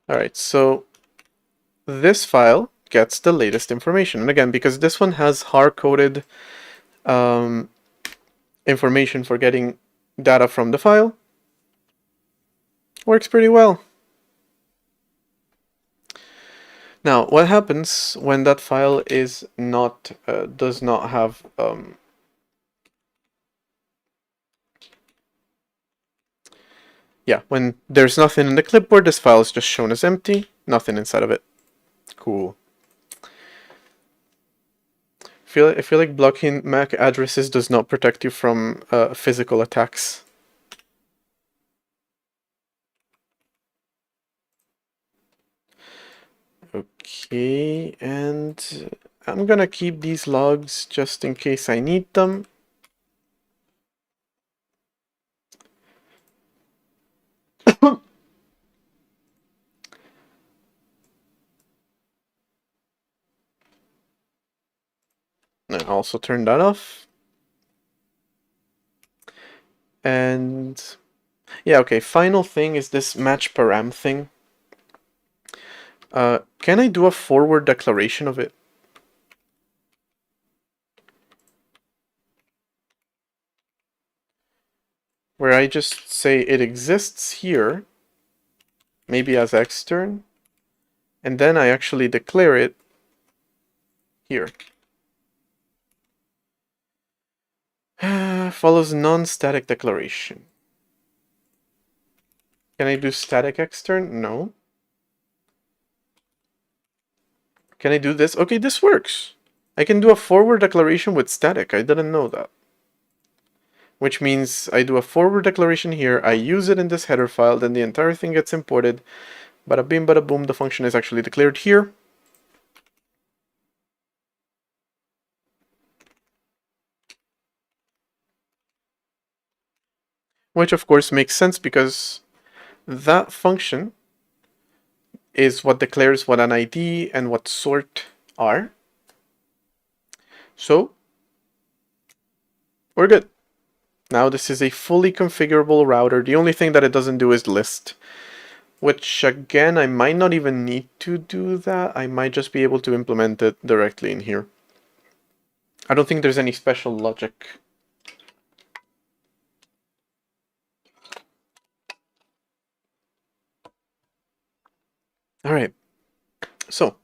Speaker 1: Alright, so this file gets the latest information. And again, because this one has hard-coded information for getting data from the file, works pretty well. Now, what happens when that file is not, does not have, yeah, when there's nothing in the clipboard, this file is just shown as empty, nothing inside of it. Cool. I feel like blocking MAC addresses does not protect you from physical attacks. Okay, and I'm gonna keep these logs just in case I need them. And also turn that off. And yeah, okay, final thing is this match param thing. Can I do a forward declaration of it? Where I just say it exists here, maybe as extern, and then I actually declare it here. Follows non-static declaration. Can I do static extern? No. Can I do this? Okay, this works. I can do a forward declaration with static. I didn't know that. Which means I do a forward declaration here, I use it in this header file, then the entire thing gets imported. Bada bing, bada boom, the function is actually declared here. Which of course makes sense because that function is what declares what an ID and what sort are. So we're good. Now this is a fully configurable router. The only thing that it doesn't do is list, which again, I might not even need to do that. I might just be able to implement it directly in here. I don't think there's any special logic. All right, so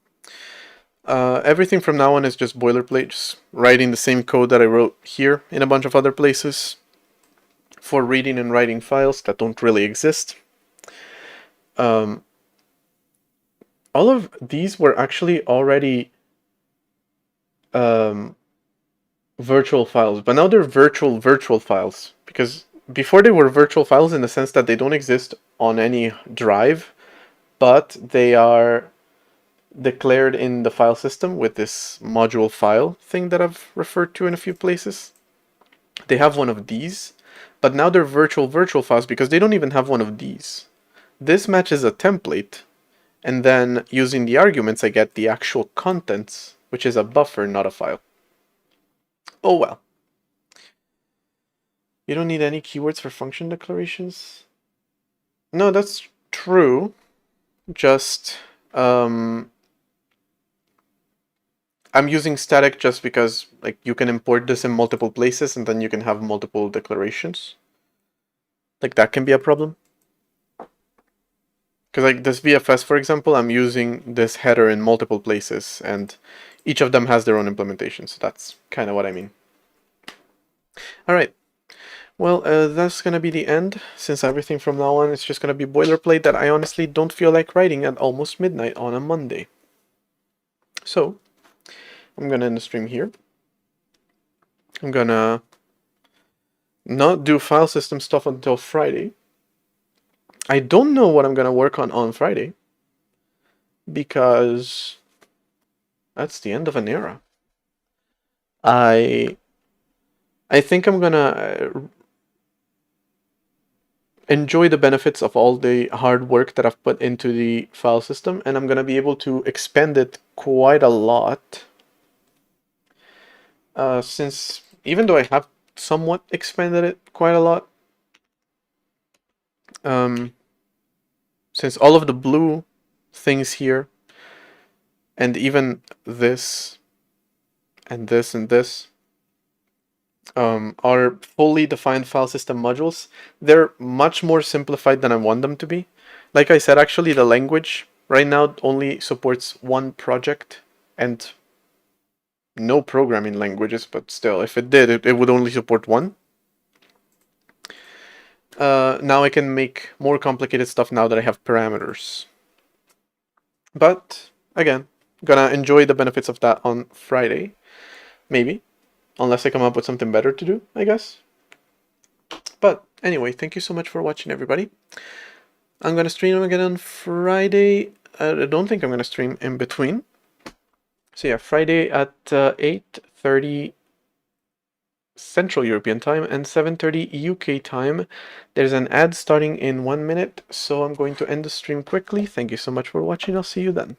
Speaker 1: everything from now on is just boilerplate, just writing the same code that I wrote here in a bunch of other places for reading and writing files that don't really exist. All of these were actually already virtual files, but now they're virtual files, because before they were virtual files in the sense that they don't exist on any drive, but they are declared in the file system with this module file thing that I've referred to in a few places. They have one of these, but now they're virtual files because they don't even have one of these. This matches a template, and then using the arguments I get the actual contents, which is a buffer, not a file. Oh well. You don't need any keywords for function declarations? No, that's true. Just I'm using static just because like you can import this in multiple places and then you can have multiple declarations. Like that can be a problem. Because like this VFS, for example, I'm using this header in multiple places and each of them has their own implementation. So that's kind of what I mean. All right. Well, that's going to be the end. Since everything from now on is just going to be boilerplate that I honestly don't feel like writing at almost midnight on a Monday. So I'm going to end the stream here. I'm going to not do file system stuff until Friday. I don't know what I'm going to work on Friday, because that's the end of an era. I think I'm going to enjoy the benefits of all the hard work that I've put into the file system, and I'm going to be able to expand it quite a lot. Since even though I have somewhat expanded it quite a lot, since all of the blue things here, and even this, and this, and this, are fully defined file system modules, they're much more simplified than I want them to be. Like I said, actually, the language right now only supports one project and no programming languages, but still, if it did, it would only support one. Now I can make more complicated stuff now that I have parameters. But, again, gonna enjoy the benefits of that on Friday. Maybe. Unless I come up with something better to do, I guess. But, anyway, thank you so much for watching, everybody. I'm gonna stream again on Friday. I don't think I'm gonna stream in between. So yeah, Friday at 8:30 Central European time and 7:30 UK time. There's an ad starting in 1 minute, so I'm going to end the stream quickly. Thank you so much for watching. I'll see you then.